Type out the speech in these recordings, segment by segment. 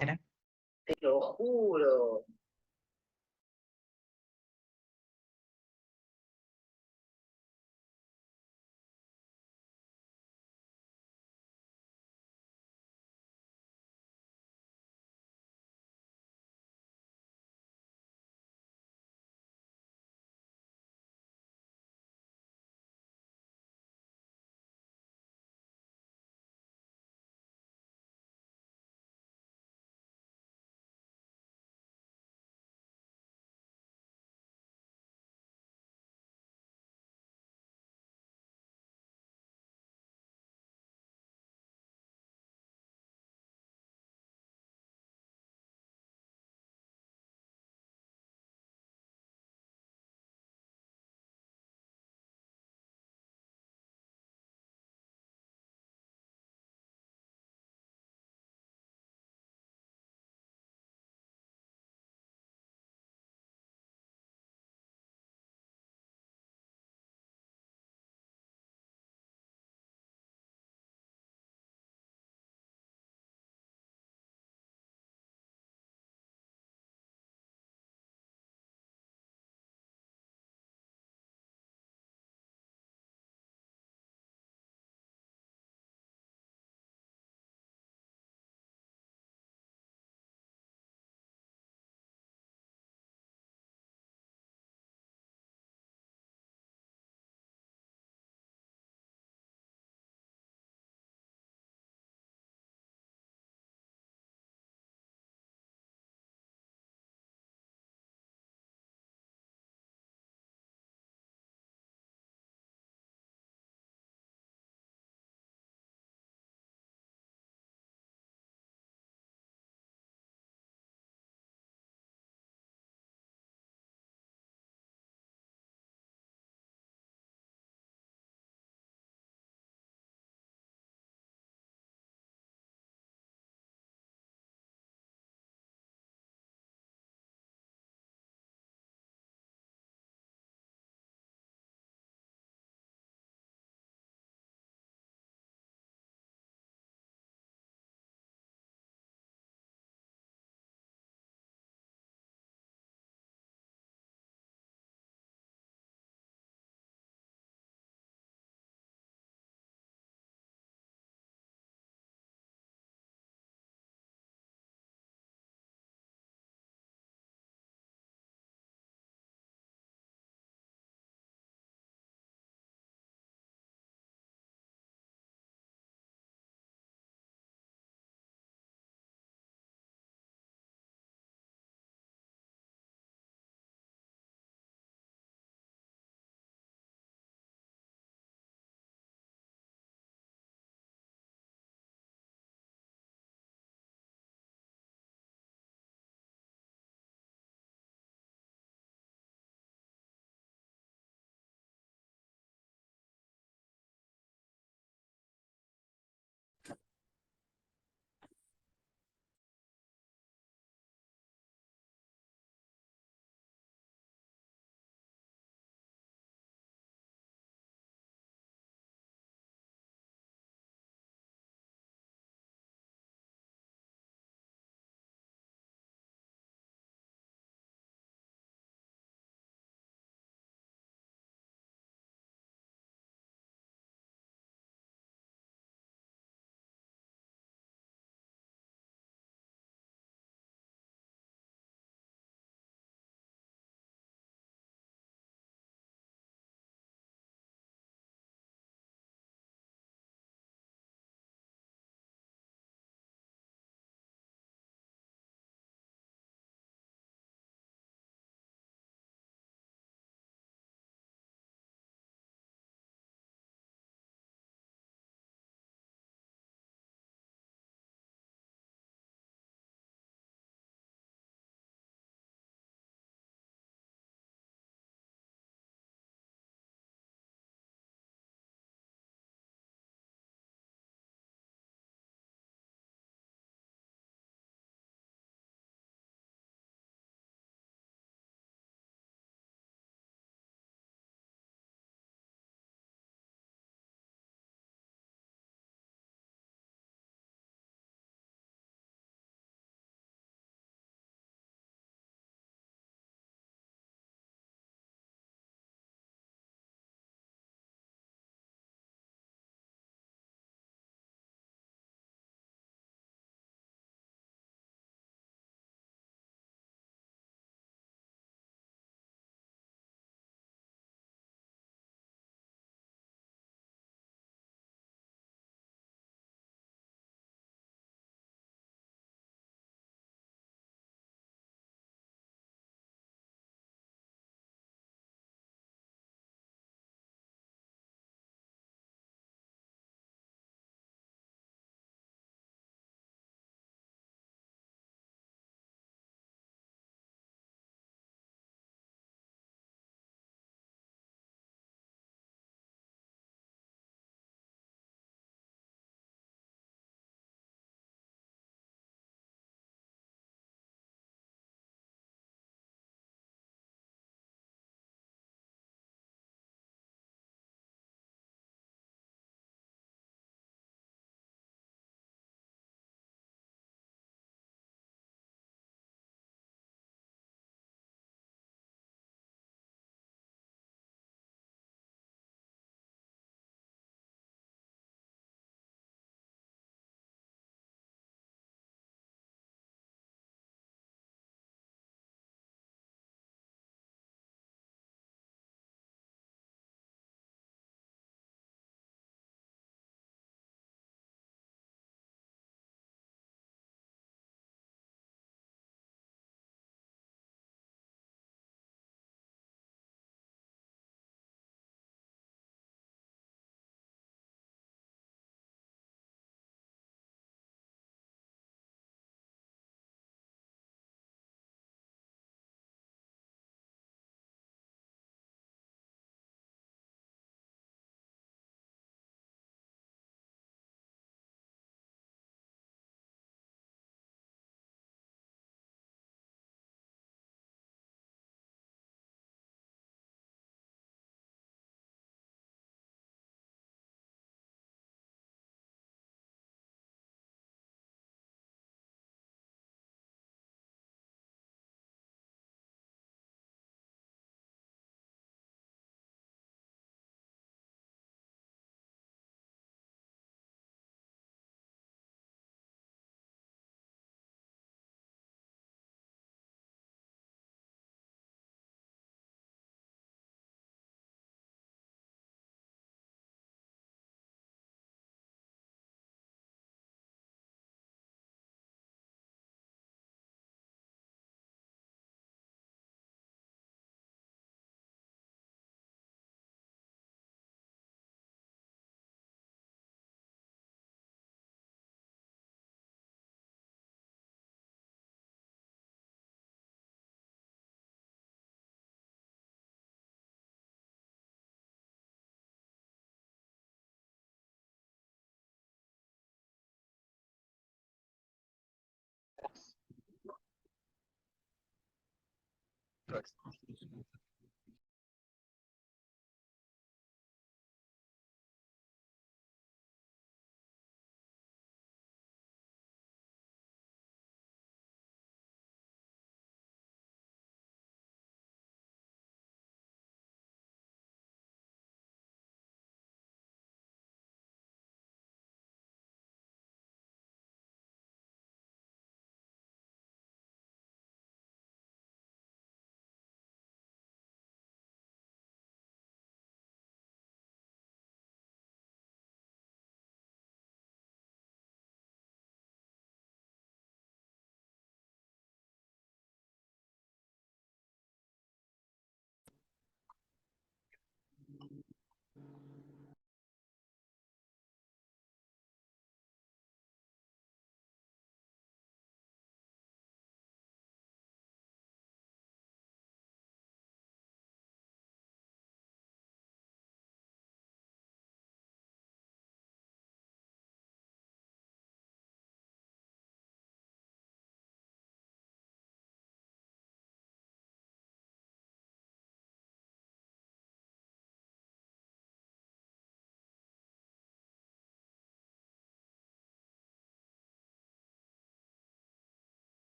Te lo juro.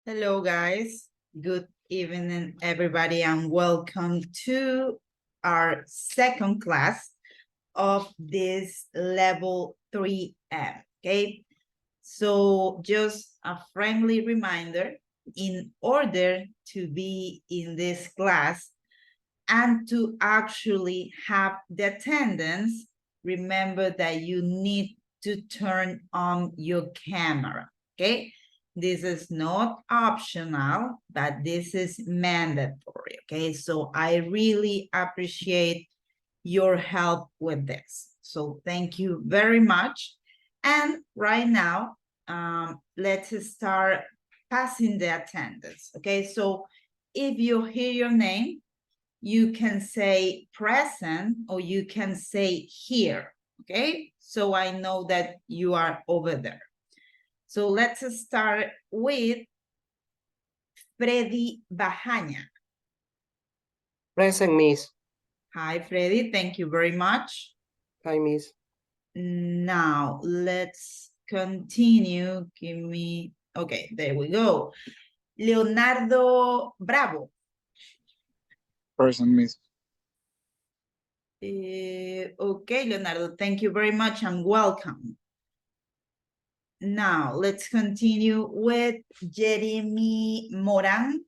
Hello, guys. Good evening, everybody, and welcome to our second class of this level 3M, okay? So just a friendly reminder, in order to be in this class and to actually have the attendance, remember that you need to turn on your camera, okay? This is not optional, but this is mandatory, okay? So I really appreciate your help with this. So thank you very much. And right now, let's start passing the attendance, okay? So if you hear your name, you can say present or you can say here, okay? So I know that you are over there. So let's start with Freddy Bajaña. Present, Miss. Hi, Freddy. Thank you very much. Hi, Miss. Now, let's continue. Give me... Okay, there we go. Leonardo Bravo. Present, Miss. Okay, Leonardo, thank you very much and welcome. Now, let's continue with Jeremy Moran.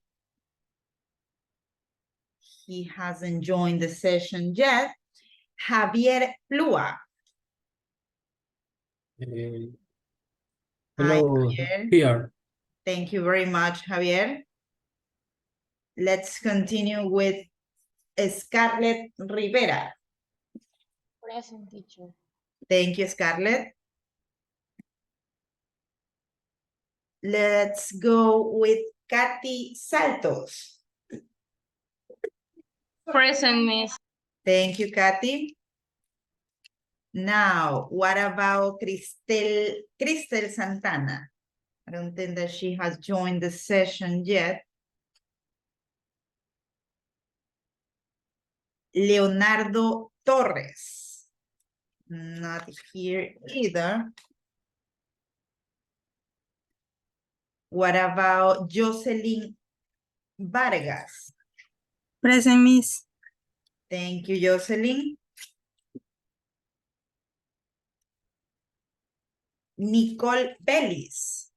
He hasn't joined the session yet. Javier Plua. Hi, Hello, Javier. here. Thank you very much, Javier. Let's continue with Scarlett Rivera. Present, teacher. Thank you, Scarlett. Let's go with Katy Saltos. Present, Miss. Thank you, Katy. Now, what about Cristel Santana? I don't think that she has joined the session yet. Leonardo Torres. Not here either. What about Jocelyn Vargas? Present, Miss. Thank you, Jocelyn. Nicole Bellis.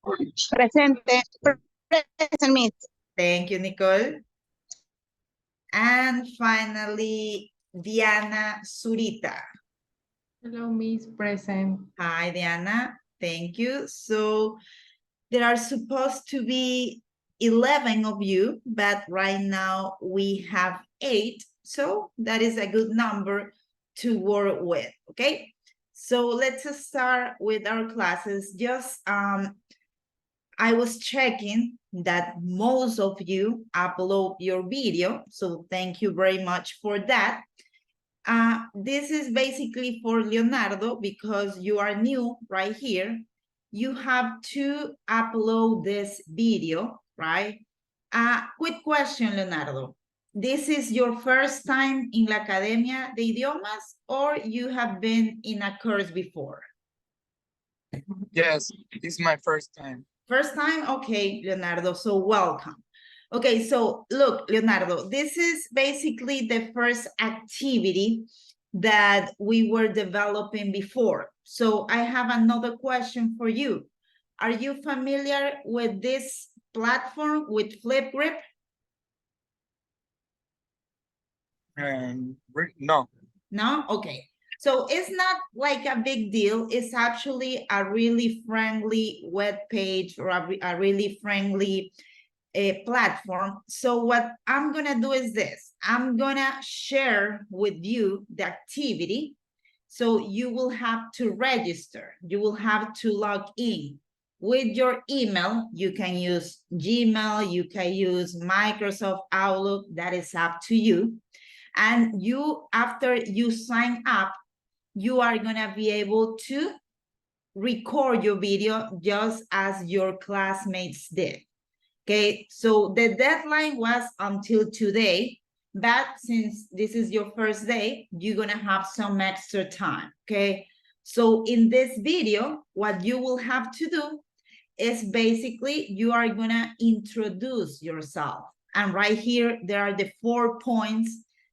Presente. Present, Miss. Thank you, Nicole. And finally, Diana Zurita. Hello, Miss. Present. Hi, Diana. Thank you. So there are supposed to be 11 of you, but right now we have 8. So that is a good number to work with, okay? So let's start with our classes. Just, I was checking that most of you upload your video. So thank you very much for that. This is basically for Leonardo because you are new right here. You have to upload this video, right? Quick question, Leonardo. This is your first time in La Academia de Idiomas or you have been in a course before? Yes, this is my first time. First time? Okay, Leonardo, so welcome. Okay, so look, Leonardo, this is basically the first activity that we were developing before. So I have another question for you. Are you familiar with this platform with Flipgrid? No. No? Okay. So it's not like a big deal. It's actually a really friendly web page or a really friendly platform. So what I'm gonna do is this. I'm gonna share with you the activity. So you will have to register. You will have to log in. With your email, you can use Gmail, you can use Microsoft Outlook, that is up to you. And you, after you sign up, you are gonna be able to record your video just as your classmates did. Okay, so the deadline was until today, but since this is your first day, you're gonna have some extra time, okay? So in this video, what you will have to do is basically you are gonna introduce yourself. And right here, there are the 4 points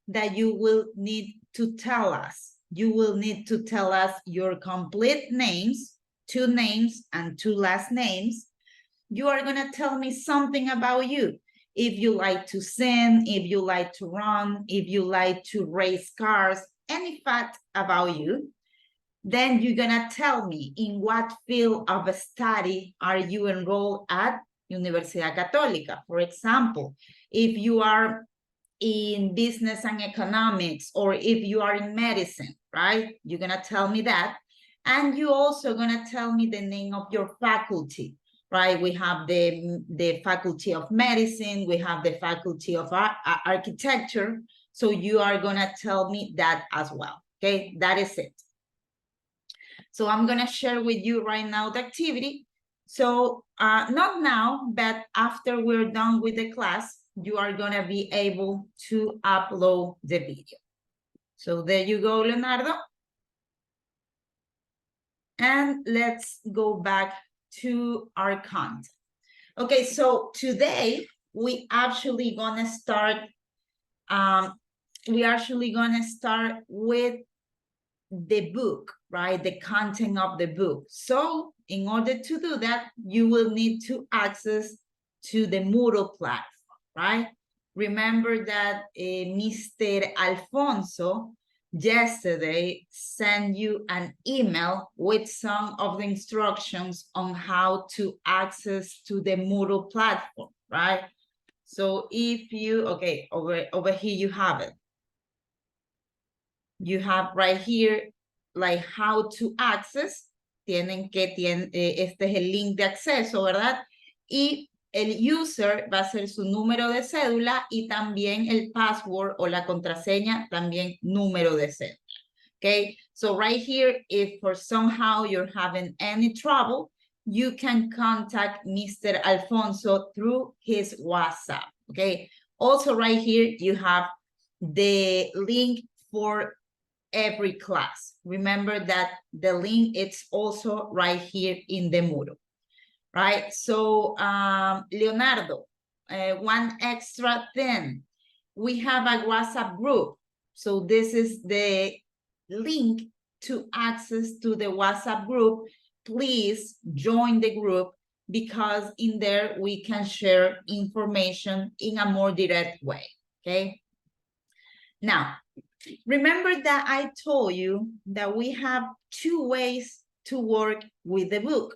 that you will need to tell us. You will need to tell us your complete names, 2 names and 2 last names. You are gonna tell me something about you. If you like to sing, if you like to run, if you like to race cars, any fact about you. Then you're gonna tell me in what field of study are you enrolled at Universidad Católica. For example, if you are in business and economics, or if you are in medicine, right? You're gonna tell me that. And you also gonna tell me the name of your faculty, right? We have the faculty of medicine, we have the faculty of architecture. So you are gonna tell me that as well, okay? That is it. So I'm gonna share with you right now the activity. So not now, but after we're done with the class, you are gonna be able to upload the video. So there you go, Leonardo. And let's go back to our content. Okay, so today we actually gonna start, with the book, right? The content of the book. So in order to do that, you will need to access to the Moodle platform, right? Remember that Mr. Alfonso yesterday sent you an email with some of the instructions on how to access to the Moodle platform, right? So if you, okay, over here you have it. You have right here, like how to access. Este es el link de acceso, ¿verdad? Y el user va a ser su número de cédula y también el password o la contraseña, también número de cédula. Okay, so right here, if for somehow you're having any trouble, you can contact Mr. Alfonso through his WhatsApp. Okay, also right here, you have the link for every class. Remember that the link is also right here in the Moodle. right? So, Leonardo, one extra thing. We have a WhatsApp group. So this is the link to access to the WhatsApp group. Please join the group because in there we can share information in a more direct way, okay? Now, remember that I told you that we have two ways to work with the book.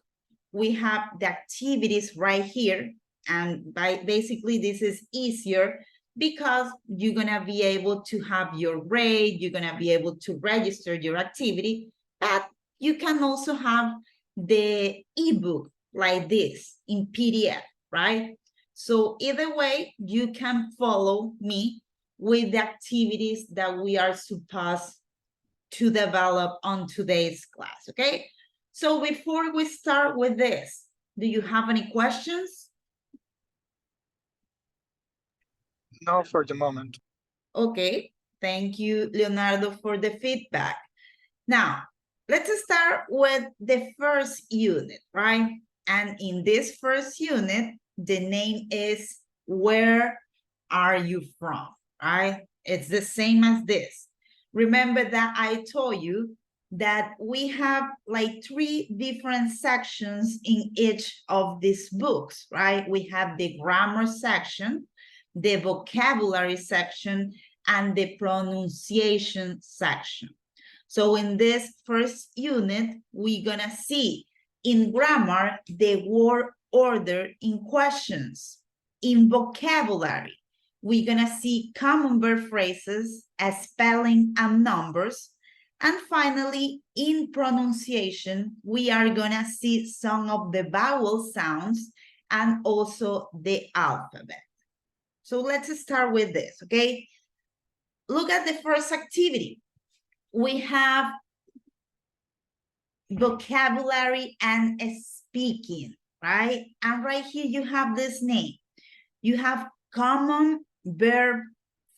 We have the activities right here, and basically this is easier because you're gonna be able to have your grade, you're gonna be able to register your activity, but you can also have the ebook like this in PDF, right? So either way, you can follow me with the activities that we are supposed to develop on today's class, okay? So before we start with this, do you have any questions? No, for the moment. Okay, thank you, Leonardo, for the feedback. Now, let's start with the first unit, right? And in this first unit, the name is Where Are You From, right? It's the same as this. Remember that I told you that we have like 3 different sections in each of these books, right? We have the grammar section, the vocabulary section, and the pronunciation section. So in this first unit, we're gonna see in grammar, the word order in questions. In vocabulary, we're gonna see common verb phrases, as spelling and numbers. And finally, in pronunciation, we are gonna see some of the vowel sounds and also the alphabet. So let's start with this, okay? Look at the first activity. We have vocabulary and speaking, right? And right here you have this name. You have common verb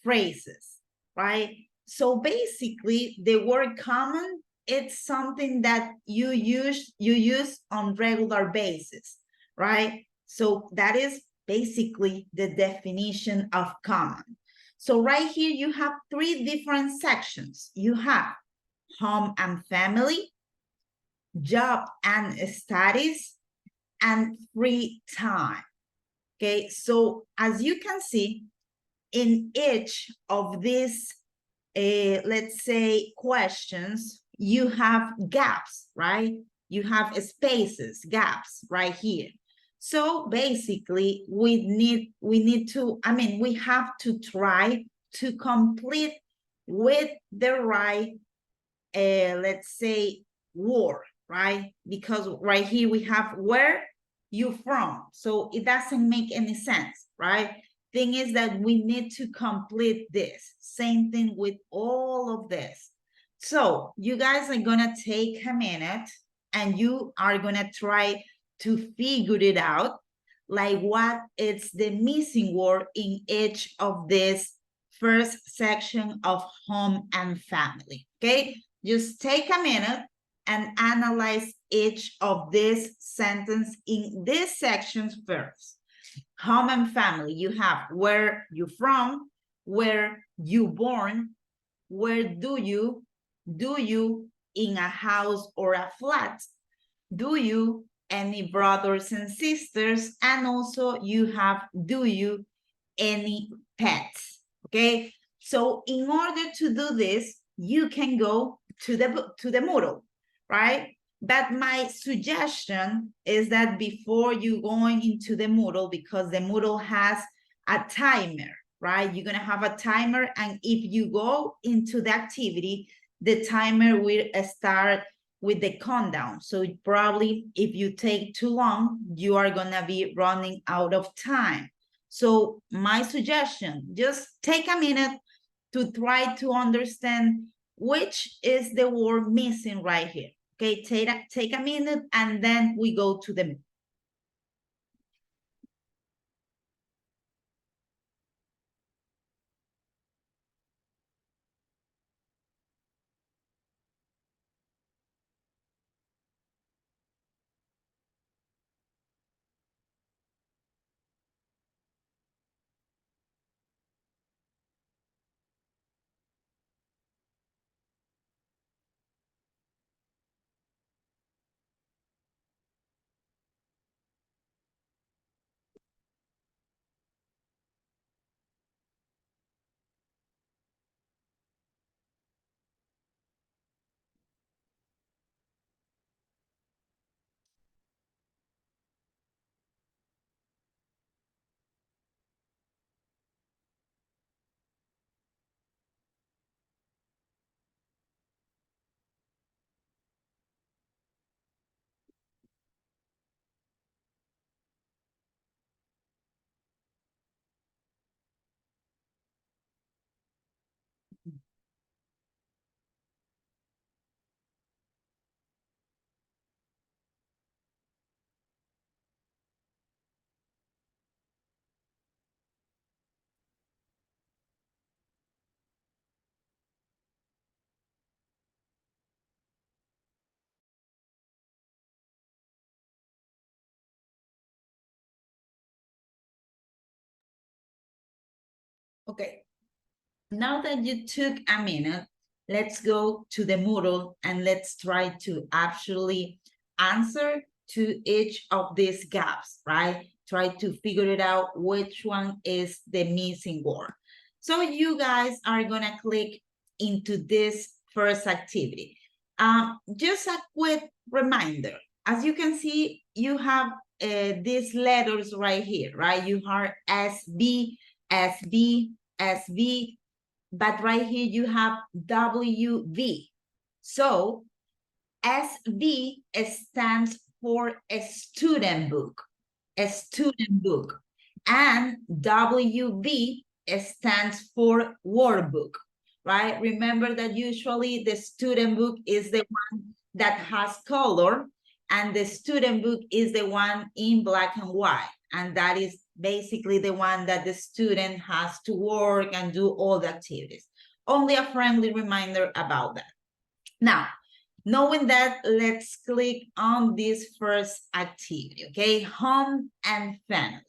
phrases, right? So basically the word common, it's something that you use on regular basis, right? So that is basically the definition of common. So right here you have 3 different sections. You have home and family, job and studies, and free time. Okay, so as you can see, in each of these, let's say, questions, you have gaps, right? You have spaces, gaps right here. So basically, we have to try to complete with the right, let's say, word, right? Because right here we have where you from. So it doesn't make any sense, right? Thing is that we need to complete this. Same thing with all of this. So you guys are gonna take a minute and you are gonna try to figure it out, like what is the missing word in each of this first section of home and family, okay? Just take a minute and analyze each of these sentences in these sections first. Home and family, you have where you from, where you born, where do you in a house or a flat, do you any brothers and sisters, and also you have do you any pets, okay? So in order to do this, you can go to the Moodle, right? But my suggestion is that before you going into the Moodle, because the Moodle has a timer, right? You're gonna have a timer, and if you go into the activity, the timer will start with the countdown. So probably if you take too long, you are gonna be running out of time. So my suggestion, just take a minute to try to understand which is the word missing right here. Okay, take a minute and then we go to the Okay. Now that you took a minute, let's go to the Moodle and let's try to actually answer to each of these gaps, right? Try to figure it out which one is the missing word. So you guys are gonna click into this first activity. Just a quick reminder, as you can see, you have these letters right here, right? You have SB, SB, SB, but right here you have WV. So SB stands for a student book, and WV stands for workbook, right? Remember that usually the student book is the one that has color, and the student book is the one in black and white, and that is basically the one that the student has to work and do all the activities. Only a friendly reminder about that. Now, knowing that, let's click on this first activity, okay? Home and family.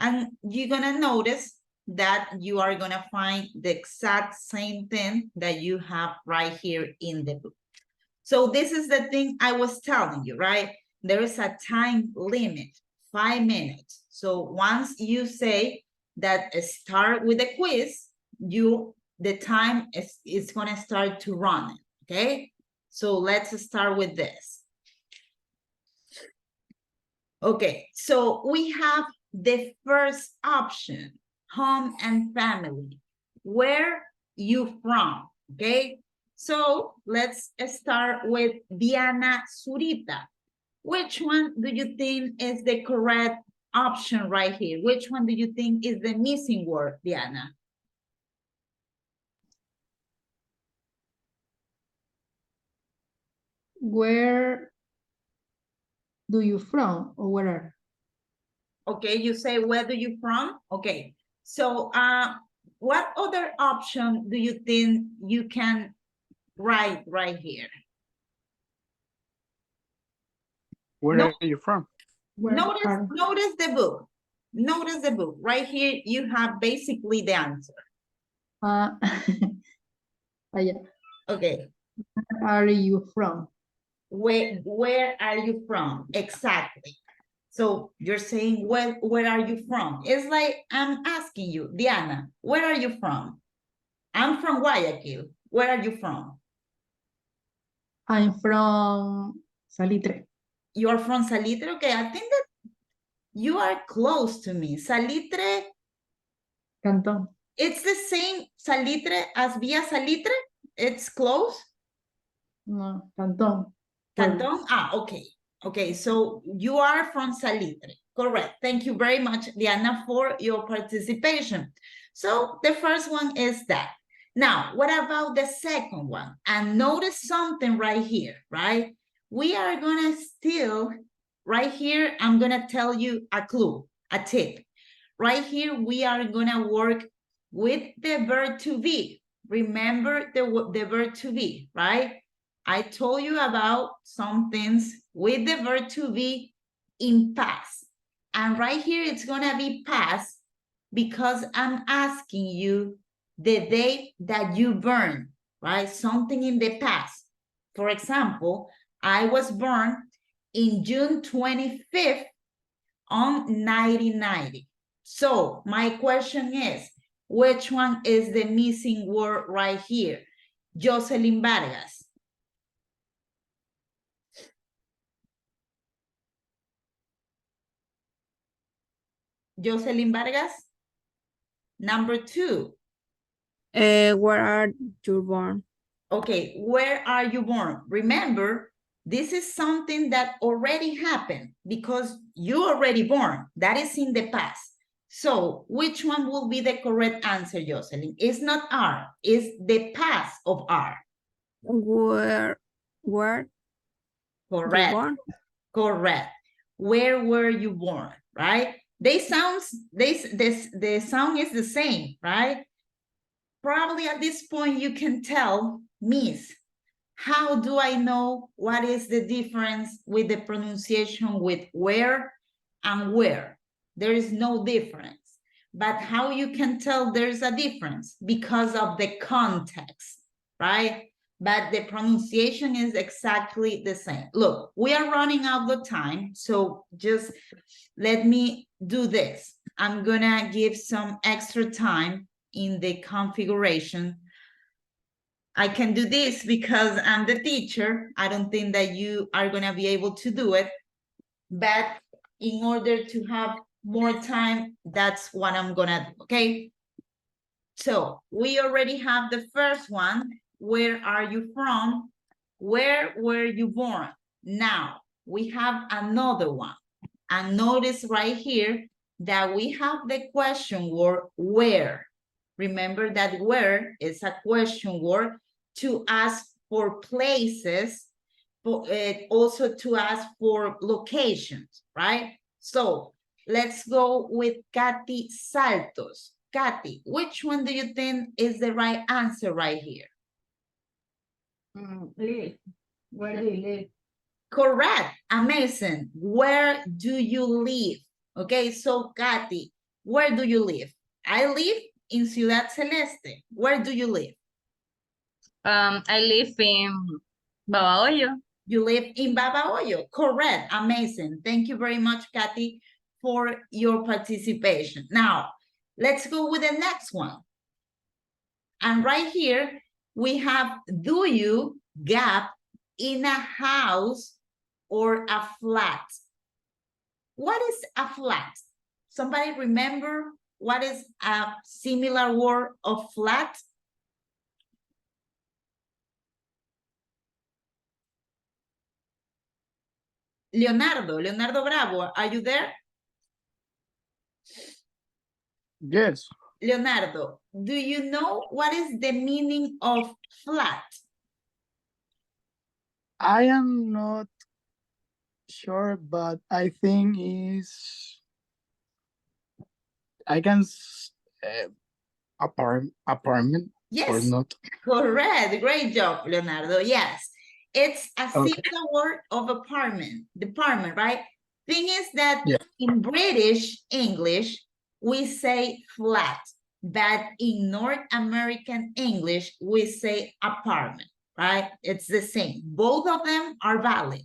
And you're gonna notice that you are gonna find the exact same thing that you have right here in the book. So this is the thing I was telling you, right? There is a time limit, 5 minutes. So once you say that start with the quiz, the time is gonna start to run, okay? So let's start with this. Okay, so we have the first option, home and family. Where you from, okay? So let's start with Diana Zurita. Which one do you think is the correct option right here? Which one do you think is the missing word, Diana? Where do you from or where? Okay, you say where do you from? Okay, so what other option do you think you can write right here? Where No. are you from? Where are- Notice the book. Notice the book. Right here, you have basically the answer. yeah. Okay, Where are you from? where are you from? Exactly. So you're saying, where are you from? It's like I'm asking you, Diana, where are you from? I'm from Guayaquil. Where are you from? I'm from Salitre. You're from Salitre? Okay, I think that you are close to me. Salitre, Canton. it's the same Salitre as Via Salitre? It's close? No, Canton. Canton? Ah, okay. Okay, so you are from Salitre. Correct. Thank you very much, Diana, for your participation. So the first one is that. Now, what about the second one? And notice something right here, right? We are gonna still, right here, I'm gonna tell you a clue, a tip. Right here, we are gonna work with the verb to be. Remember the verb to be, right? I told you about some things with the verb to be in past. And right here, it's gonna be past because I'm asking you the date that you born, right? Something in the past. For example, I was born in June 25th on 1990. So my question is, which one is the missing word right here? Jocelyn Vargas. Jocelyn Vargas. Number 2. Where are you born? Okay, where are you born? Remember, this is something that already happened because you already born. That is in the past. So which one will be the correct answer, Jocelyn? It's not are, it's the past of are. Where Correct. you born? Correct. Where were you born, right? The sound is the same, right? Probably at this point you can tell, Miss, how do I know what is the difference with the pronunciation with where and where? There is no difference. but how you can tell there's a difference? Because of the context, right? But the pronunciation is exactly the same. Look, we are running out of time, so just let me do this. I'm gonna give some extra time in the configuration. I can do this because I'm the teacher. I don't think that you are gonna be able to do it, but in order to have more time, that's what I'm gonna do, okay? So we already have the first one. Where are you from? Where were you born? Now we have another one. And notice right here that we have the question word where. Remember that where is a question word to ask for places, but also to ask for locations, right? So let's go with Katy Saltos. Katy, which one do you think is the right answer right here? Live. Where do you live? Correct. Amazing. Where do you live? Okay, so Katy, where do you live? I live in Ciudad Celeste. Where do you live? I live in Babahoyo. You live in Babahoyo. Correct. Amazing. Thank you very much, Katy, for your participation. Now, let's go with the next one. And right here, we have, do you gap in a house or a flat? What is a flat? Somebody remember what is a similar word of flat? Leonardo Bravo, are you there? Yes. Leonardo, do you know what is the meaning of flat? I am not sure, but I think is I can apartment or Yes, not. correct. Great job, Leonardo. Yes, it's a Okay. similar word of apartment, department, right? Thing is that Yeah. in British English, we say flat, but in North American English, we say apartment, right? It's the same. Both of them are valid.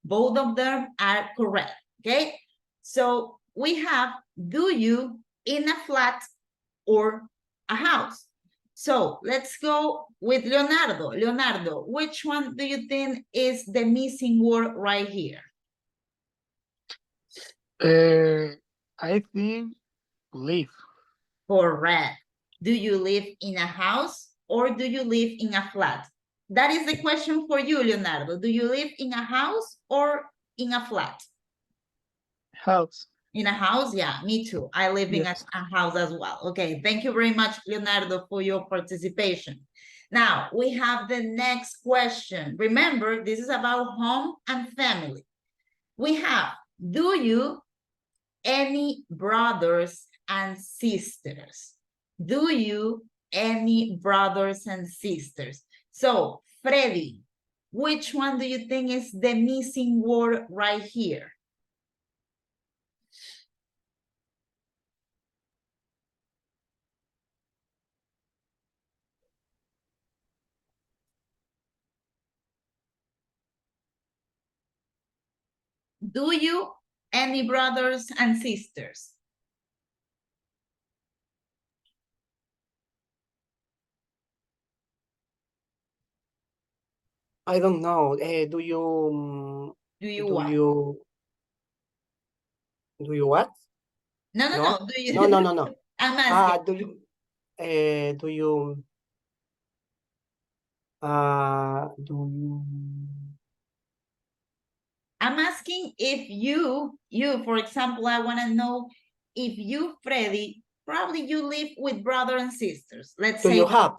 Both of them are correct, okay? So we have, do you in a flat or a house? So let's go with Leonardo. Leonardo, which one do you think is the missing word right here? I think live. Correct. Do you live in a house or do you live in a flat? That is the question for you, Leonardo. Do you live in a house or in a flat? House. In a house? Yeah, me too. I live in Yes. a house as well. Okay, thank you very much, Leonardo, for your participation. Now, we have the next question. Remember, this is about home and family. We have, do you any brothers and sisters? Do you any brothers and sisters? So, Freddy, which one do you think is the missing word right here? Do you any brothers and sisters? I don't know. Do you do what? you what? No. No? Do you? No. I'm asking. Do you do you I'm asking if you, for example, I want to know if you, Freddy, probably you live with brother and sisters. Let's do say you have?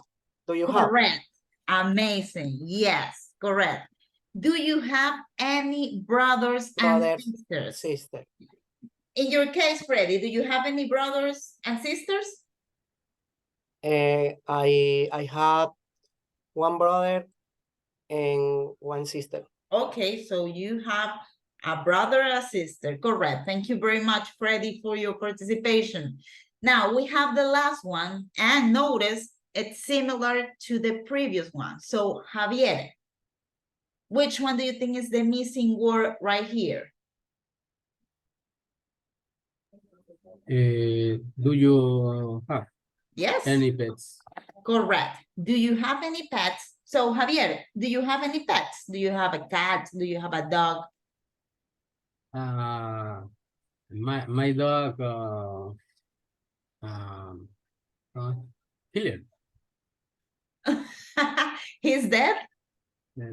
Do you have? correct. Amazing. Yes, correct. Do you have any brothers and Brothers, sisters? sister. In your case, Freddy, do you have any brothers and sisters? I have one brother and one sister. Okay, so you have a brother or a sister. Correct. Thank you very much, Freddy, for your participation. Now we have the last one, and notice it's similar to the previous one. So Javier, which one do you think is the missing word right here? Do you have Yes, any pets? correct. Do you have any pets? So Javier, do you have any pets? Do you have a cat? Do you have a dog? My dog um Hilliard. He's dead? Yeah.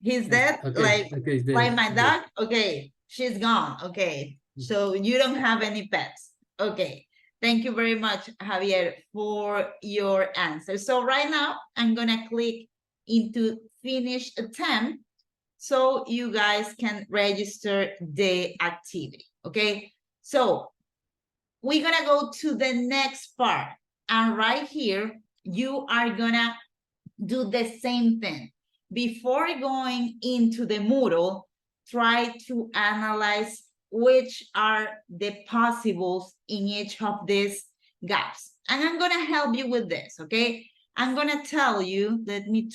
He's dead? Okay, okay, it's Like there. my dog? Okay, she's gone. Okay, so you don't have any pets. Okay, thank you very much, Javier, for your answer. So right now, I'm gonna click into finish attempt so you guys can register the activity, okay? So we're gonna go to the next part, and right here, you are gonna do the same thing. Before going into the Moodle, try to analyze which are the possibles in each of these gaps. And I'm gonna help you with this, okay? I'm gonna tell you, let me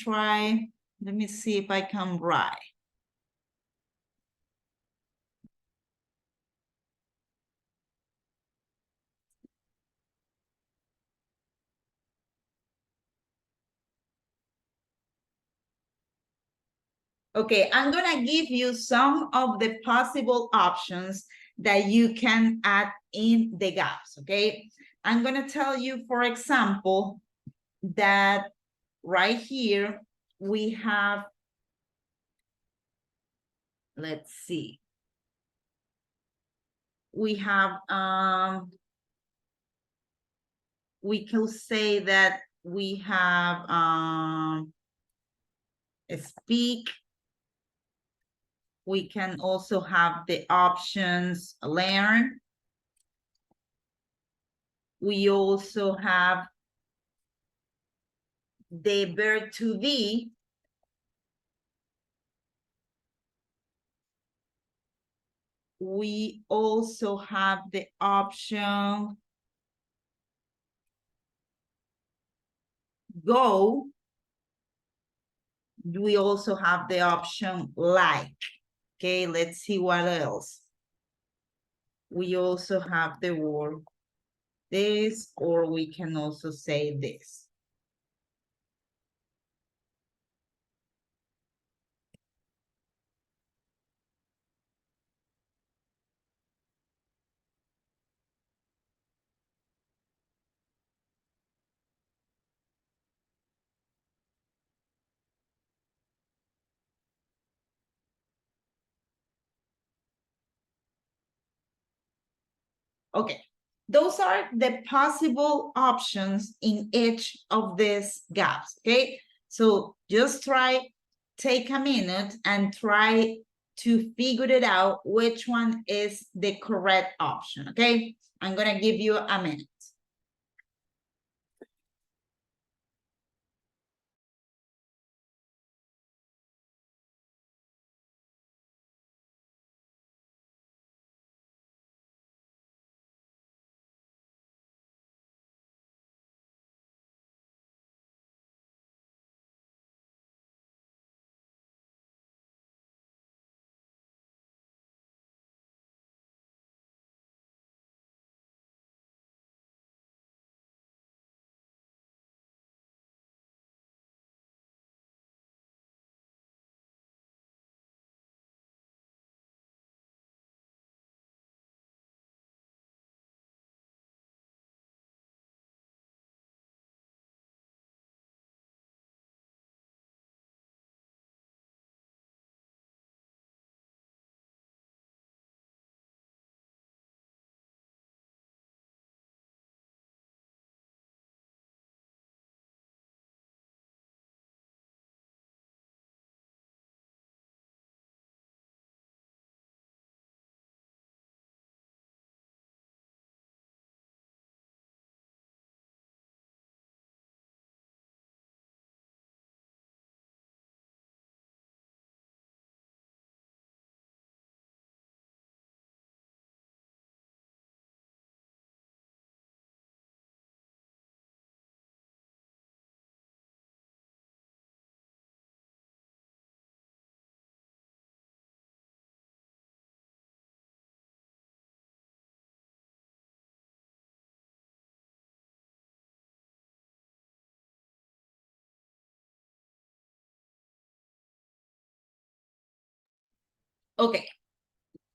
see if I can write. Okay, I'm gonna give you some of the possible options that you can add in the gaps, okay? I'm gonna tell you, for example, that right here, we have, let's see. We have, we can say that we have, speak. We can also have the options learn. We also have the verb to be. We also have the option go. We also have the option like. Okay, let's see what else. We also have the word this, or we can also say this. Okay, those are the possible options in each of these gaps, okay? So just try, take a minute and try to figure it out which one is the correct option, okay? I'm gonna give you a minute. Okay.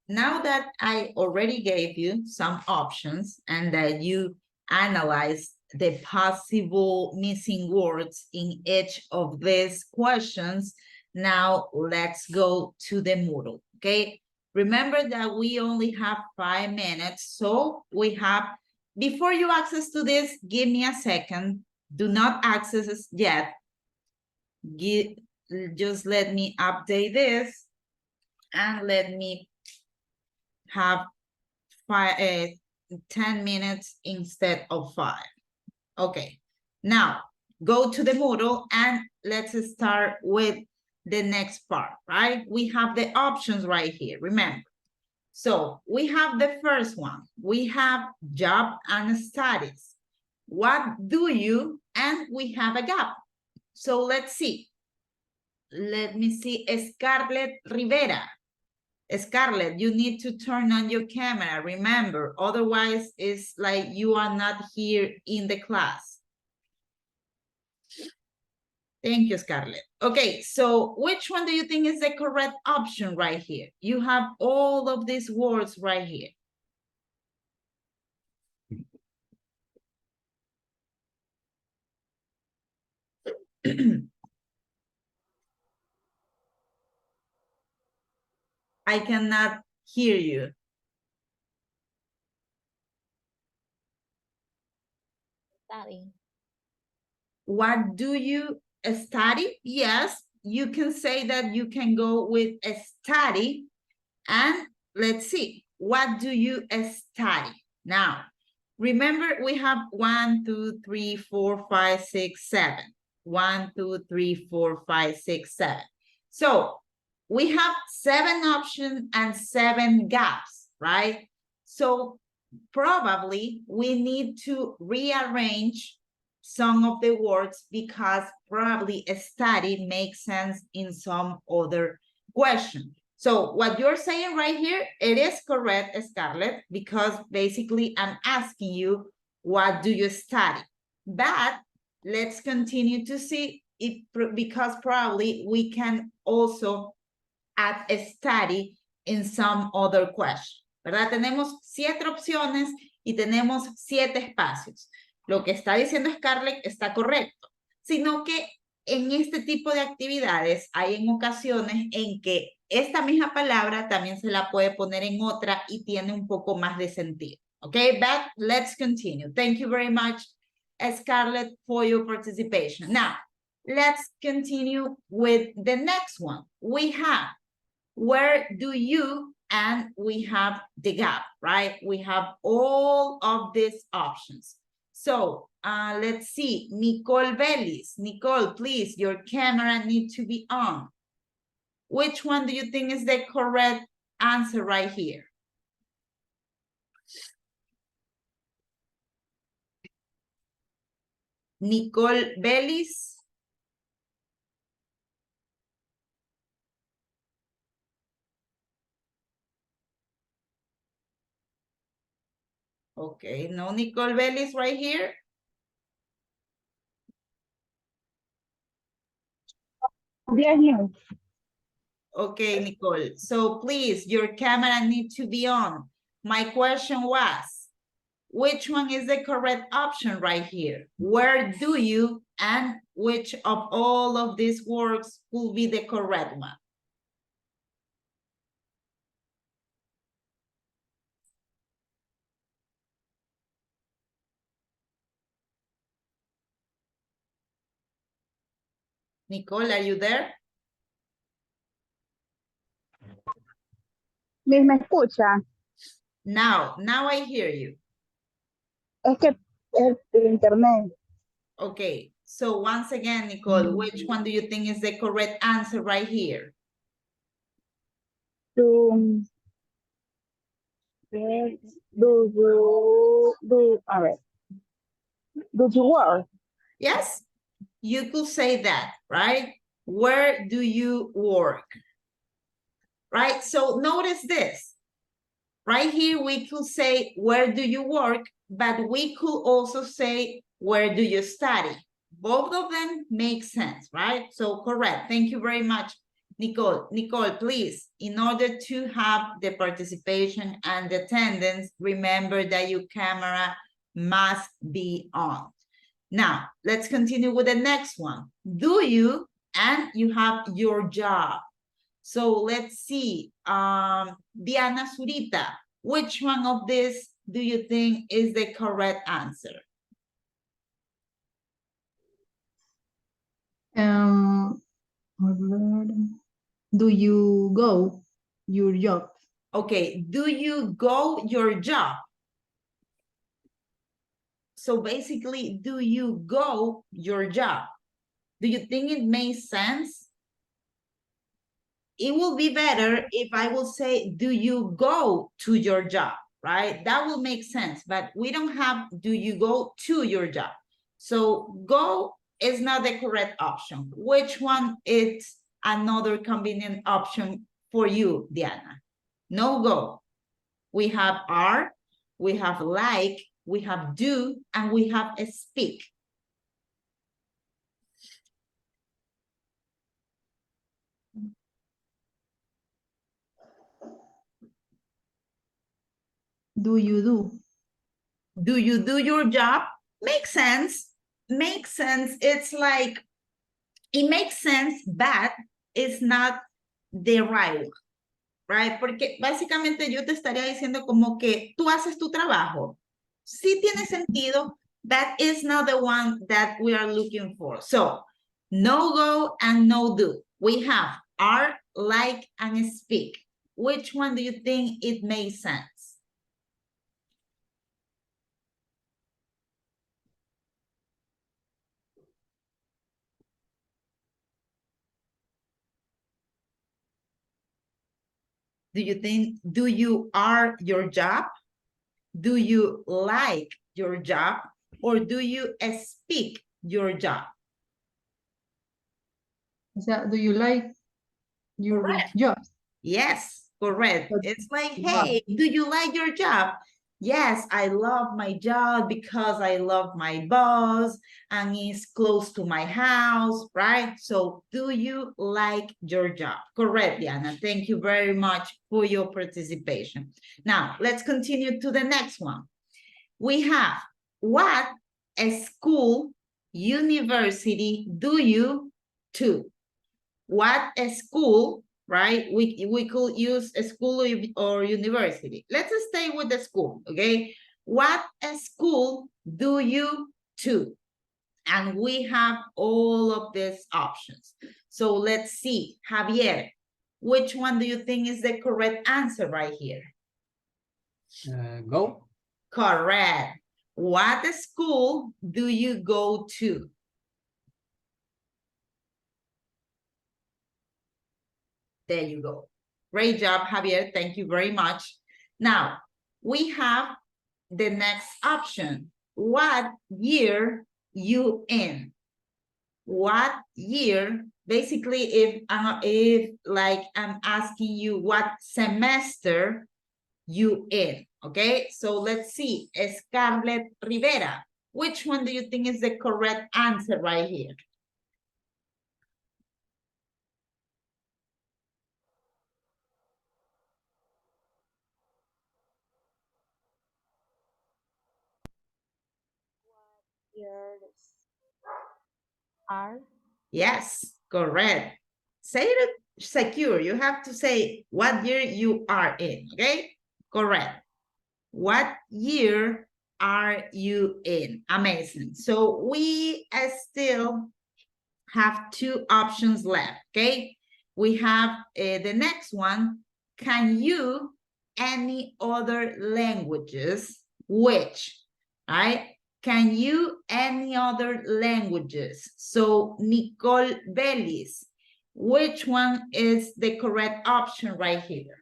Now that I already gave you some options and that you analyzed the possible missing words in each of these questions, now let's go to the Moodle, okay? Remember that we only have 5 minutes, so we have, before you access to this, give me a second. Do not access it yet. Just let me update this and let me have 10 minutes instead of 5. Okay, now go to the Moodle and let's start with the next part, right? We have the options right here, remember. So we have the first one. We have job and studies. What do you, and we have a gap. So let's see. Let me see, Scarlett Rivera. Scarlett, you need to turn on your camera, remember, otherwise it's like you are not here in the class. Thank you, Scarlett. Okay, so which one do you think is the correct option right here? You have all of these words right here. I cannot hear you. Study. What do you study? Yes, you can say that you can go with a study. And let's see, what do you study? Now, remember we have 1, 2, 3, 4, 5, 6, 7. 1, 2, 3, 4, 5, 6, 7. So we have 7 options and 7 gaps, right? So probably we need to rearrange some of the words because probably a study makes sense in some other question. So what you're saying right here, it is correct, Scarlett, because basically I'm asking you, what do you study? But let's continue to see it because probably we can also add a study in some other question, ¿verdad? Tenemos 7 opciones y tenemos 7 espacios. Lo que está diciendo Scarlett está correcto, sino que en este tipo de actividades hay en ocasiones en que esta misma palabra también se la puede poner en otra y tiene un poco más de sentido. Okay, but let's continue. Thank you very much, Scarlett, for your participation. Now, let's continue with the next one. We have, where do you, and we have the gap, right? We have all of these options. So let's see, Nicole Bellis. Nicole, please, your camera needs to be on. Which one do you think is the correct answer right here? Nicole Bellis. Okay, no Nicole Bellis right here. Yeah, yeah. Okay, Nicole. So please, your camera needs to be on. My question was, which one is the correct option right here? Where do you, and which of all of these words will be the correct one? Nicole, are you there? ¿Me escucha? Now I hear you. Es que el internet. Okay, so once again, Nicole, which one do you think is the correct answer right here? Do you work? Yes, you could say that, right? Where do you work? Right, so notice this. Right here, we could say, where do you work? But we could also say, where do you study? Both of them make sense, right? So correct, thank you very much, Nicole, please, in order to have the participation and the attendance, remember that your camera must be on. Now, let's continue with the next one. Do you, and you have your job. So let's see, Diana Zurita, which one of these do you think is the correct answer? Do you go your job? Okay, do you go your job? So basically, do you go your job? Do you think it makes sense? It will be better if I will say, do you go to your job, right? That will make sense, but we don't have, do you go to your job? So go is not the correct option. Which one is another convenient option for you, Diana? No go. We have are, we have like, we have do, and we have speak. Do you do? Do you do your job? Makes sense. Makes sense. It's like, it makes sense, but it's not the right one, right? Porque básicamente yo te estaría diciendo como que tú haces tu trabajo. Sí tiene sentido, but it's not the one that we are looking for. So, no go and no do. We have are, like, and speak. Which one do you think it makes sense? Do you think, do you are your job? Do you like your job? Or do you speak your job? O sea, do you like your Correct. job? Yes, correct. It's like, hey, do you like your job? Yes, I love my job because I love my boss and it's close to my house, right? So do you like your job? Correct, Diana. Thank you very much for your participation. Now, let's continue to the next one. We have, what school, university do you to? What school, right? We could use a school or university. Let's stay with the school, okay? What school do you to? And we have all of these options. So let's see, Javier, which one do you think is the correct answer right here? Go. Correct. What school do you go to? There you go. Great job, Javier. Thank you very much. Now, we have the next option. What year you in? What year? Basically, if like I'm asking you what semester you in, okay? So let's see, Scarlett Rivera. Which one do you think is the correct answer right here? Years are Yes, correct. Say it secure. You have to say what year you are in, okay? Correct. What year are you in? Amazing. So we still have two options left, okay? We have the next one. Can you any other languages? Which, right? Can you any other languages? So Nicole Bellis, which one is the correct option right here?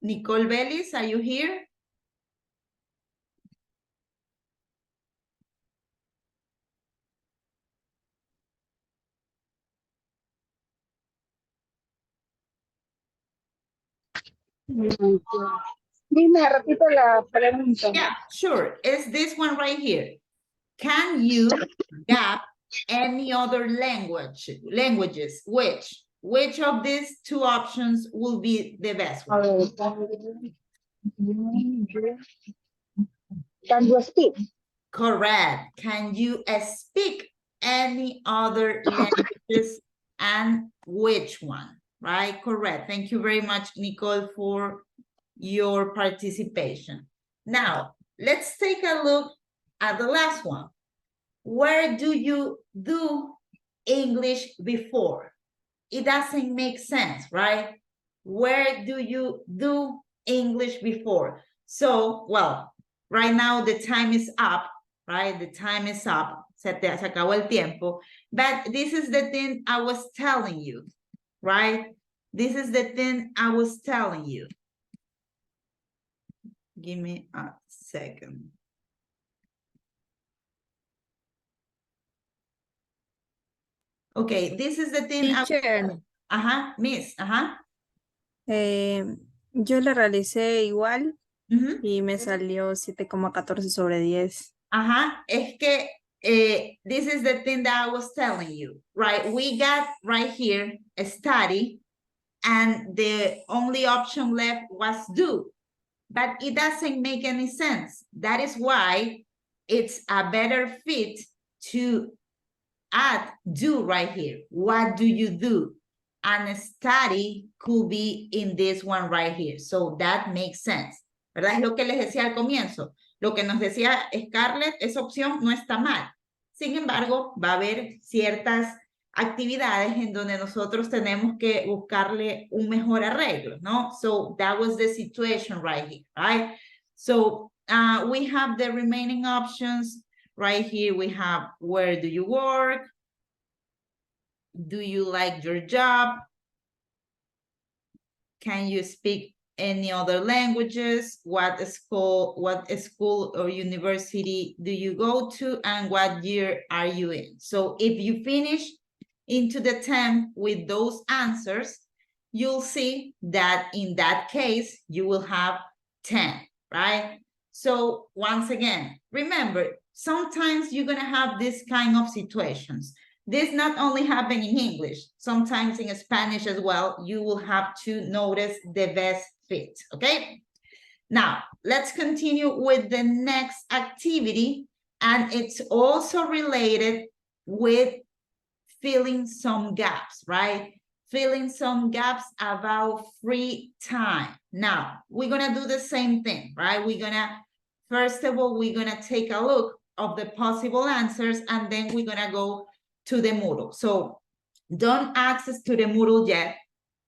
Nicole Bellis, are you here? Dime, repito la pregunta. Yeah, sure. It's this one right here. Can you gap any other languages? Which of these two options will be the best A one? ver. Can you speak? Correct. Can you speak any other languages and which one? Right? Correct. Thank you very much, Nicole, for your participation. Now, let's take a look at the last one. Where do you do English before? It doesn't make sense, right? Where do you do English before? So, well, right now the time is up, right? The time is up. Se acabó el tiempo. But this is the thing I was telling you, right? This is the thing I was telling you. Give me a second. Okay, this is the thing. Teacher, Miss, yo la realicé igual Ujú. y me salió 7,14 sobre 10. Es que this is the thing that I was telling you, right? We got right here a study and the only option left was do, but it doesn't make any sense. That is why it's a better fit to add do right here. What do you do? And study could be in this one right here. So that makes sense. ¿Verdad? Es lo que les decía al comienzo. Lo que nos decía Scarlett, esa opción no está mal. Sin embargo, va a haber ciertas actividades en donde nosotros tenemos que buscarle un mejor arreglo, ¿no? So that was the situation right here, right? So we have the remaining options. Right here we have, where do you work? Do you like your job? Can you speak any other languages? What school or university do you go to? And what year are you in? So if you finish into the 10 with those answers, you'll see that in that case, you will have 10, right? So once again, remember, sometimes you're gonna have this kind of situations. This not only happen in English, sometimes in Spanish as well, you will have to notice the best fit, okay? Now, let's continue with the next activity, and it's also related with filling some gaps, right? Filling some gaps about free time. Now, we're gonna do the same thing, right? First of all, we're gonna take a look of the possible answers, and then we're gonna go to the Moodle. So don't access to the Moodle yet.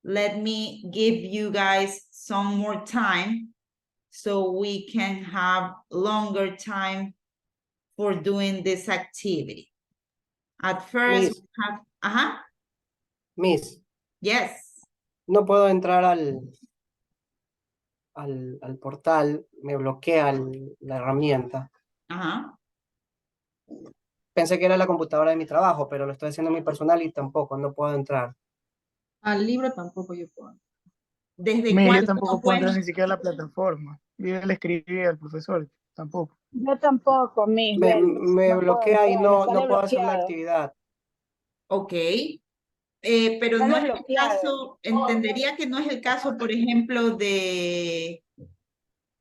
Let me give you guys some more time so we can have longer time for doing this activity. At first, Miss. we have, Miss, yes. no puedo entrar al portal, me bloquea la herramienta. Pensé que era la computadora de mi trabajo, pero lo estoy haciendo en mi personal y tampoco, no puedo entrar. Al libro tampoco yo puedo. ¿Desde Yo cuándo tampoco no puedo entrar pueden? ni siquiera a la plataforma. Yo le escribí al profesor, tampoco. Yo tampoco, Miss. Me no puedo bloquea y entrar, no sale puedo hacer la bloqueado. actividad. Ok. Pero no Sale es el bloqueado. caso, entendería que no es el caso, por ejemplo, de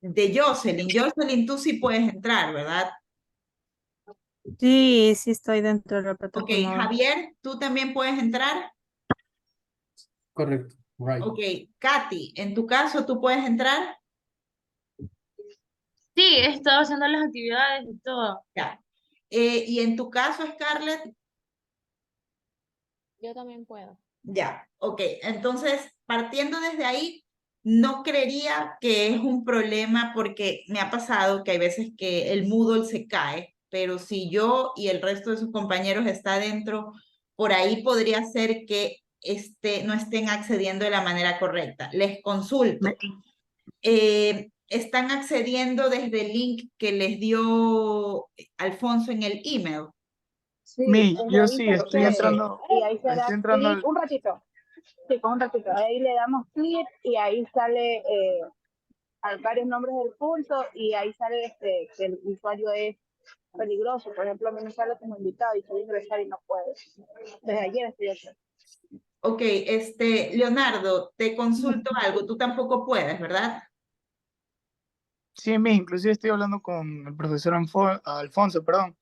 Jocelyn. Jocelyn, tú sí puedes entrar, ¿verdad? Sí, sí estoy dentro de la Ok, plataforma. Javier, ¿tú también puedes entrar? Correct. Right. Ok, Katy, en tu caso, ¿tú puedes entrar? Sí, he estado haciendo las actividades y todo. Ya. Y en tu caso, Scarlett, Yo también puedo. ya, ok. Entonces, partiendo desde ahí, no creería que es un problema porque me ha pasado que hay veces que el Moodle se cae, pero si yo y el resto de sus compañeros está dentro, por ahí podría ser que no estén accediendo de la manera correcta. Les consulto. ¿Están accediendo desde el link que les dio Alfonso en el email? Sí, Yo ahí sí, se estoy accede. entrando. Y ahí se da Estoy entrando clic, un ratito. Sí, con un ratito. Ahí le damos clic y ahí sale varios nombres del curso y ahí sale que el usuario es peligroso. Por ejemplo, a mí me sale como invitado y quiero ingresar y no puedo. Desde ayer estoy aquí. Ok, Leonardo, te consulto algo, tú tampoco puedes, ¿verdad? Sí, inclusive estoy hablando con el profesor Alfonso, perdón,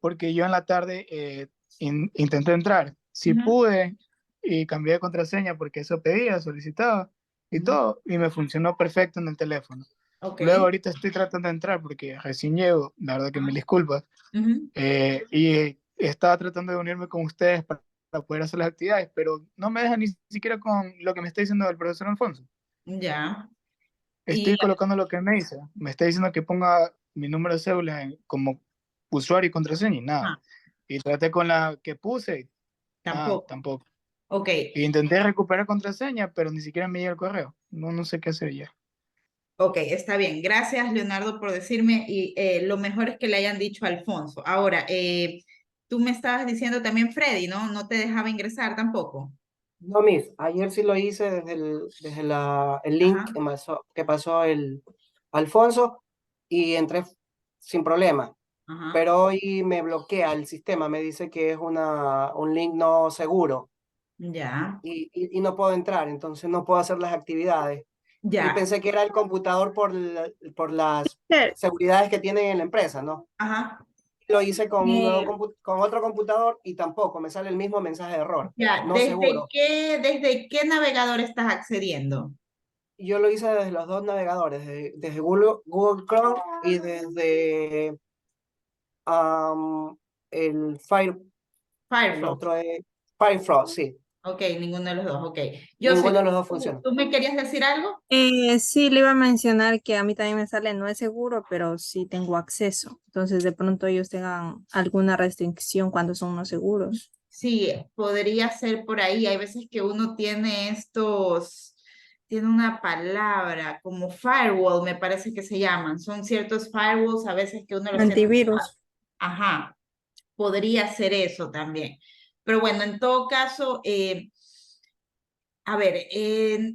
porque yo en la tarde intenté entrar. Sí Ujú, pude y cambié de contraseña porque eso pedía, solicitaba y ujú. todo, y me funcionó perfecto en el teléfono. Ok. Luego ahorita estoy tratando de entrar porque recién llego, la verdad que mil disculpas, Ujú. y estaba tratando de unirme con ustedes para poder hacer las actividades, pero no me deja ni siquiera con lo que me está diciendo el profesor Alfonso. Ya. Y Estoy colocando lo que me dice. Me está diciendo que ponga mi número de cédula como usuario y contraseña y nada. ah, Y traté con la que puse, nada, tampoco. tampoco. Ok, E intenté recuperar contraseña, pero ni siquiera me llega el correo. No, no sé qué hacer ya. ok, está bien. Gracias, Leonardo, por decirme. Y lo mejor es que le hayan dicho a Alfonso. Ahora, tú me estabas diciendo también Freddy, ¿no? No te dejaba ingresar tampoco. No, Miss, ayer sí lo hice desde el link Ajá, que pasó el Alfonso y entré sin problema. ajá. Pero hoy me bloquea el sistema, me dice que es un link no seguro Ya, y no puedo entrar, entonces no puedo hacer las actividades. Y ya. pensé que era el computador por las Claro. seguridades que tienen en la empresa, ¿no? Ajá. Lo hice con Eh, con otro computador y tampoco me sale el mismo mensaje de error, ya, no seguro. desde qué navegador estás accediendo? Yo lo hice desde los dos navegadores, desde Google Chrome y desde am, el el Firefox. otro es Firefox, sí. Ok, ninguno de los dos. Ok. Yo sé, Ninguno de los dos funciona. ¿tú me querías decir algo? Sí, le iba a mencionar que a mí también me sale, no es seguro, pero sí tengo acceso. Entonces, de pronto ellos tengan alguna restricción cuando son no seguros. Sí, podría ser por ahí. Hay veces que uno tiene tiene una palabra como firewall, me parece que se llaman. Son ciertos firewalls a veces que uno los tiene. Antivirus. Ajá, podría ser eso también. Pero bueno, en todo caso, a ver,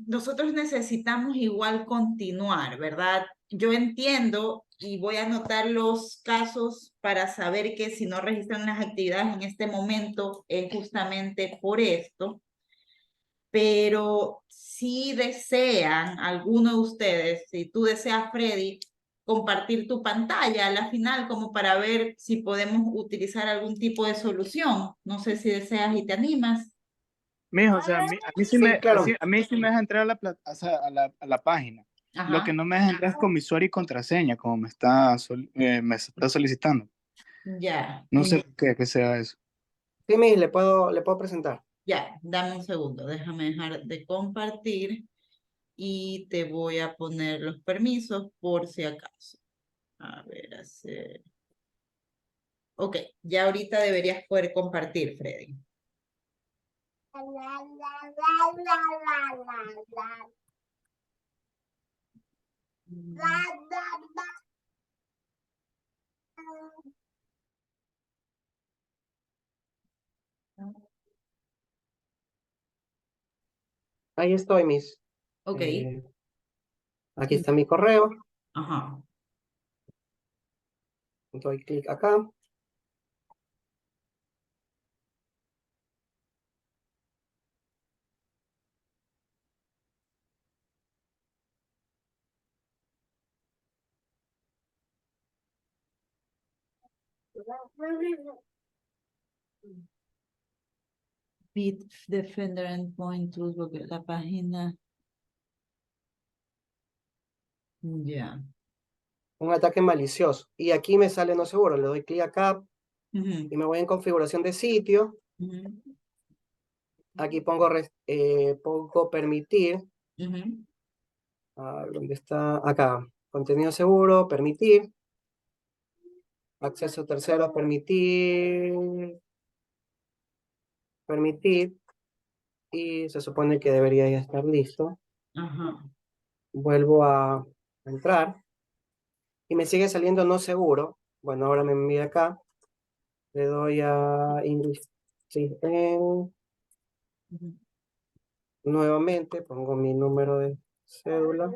nosotros necesitamos igual continuar, ¿verdad? Yo entiendo y voy a anotar los casos para saber que si no registran las actividades en este momento es justamente por esto, pero si desean, alguno de ustedes, si tú deseas, Freddy, compartir tu pantalla a la final como para ver si podemos utilizar algún tipo de solución. No sé si deseas y te animas. Mijo, o sea, a mí sí Sí, me, claro. a mí sí me deja entrar o sea, a la página. Lo que Ajá, no me deja entrar es con mi usuario y contraseña, como me está solicitando. ya. No sé qué sea eso. Sí, le puedo presentar. Ya, dame un segundo, déjame dejar de compartir y te voy a poner los permisos por si acaso. A ver, hacer. Ok, ya ahorita deberías poder compartir, Freddy. Ahí estoy, Miss. Ok, Eh, aquí está mi correo. ajá. Doy clic acá. Bitdefender Endpoint Tools, porque la página. Ya. Un ataque malicioso. Y aquí me sale no seguro. Le doy clic acá Ujú, y me voy en configuración de sitio. ujú, Aquí pongo permitir. ujú. ¿Dónde está? Acá. Contenido seguro, permitir. Acceso a terceros, permitir. Permitir. Y se supone que debería ya estar listo. Ajá. Vuelvo a entrar y me sigue saliendo no seguro. Bueno, ahora me envía acá. Le doy a English. Sí, Ujú. nuevamente pongo mi número de cédula.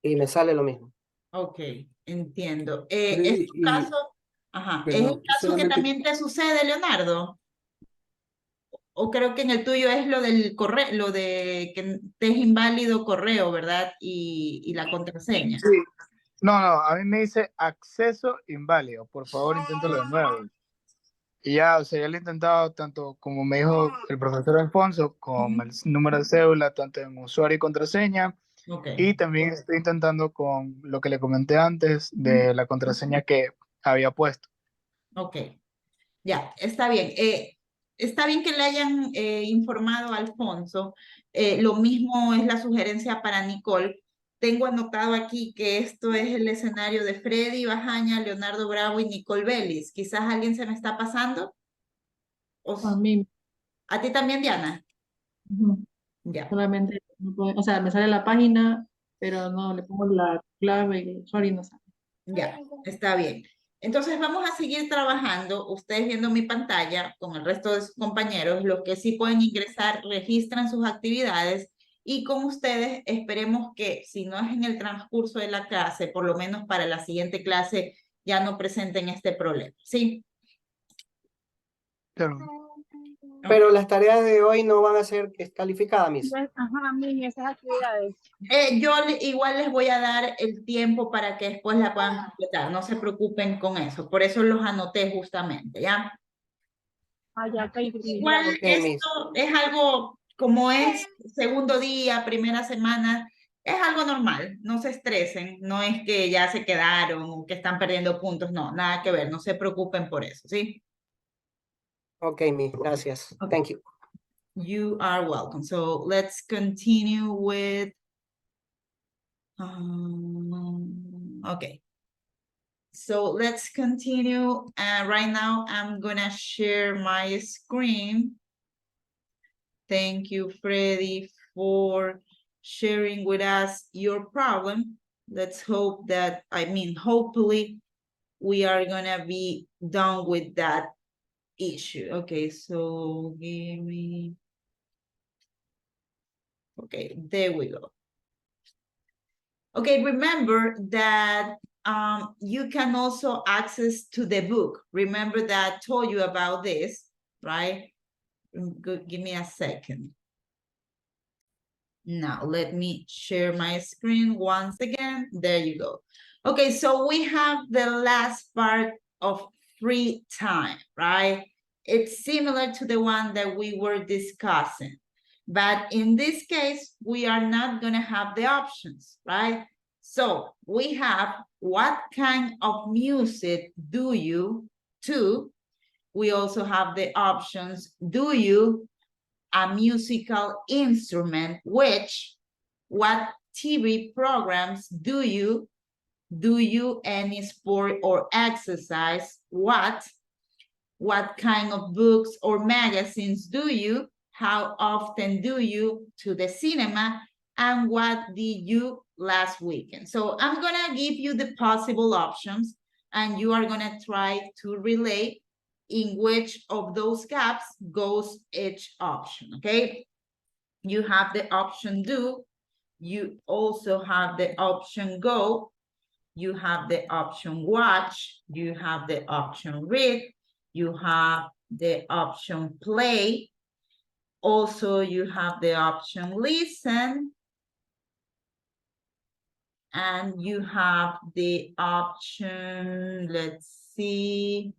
y me sale lo mismo. Ok, entiendo. ¿Es Freddy, tu caso? Ajá. ¿Es el perdón, caso que solamente, también te sucede, Leonardo? O creo que en el tuyo es lo del correo, lo de que te es inválido correo, ¿verdad? Y la contraseña. Sí, no, a mí me dice acceso inválido. Por favor, inténtalo de nuevo. Y ya, o sea, ya lo he intentado tanto como me dijo el profesor Alfonso, con el número de cédula, tanto en usuario y contraseña. Ok, Y también estoy intentando con lo que le comenté antes de la contraseña que había puesto. ok. Ya, está bien. Está bien que le hayan informado a Alfonso. Lo mismo es la sugerencia para Nicole. Tengo anotado aquí que esto es el escenario de Freddy Bajaña, Leonardo Bravo y Nicole Vélez. Quizás alguien se me está pasando. ¿O A mí, a ti también, Diana? ujú, Ya, solamente, o sea, me sale la página, pero no le pongo la clave y el usuario y no sale. ya, está bien. Entonces vamos a seguir trabajando, ustedes viendo mi pantalla con el resto de sus compañeros, los que sí pueden ingresar, registran sus actividades y con ustedes esperemos que si no es en el transcurso de la clase, por lo menos para la siguiente clase ya no presenten este problema, ¿sí? Claro. Pero las tareas de hoy no van a ser calificadas, mis. Ajá, mí, esas actividades. Igual les voy a dar el tiempo para que después la puedan completar, no se preocupen con eso, por eso los anoté justamente, ¿ya? Ah, ya, ok. Igual Ok, mis. esto es algo como es segundo día, primera semana, es algo normal, no se estresen, no es que ya se quedaron o que están perdiendo puntos, no, nada que ver, no se preocupen por eso, ¿sí? Ok, mis. Gracias. Okay. Thank you. You are welcome. So let's continue with, okay. So let's continue. Right now, I'm gonna share my screen. Thank you, Freddy, for sharing with us your problem. Let's hope that, hopefully we are gonna be done with that issue. Okay, so give me, okay, there we go. Okay, remember that you can also access to the book. Remember that I told you about this, right? Give me a second. Now, let me share my screen once again. There you go. Okay, so we have the last part of free time, right? It's similar to the one that we were discussing. But in this case, we are not going to have the options, right? So we have what kind of music do you to? We also have the options, do you a musical instrument, which, what TV programs do you any sport or exercise, what kind of books or magazines do you, how often do you to the cinema, and what did you last weekend. So I'm gonna give you the possible options and you are gonna try to relate in which of those gaps goes each option, okay? You have the option do, you also have the option go, you have the option watch, you have the option read, you have the option play, also you have the option listen, and you have the option, let's see,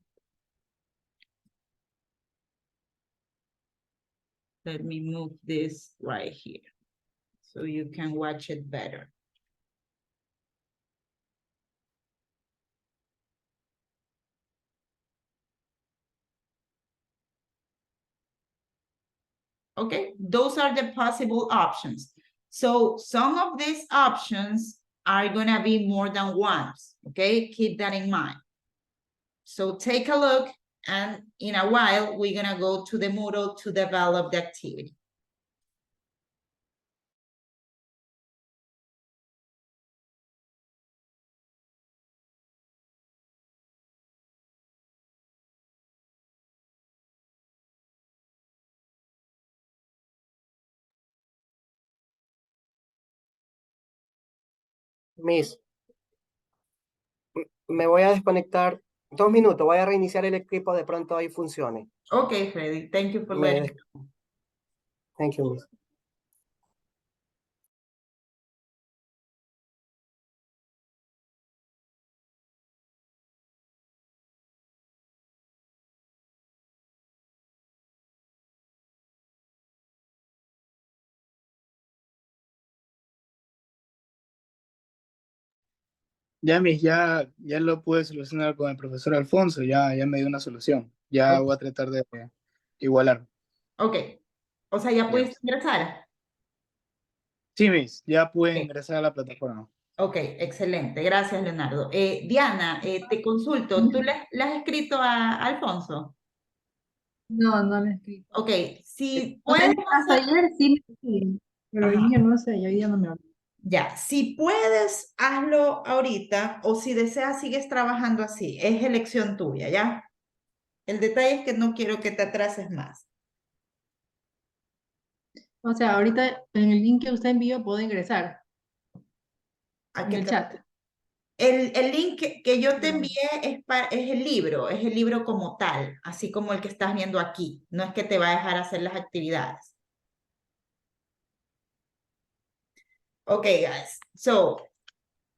let me move this right here so you can watch it better. Okay, those are the possible options. So some of these options are gonna be more than once, okay? Keep that in mind. So take a look and in a while, we're gonna go to the Moodle to develop the activity. Miss, me voy a desconectar 2 minutos, voy a reiniciar el equipo, de pronto ahí funcione. Okay, Freddy, thank you for Me letting. des- Thank you, Miss. Ya, mis, ya lo pude solucionar con el profesor Alfonso, ya me dio una solución. Ya Ok. voy a tratar de igualar. Okay, o sea, ¿ya Ya. pudiste ingresar? Sí, mis, ya pude Ok. ingresar a la plataforma. Ok, excelente. Gracias, Leonardo. Diana, te consulto. ¿Tú le has escrito a Alfonso? No, no lo he escrito. Ok, si O sea, puedes hasta hacer, ayer sí me escribí, pero hoy Ajá. día no sé, y hoy día no me hablo. Ya, si puedes, hazlo ahorita o si deseas, sigues trabajando así. Es elección tuya, ¿ya? El detalle es que no quiero que te atrases más. O sea, ahorita en el link que usted envió puedo ingresar ¿A en qué el te- chat. El link que yo te Ya. envié es el libro como tal, así como el que estás viendo aquí. No es que te va a dejar hacer las actividades. Okay, guys. So,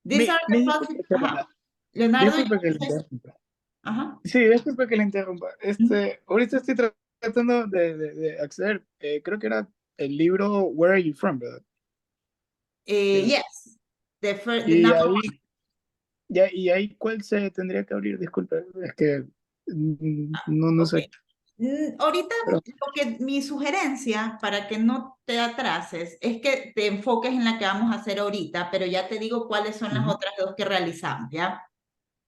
these are the Disculpe, possible. Ajá. Leonardo, disculpe que le entonces, interrumpa. ajá. Sí, disculpe que le interrumpa. Ahorita estoy tratando de acceder. Creo que era el libro Where Are You From, ¿verdad? Yes, the Y number ahí, one. y ahí, ¿cuál se tendría que abrir? Disculpe, es que no sé. Okay. Ahorita Pero, mi sugerencia para que no te atrases es que te enfoques en la que vamos a hacer ahorita, pero ya te digo cuáles son las Ujú. otras dos que realizamos, ¿ya?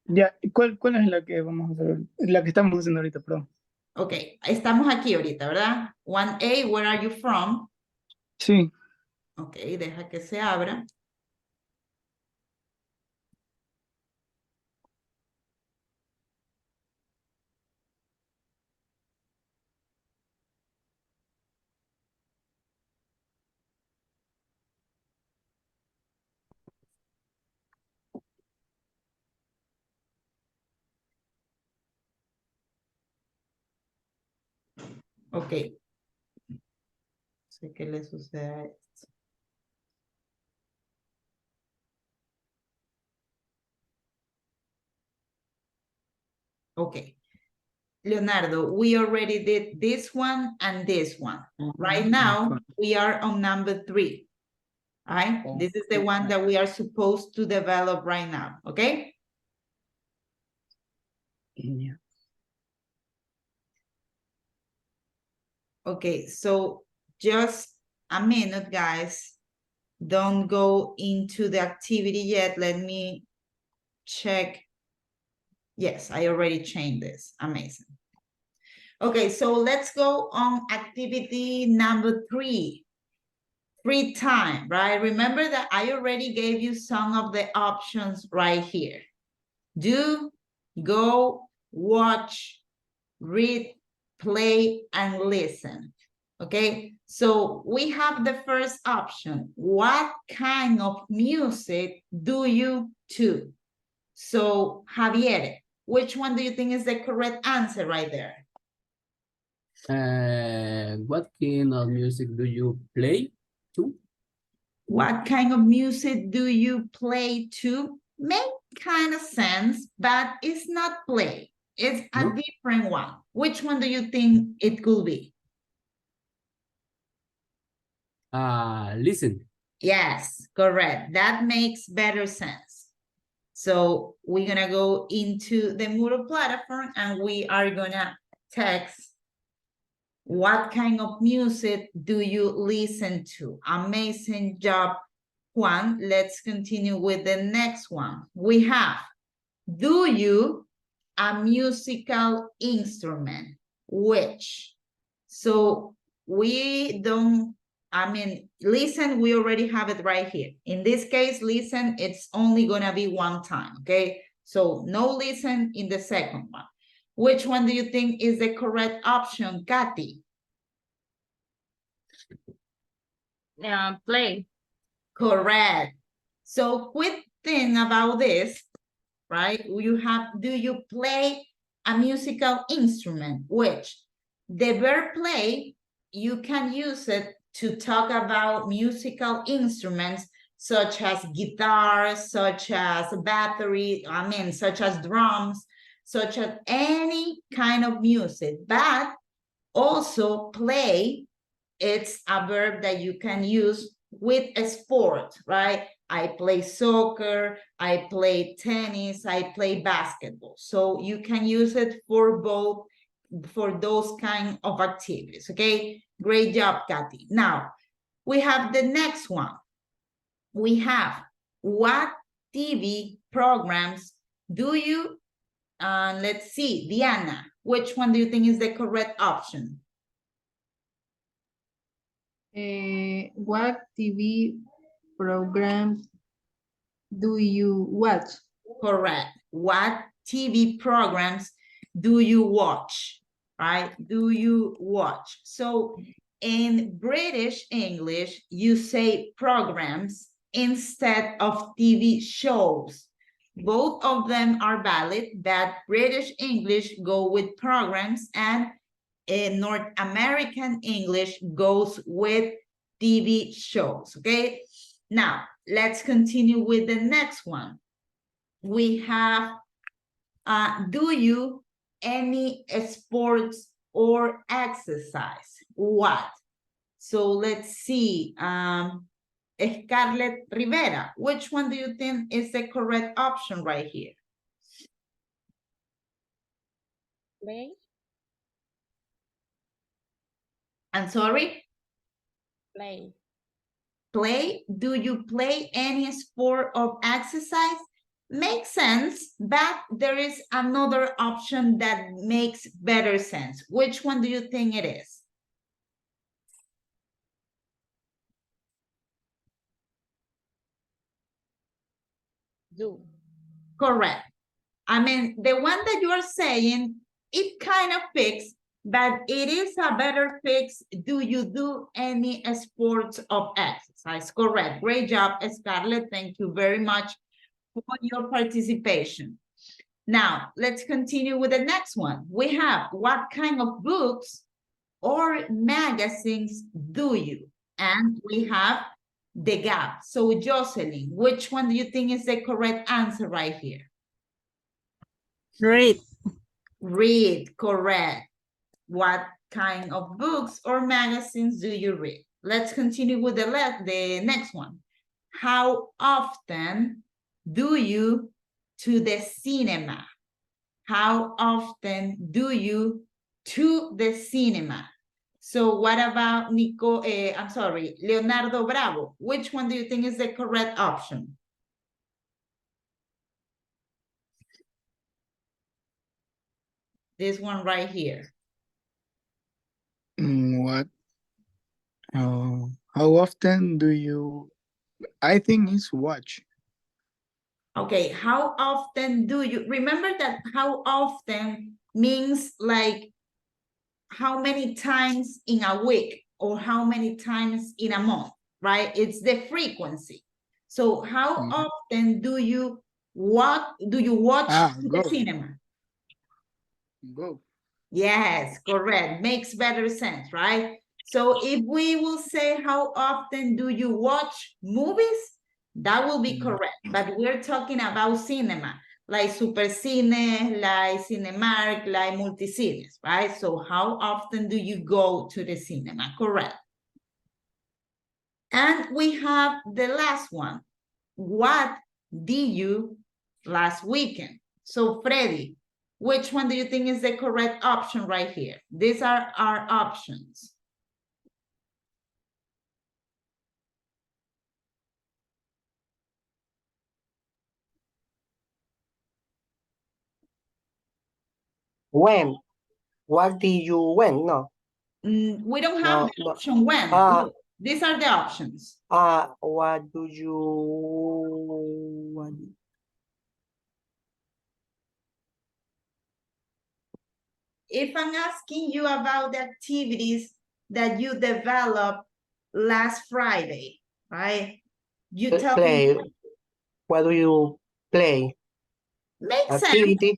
Ya, ¿cuál es la que vamos a hacer? La que estamos haciendo ahorita, perdón. Ok, estamos aquí ahorita, ¿verdad? 1A, where are you from? Sí. Ok, deja que se abra. Ok. Sé qué le sucede a esto. Okay. Leonardo, we already did this one and this one. Right now, we are on number 3. All right? This is the one that we are supposed to develop right now, okay? Ya. Okay, so just a minute, guys. Don't go into the activity yet. Let me check. Yes, I already changed this. Amazing. Okay, so let's go on activity number 3. Free time, right? Remember that I already gave you some of the options right here. Do, go, watch, read, play, and listen. Okay, so we have the first option. What kind of music do you to? So, Javier, which one do you think is the correct answer right there? What kind of music do you play to? What kind of music do you play to? Make kind of sense, but it's not play. It's a No? different one. Which one do you think it could be? Listen. Yes, correct. That makes better sense. So we're gonna go into the Moodle platform and we are gonna text what kind of music do you listen to? Amazing job, Juan. Let's continue with the next one. We have, do you a musical instrument? Which? So we don't, listen, we already have it right here. In this case, listen, it's only gonna be one time, okay? So no listen in the second one. Which one do you think is the correct option, Kathy? Play. Correct. So think about this, right? You have, do you play a musical instrument? Which the verb play, you can use it to talk about musical instruments such as guitar, such as battery, such as drums, such as any kind of music. But also play, it's a verb that you can use with a sport, right? I play soccer, I play tennis, I play basketball. So you can use it for both, for those kind of activities, okay? Great job, Kathy. Now, we have the next one. We have, what TV programs do you, let's see, Diana, which one do you think is the correct option? What TV programs do you watch? Correct. What TV programs do you watch? Right? Do you watch? So in British English, you say programs instead of TV shows. Both of them are valid, but British English go with programs, and North American English goes with TV shows, okay? Now, let's continue with the next one. We have, do you any sports or exercise? What? So let's see, Scarlett Rivera, which one do you think is the correct option right here? Play. I'm sorry? Play. Play? Do you play any sport or exercise? Makes sense, but there is another option that makes better sense. Which one do you think it is? Do. Correct. I mean, the one that you are saying, it kind of fits, but it is a better fix. Do you do any sports of exercise? Correct. Great job, Scarlett. Thank you very much for your participation. Now, let's continue with the next one. We have, what kind of books or magazines do you? And we have the gap. So Jocelyn, which one do you think is the correct answer right here? Read. Read, correct. What kind of books or magazines do you read? Let's continue with the next one. How often do you to the cinema? How often do you to the cinema? So what about Leonardo Bravo? Which one do you think is the correct option? This one right here. What? How often do you? I think it's watch. Okay, how often do you remember that? How often means like how many times in a week or how many times in a month, right? It's the frequency. So how often do you watch the cinema? Go. Yes, correct. Makes better sense, right? So if we will say how often do you watch movies, that will be correct. But we're talking about cinema, like Supercine, like Cinemark, like Multicines, right? So how often do you go to the cinema? Correct. And we have the last one. What did you last weekend? So Freddy, which one do you think is the correct option right here? These are our options. When? What did you when? No. We don't have the No. option when. Look, these are the options. What do you If I'm asking you about the activities that you developed last Friday, right? You tell play? me What do you play? Makes sense. Activity,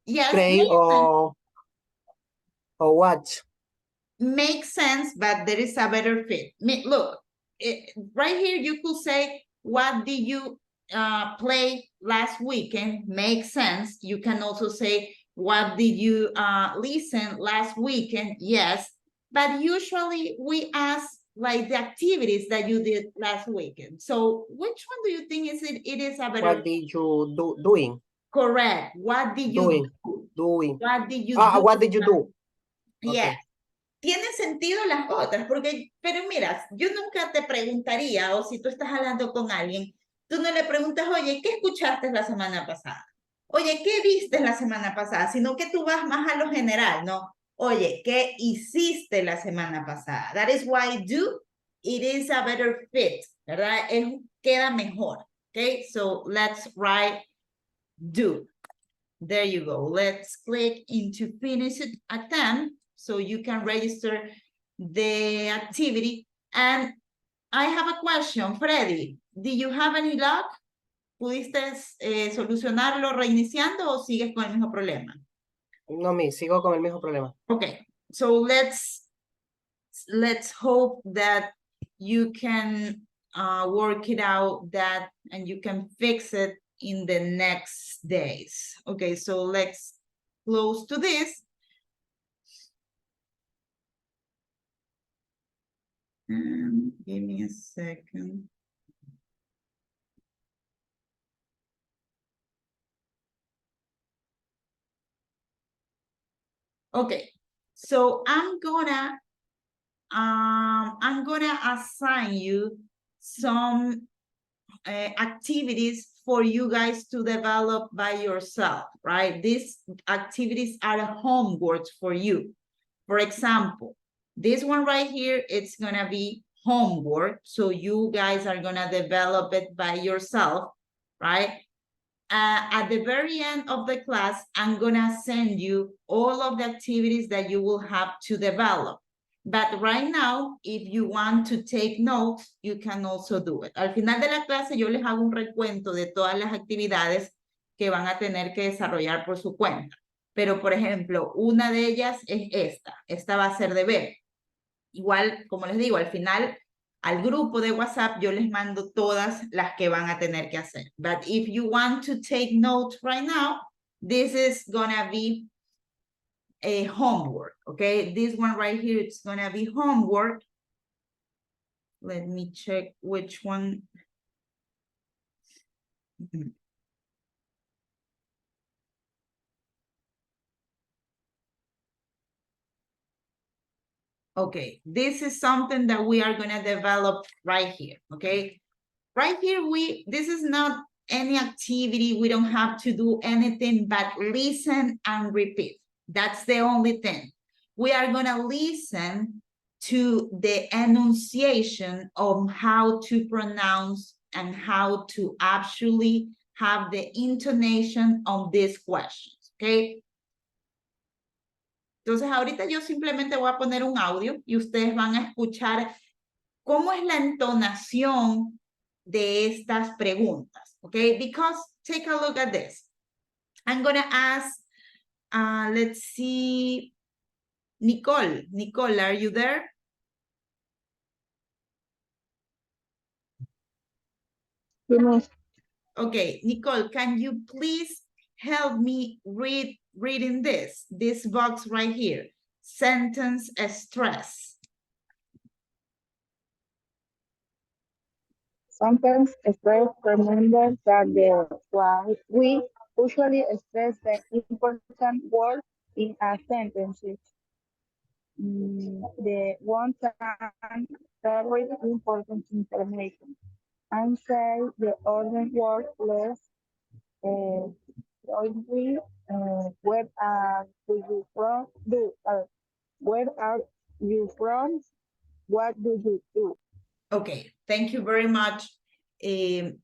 Yes, play makes sense. or watch. Makes sense, but there is a better fit. Look, right here you could say, what did you play last weekend? Makes sense. You can also say, what did you listen last weekend? Yes, but usually we ask like the activities that you did last weekend. So which one do you think it is a better? What did you doing? Correct. What did you Doing. What did you Ah, do? what did you do? Yeah. Okay. Tienen sentido las otras, porque, pero mira, yo nunca te preguntaría, o si tú estás hablando con alguien, tú no le preguntas, oye, ¿qué escuchaste la semana pasada? Oye, ¿qué viste la semana pasada? Sino que tú vas más a lo general, ¿no? Oye, ¿qué hiciste la semana pasada? That is why do, it is a better fit, ¿verdad? Queda mejor, okay? So let's write do. There you go. Let's click into finish it attempt so you can register the activity. And I have a question, Freddy. Do you have any luck? ¿Pudiste solucionarlo reiniciando o sigues con el mismo problema? No, sigo con el mismo problema. Okay, so let's hope that you can work it out that and you can fix it in the next days. Okay, so let's close to this. Give me a second. Okay, so I'm gonna assign you some activities for you guys to develop by yourself, right? These activities are homework for you. For example, this one right here, it's gonna be homework. So you guys are gonna develop it by yourself, right? At the very end of the class, I'm gonna send you all of the activities that you will have to develop. But right now, if you want to take notes, you can also do it. Al final de la clase, yo les hago un recuento de todas las actividades que van a tener que desarrollar por su cuenta. Pero, por ejemplo, una de ellas es esta. Esta va a ser de ver. Igual, como les digo, al final, al grupo de WhatsApp, yo les mando todas las que van a tener que hacer. But if you want to take notes right now, this is gonna be a homework, okay? This one right here, it's gonna be homework. Let me check which one. Okay, this is something that we are gonna develop right here, okay? Right here, this is not any activity. We don't have to do anything but listen and repeat. That's the only thing. We are gonna listen to the enunciation of how to pronounce and how to actually have the intonation of these questions, okay? Entonces, ahorita yo simplemente voy a poner un audio y ustedes van a escuchar cómo es la entonación de estas preguntas, okay? Because take a look at this. I'm gonna ask, let's see, Nicole. Nicole, are you there? Yes. Okay, Nicole, can you please help me reading this box right here? Sentence stress. Sometimes stress remember that we usually stress the important word in a sentence. The one time very important information. And say the other word less only where are you from? Where are you from? What do you do? Okay, thank you very much. That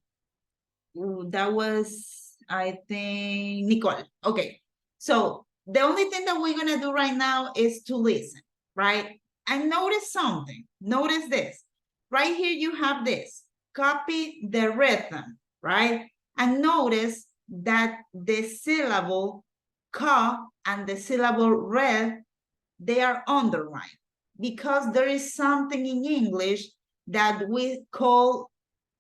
was, I think, Nicole. Okay, so the only thing that we're gonna do right now is to listen, right? And notice something, notice this. Right here you have this, copy the rhythm, right? And notice that the syllable ka and the syllable re, they are underlined because there is something in English that we call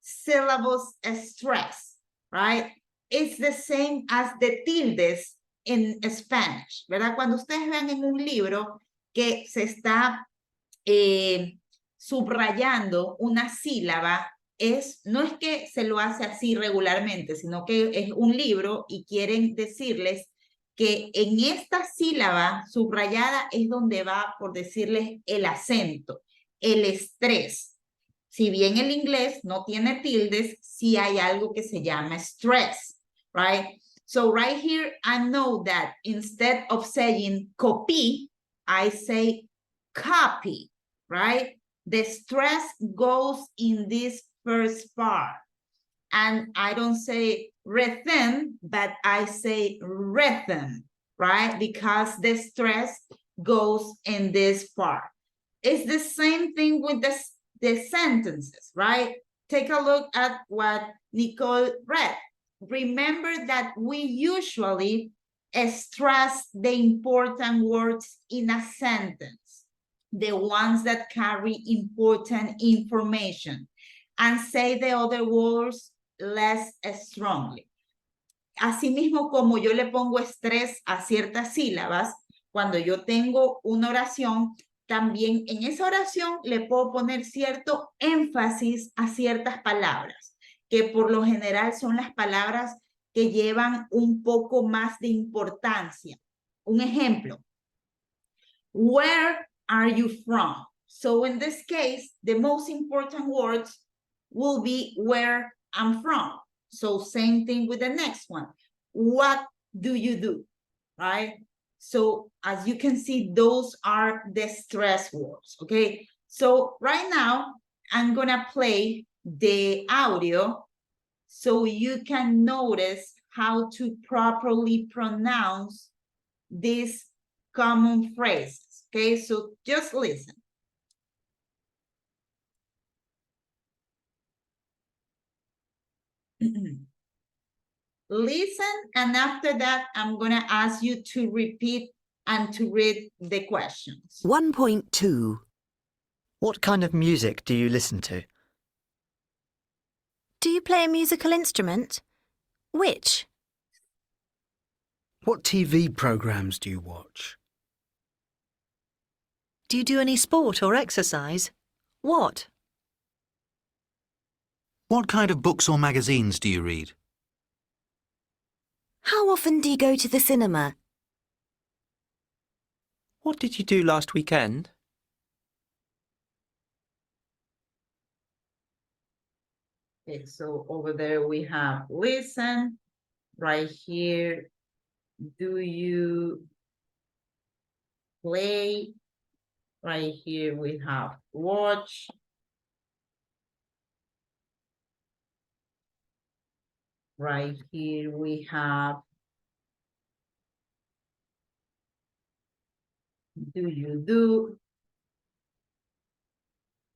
syllables stress, right? It's the same as the tildes in Spanish, ¿verdad? Cuando ustedes vean en un libro que se está subrayando una sílaba, no es que se lo hace así regularmente, sino que es un libro y quieren decirles que en esta sílaba subrayada es donde va, por decirles, el acento, el estrés. Si bien el inglés no tiene tildes, sí hay algo que se llama stress, right? So right here, I know that instead of saying copy, I say copy, right? The stress goes in this first part. And I don't say rhythm, but I say rhythm, right? Because the stress goes in this part. It's the same thing with the sentences, right? Take a look at what Nicole read. Remember that we usually stress the important words in a sentence, the ones that carry important information, and say the other words less strongly. Asimismo, como yo le pongo estrés a ciertas sílabas, cuando yo tengo una oración, también en esa oración le puedo poner cierto énfasis a ciertas palabras, que por lo general son las palabras que llevan un poco más de importancia. Un ejemplo, where are you from? So in this case, the most important words will be where I'm from. So same thing with the next one. What do you do, right? So as you can see, those are the stress words, okay? So right now, I'm gonna play the audio so you can notice how to properly pronounce these common phrases, okay? So just listen. Listen, and after that, I'm gonna ask you to repeat and to read the questions. 1.2. What kind of music do you listen to? Do you play a musical instrument? Which? What TV programs do you watch? Do you do any sport or exercise? What? What kind of books or magazines do you read? How often do you go to the cinema? What did you do last weekend? Okay, so over there we have listen. Right here, do you play? Right here we have watch. Right here we have do you do?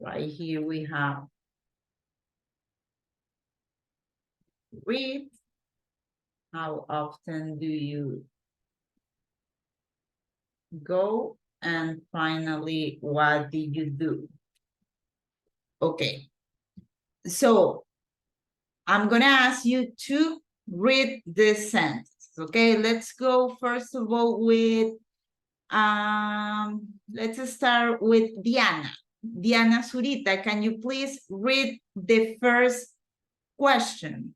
Right here we have read. How often do you go? And finally, what did you do? Okay, so I'm gonna ask you to read this sentence, okay? Let's go first of all with, let's start with Diana. Diana Zurita, can you please read the first question?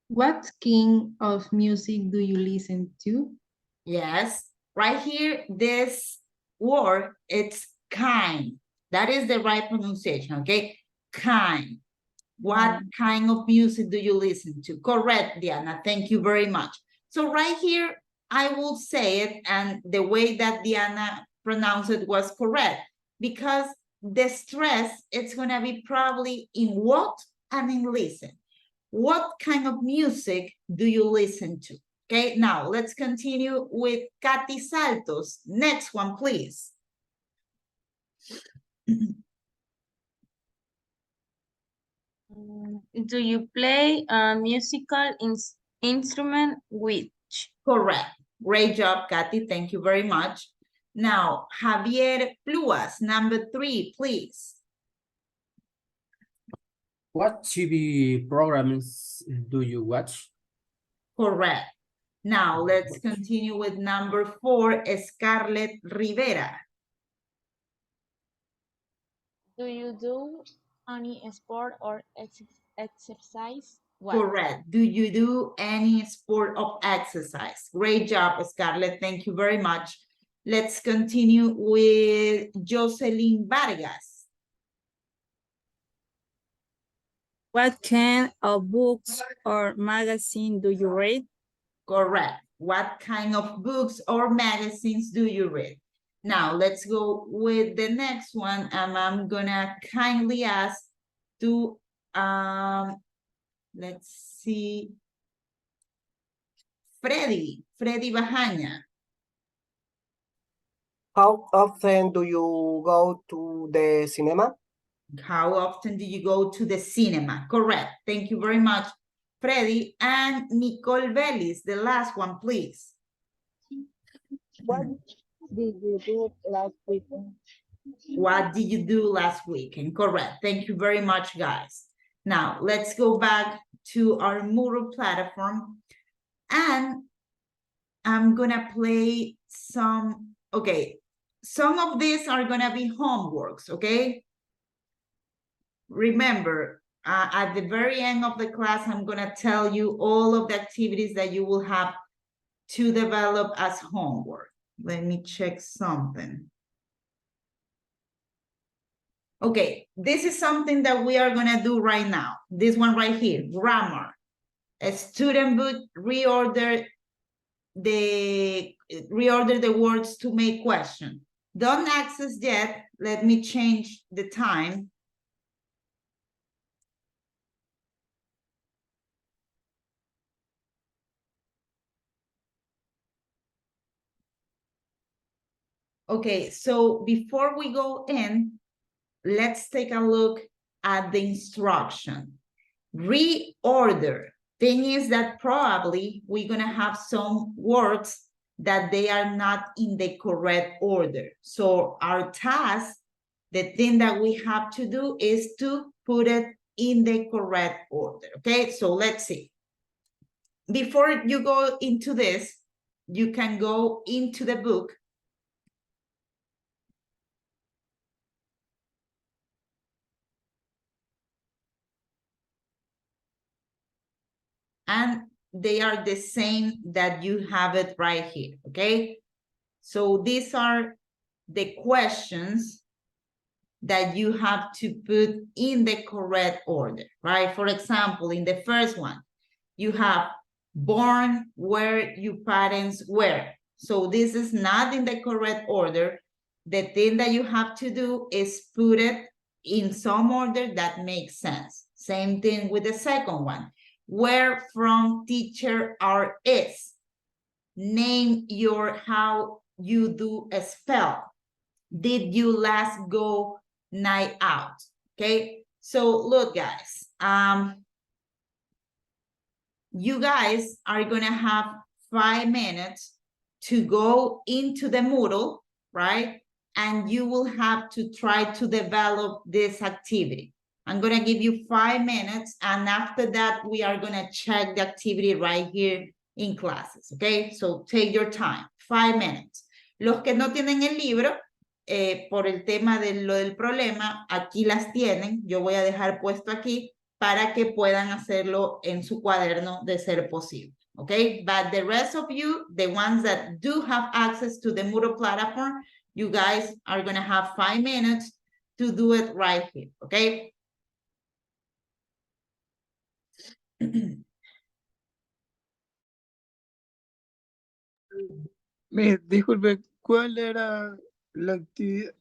What kind of music do you listen to? Yes, right here, this word, it's kind. That is the right pronunciation, okay? Kind. What kind of music do you listen to? Correct, Diana, thank you very much. So right here, I will say it, and the way that Diana pronounced it was correct, because the stress, it's gonna be probably in what and in listen. What kind of music do you listen to? Okay, now let's continue with Katy Saltos. Next one, please. Do you play a musical instrument? Which? Correct. Great job, Kathy. Thank you very much. Now, Javier Pluas, number 3, please. What TV programs do you watch? Correct. Now, let's continue with number 4, Scarlett Rivera. Do you do any sport or exercise? What? Correct. Do you do any sport of exercise? Great job, Scarlett. Thank you very much. Let's continue with Jocelyn Vargas. What kind of books or magazine do you read? Correct. What kind of books or magazines do you read? Now, let's go with the next one. And I'm gonna kindly ask to, let's see, Freddy Bajaña. How often do you go to the cinema? How often do you go to the cinema? Correct. Thank you very much, Freddy. And Nicole Bellis, the last one, please. What did you do last weekend? What did you do last weekend? Correct. Thank you very much, guys. Now, let's go back to our Moodle platform. And I'm gonna play some, okay. Some of these are gonna be homeworks, okay? Remember, at the very end of the class, I'm gonna tell you all of the activities that you will have to develop as homework. Let me check something. Okay, this is something that we are gonna do right now. This one right here, grammar. A student would reorder the words to make question. Don't access yet. Let me change the time. Okay, so before we go in, let's take a look at the instruction. Reorder. Thing is that probably we're gonna have some words that they are not in the correct order. So our task, the thing that we have to do is to put it in the correct order, okay? So let's see. Before you go into this, you can go into the book. And they are the same that you have it right here, okay? So these are the questions that you have to put in the correct order, right? For example, in the first one, you have born where your parents were. So this is not in the correct order. The thing that you have to do is put it in some order that makes sense. Same thing with the second one. Where from teacher are is. Name your how you do a spell. Did you last go night out? Okay, so look guys, you guys are gonna have 5 minutes to go into the Moodle, right? And you will have to try to develop this activity. I'm gonna give you 5 minutes, and after that, we are gonna check the activity right here in classes, okay? So take your time, 5 minutes. Los que no tienen el libro, por el tema de lo del problema, aquí las tienen. Yo voy a dejar puesto aquí para que puedan hacerlo en su cuaderno de ser posible, okay? But the rest of you, the ones that do have access to the Moodle platform, you guys are gonna have 5 minutes to do it right here, okay? Disculpe, ¿cuál era la actividad?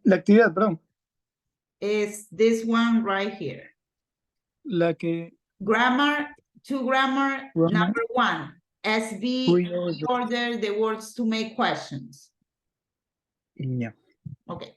la actividad, perdón. Is this one right here. La que... Grammar, number 1. SB, order the words to make questions. Yeah. Okay.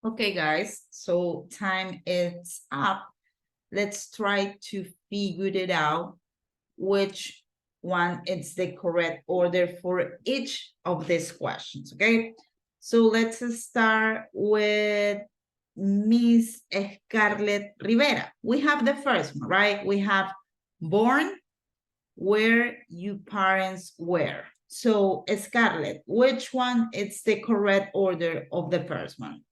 Okay, guys, so time is up. Let's try to figure it out which one is the correct order for each of these questions, okay? So let's start with Miss Scarlett Rivera. We have the first one, right? We have born, where you parents were. So Scarlett, which one is the correct order of the first one?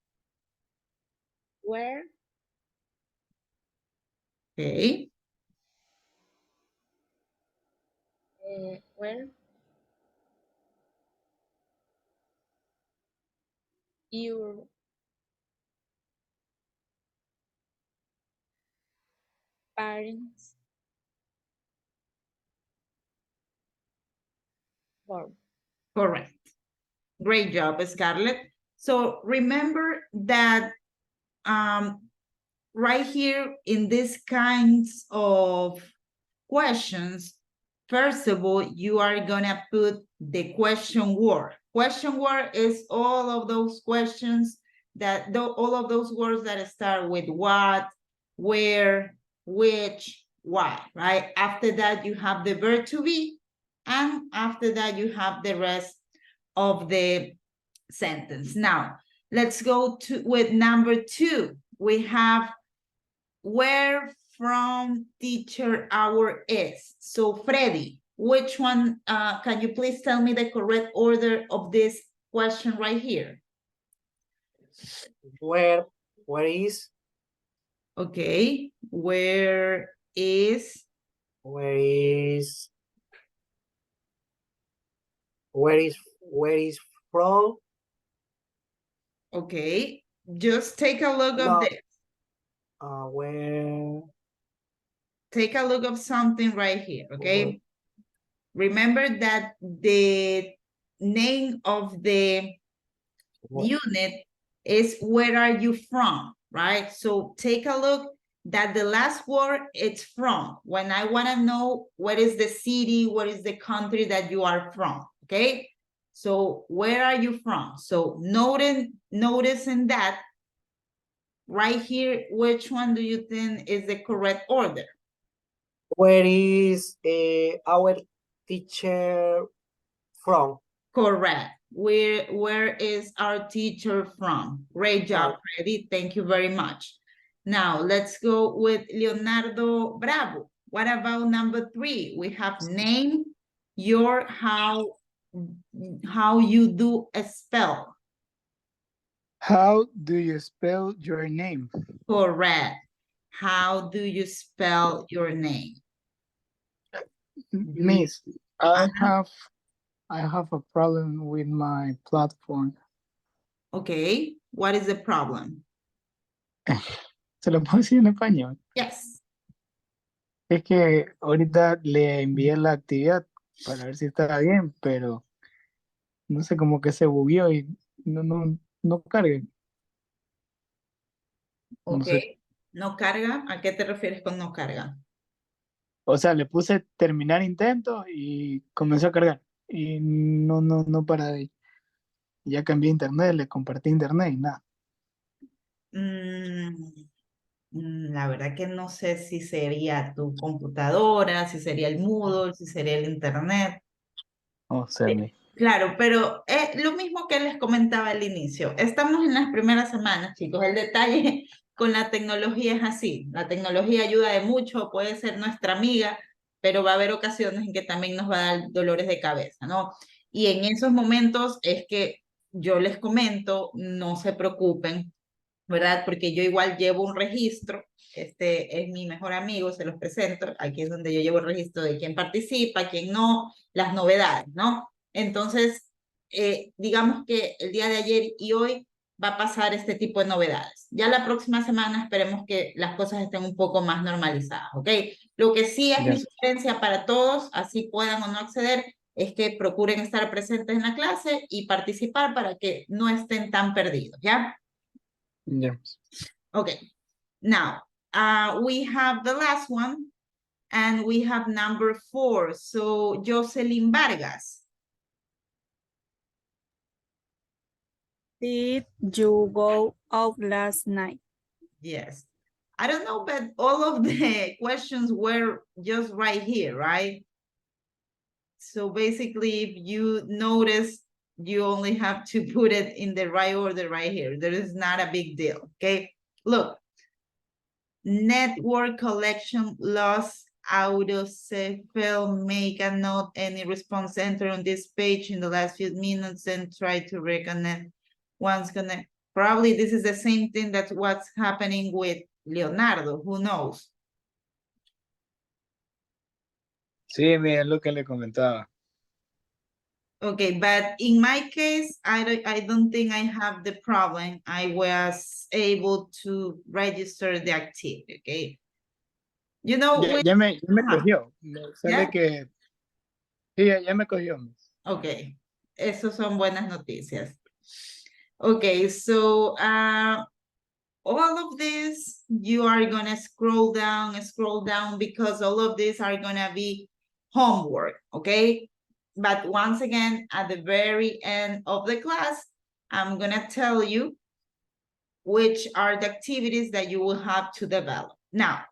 Where Okay. where your parents born. Correct. Great job, Scarlett. So remember that right here in these kinds of questions, first of all, you are gonna put the question word. Question word is all of those questions that, all of those words that start with what, where, which, why, right? After that, you have the verb to be, and after that, you have the rest of the sentence. Now, let's go to with number 2. We have where from teacher hour is. So Freddy, which one, can you please tell me the correct order of this question right here? Where is? Okay, where is? Where is from? Okay, just take a look of this. Where? Take a look of something right here, okay? Remember that the name of the unit is where are you from, right? So take a look that the last word it's from. When I want to know what is the city, what is the country that you are from, okay? So where are you from? So noticing that right here, which one do you think is the correct order? Where is our teacher from? Correct. Where is our teacher from? Great job, Freddy. Thank you very much. Now let's go with Leonardo Bravo. What about number 3? We have name your how you do a spell. How do you spell your name? Correct. How do you spell your name? Miss, I have a problem with my platform. Okay. What is the problem? ¿Se lo puedo decir en español? Yes. Es que ahorita le envié la actividad para ver si estaba bien, pero no sé, como que se bugueó y no carga. Ok. No sé. ¿No carga? ¿A qué te refieres con no carga? O sea, le puse terminar intento y comenzó a cargar. Y no para de ahí. Ya cambié internet, le compartí internet y nada. La verdad que no sé si sería tu computadora, si sería el Moodle, si sería el internet. O sea, Claro, pero lo mismo que les comentaba al inicio. Estamos en las primeras semanas, chicos. El detalle con la tecnología es así. La tecnología ayuda de mucho, puede ser nuestra amiga, pero va a haber ocasiones en que también nos va a dar dolores de cabeza, ¿no? Y en esos momentos es que yo les comento, no se preocupen, ¿verdad? Porque yo igual llevo un registro, este es mi mejor amigo, se los presento, aquí es donde yo llevo el registro de quién participa, quién no, las novedades, ¿no? Entonces, digamos que el día de ayer y hoy va a pasar este tipo de novedades. Ya la próxima semana esperemos que las cosas estén un poco más normalizadas, ¿ok? Lo que sí es mi sugerencia para todos, así puedan o no acceder, es que procuren estar presentes en la clase y participar para que no estén tan perdidos, ¿ya? Yes. Okay, now we have the last one and we have number 4. So Jocelyn Vargas. Did you go out last night? Yes. I don't know, but all of the questions were just right here, right? So basically, if you notice, you only have to put it in the right order right here. There is not a big deal, okay? Look, network collection loss, autosave, make a note, any response enter on this page in the last few minutes and try to reconnect. Once connect, probably this is the same thing that's what's happening with Leonardo, who knows? Sí, mira, es lo que le comentaba. Okay, but in my case, I don't think I have the problem. I was able to register the activity, okay? You know, Ya me Ajá. cogió. Me sale ¿Ya? que... Sí, ya me cogió. Okay, esos son buenas noticias. Okay, so all of this, you are gonna scroll down because all of these are gonna be homework, okay? But once again, at the very end of the class, I'm gonna tell you which are the activities that you will have to develop. Now,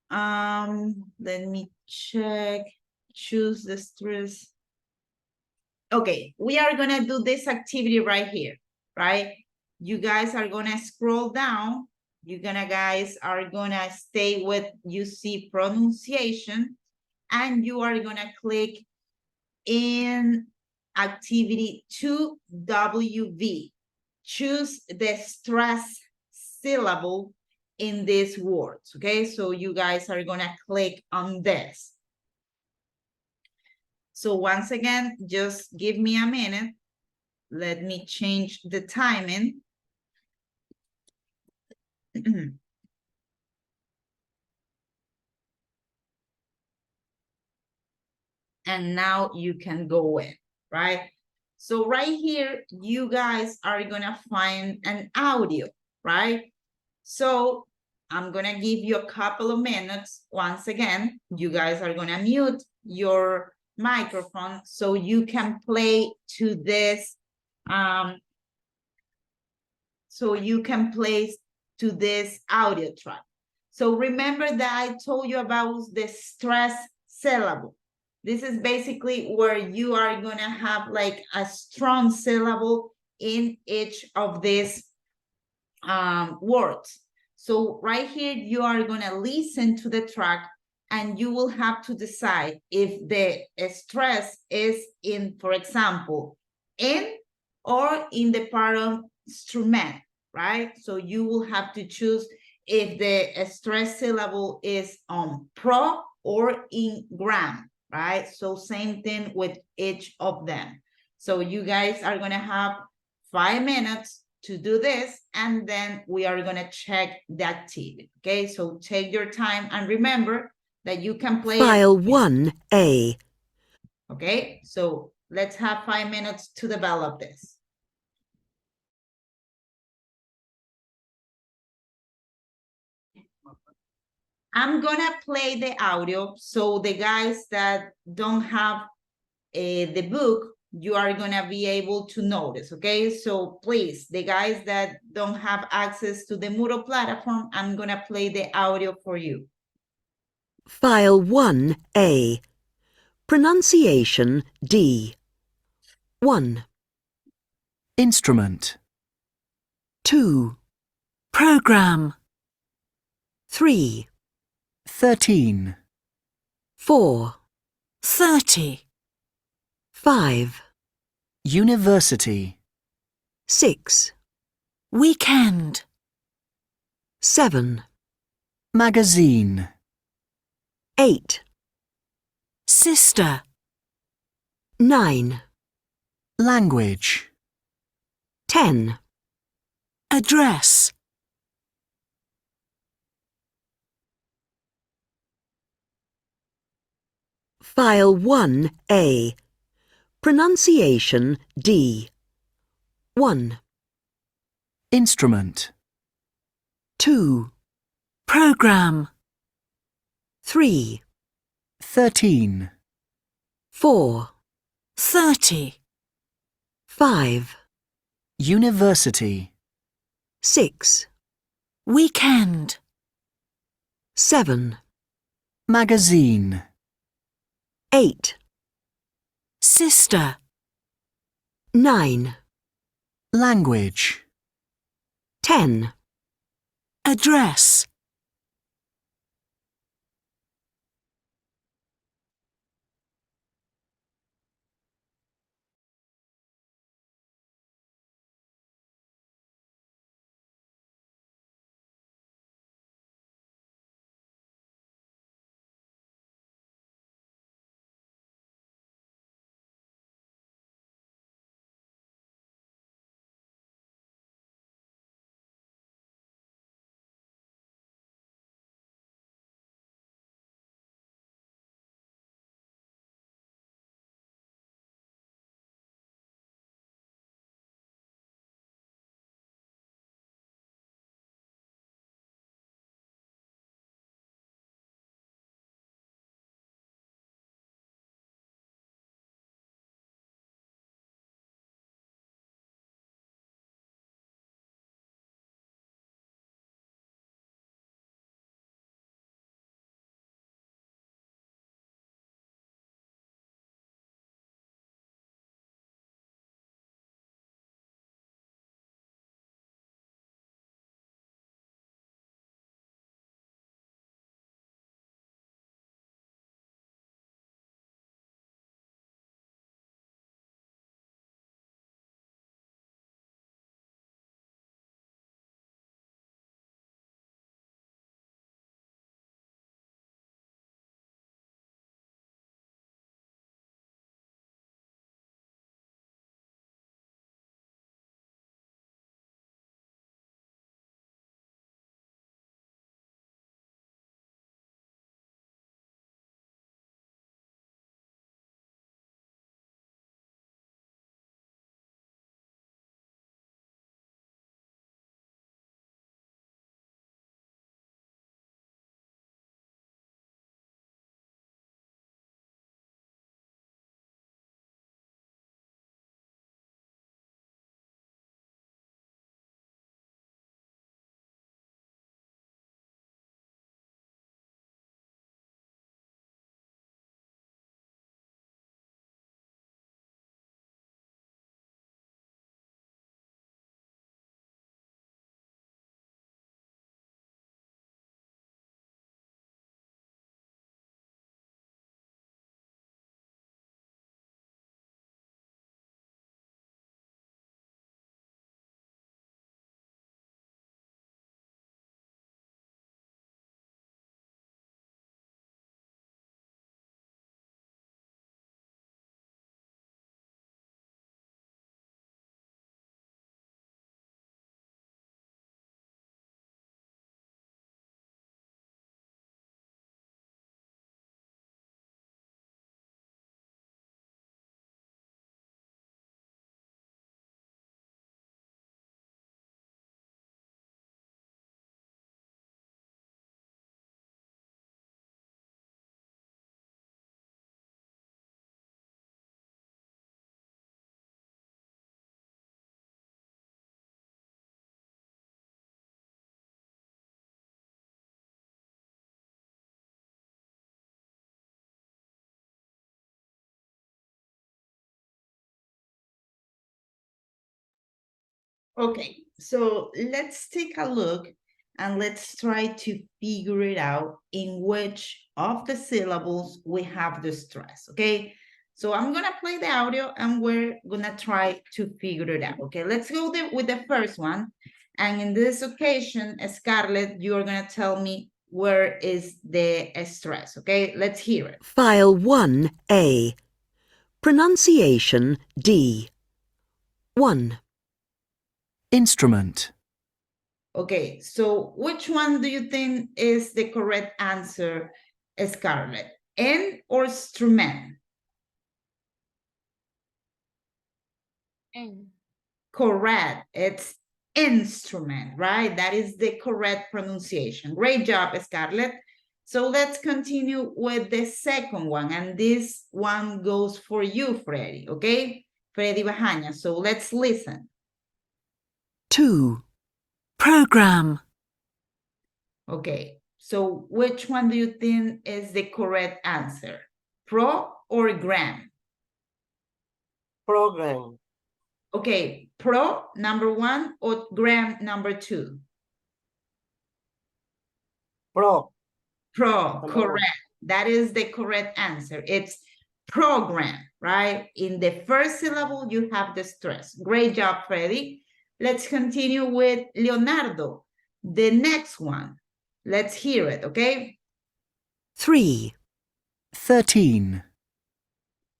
let me check, choose the stress. Okay, we are gonna do this activity right here, right? You guys are gonna scroll down. You guys are gonna stay with, you see pronunciation, and you are gonna click in activity 2WV. Choose the stress syllable in these words, okay? So you guys are gonna click on this. So once again, just give me a minute. Let me change the timing. And now you can go in, right? So right here, you guys are gonna find an audio, right? So I'm gonna give you a couple of minutes. Once again, you guys are gonna mute your microphone so you can play to this, so you can play to this audio track. So remember that I told you about the stress syllable. This is basically where you are gonna have like a strong syllable in each of these words. So right here, you are gonna listen to the track and you will have to decide if the stress is in, for example, in or in the part of instrument, right? So you will have to choose if the stress syllable is on pro or in gram, right? So same thing with each of them. So you guys are gonna have 5 minutes to do this, and then we are gonna check the activity, okay? So take your time and remember that you can play File 1A. Okay, so let's have 5 minutes to develop this. I'm gonna play the audio, so the guys that don't have the book, you are gonna be able to notice, okay? So please, the guys that don't have access to the Moodle platform, I'm gonna play the audio for you. File 1A. Pronunciation D. 1. Instrument. 2. Program. 3. 13. 4. 30. 5. University. 6. Weekend. 7. Magazine. 8. Sister. 9. Language. 10. Address. File 1A. Pronunciation D. 1. Instrument. 2. Program. 3. 13. 4. 30. 5. University. 6. Weekend. 7. Magazine. 8. Sister. 9. Language. 10. Address. Okay, so let's take a look and let's try to figure it out in which of the syllables we have the stress, okay? So I'm gonna play the audio and we're gonna try to figure it out, okay? Let's go with the first one. And in this occasion, Scarlett, you're gonna tell me where is the stress, okay? Let's hear it. File 1A. Pronunciation D. 1. Instrument. Okay, so which one do you think is the correct answer, Scarlett? N or instrument? N. Correct. It's instrument, right? That is the correct pronunciation. Great job, Scarlett. So let's continue with the second one. And this one goes for you, Freddy, okay? Freddy Bajaña. So let's listen. 2. Program. Okay, so which one do you think is the correct answer? Pro or gram? Program. Okay, pro number 1 or gram number 2? Pro. Pro, Number correct. one. That is the correct answer. It's program, right? In the first syllable, you have the stress. Great job, Freddy. Let's continue with Leonardo. The next one. Let's hear it, okay? 3. 13.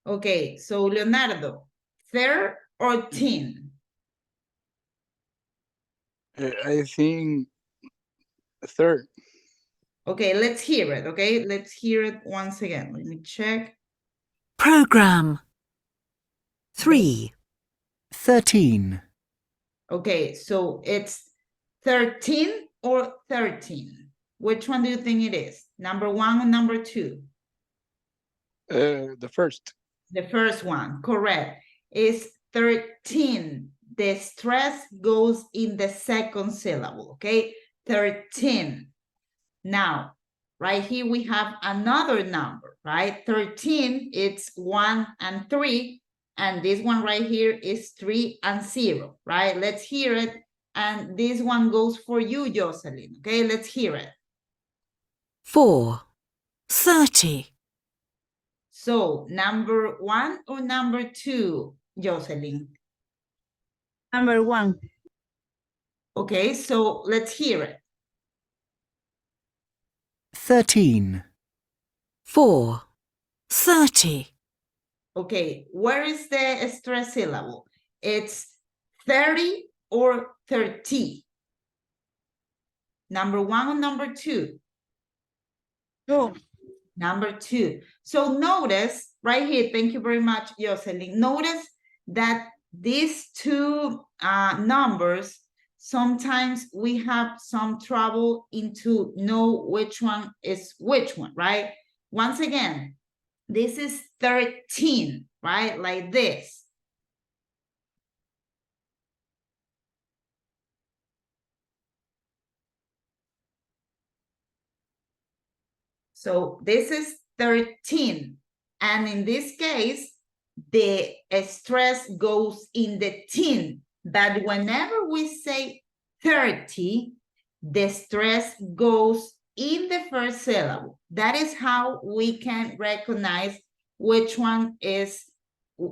Okay, so Leonardo, 13 or 10? I think third. Okay, let's hear it, okay? Let's hear it once again. Let me check. Program. 3. 13. Okay, so it's 13 or 13? Which one do you think it is? Number 1 or number 2? The first. The first one, correct. It's 13. The stress goes in the second syllable, okay? 13. Now, right here we have another number, right? 13, it's 1 and 3. And this one right here is 3 and 0, right? Let's hear it. And this one goes for you, Jocelyn, okay? Let's hear it. 4. 30. So, number 1 or number 2, Jocelyn? Number 1. Okay, so let's hear it. 13. 4. 30. Okay, where is the stress syllable? It's 30 or 30? Number 1 or number 2? 2. Number 2. So notice right here, thank you very much, Jocelyn. Notice that these two numbers, sometimes we have some trouble into know which one is which one, right? Once again, this is 13, right? Like this. So this is 13. And in this case, the stress goes in the teen. But whenever we say 30, the stress goes in the first syllable. That is how we can recognize which one is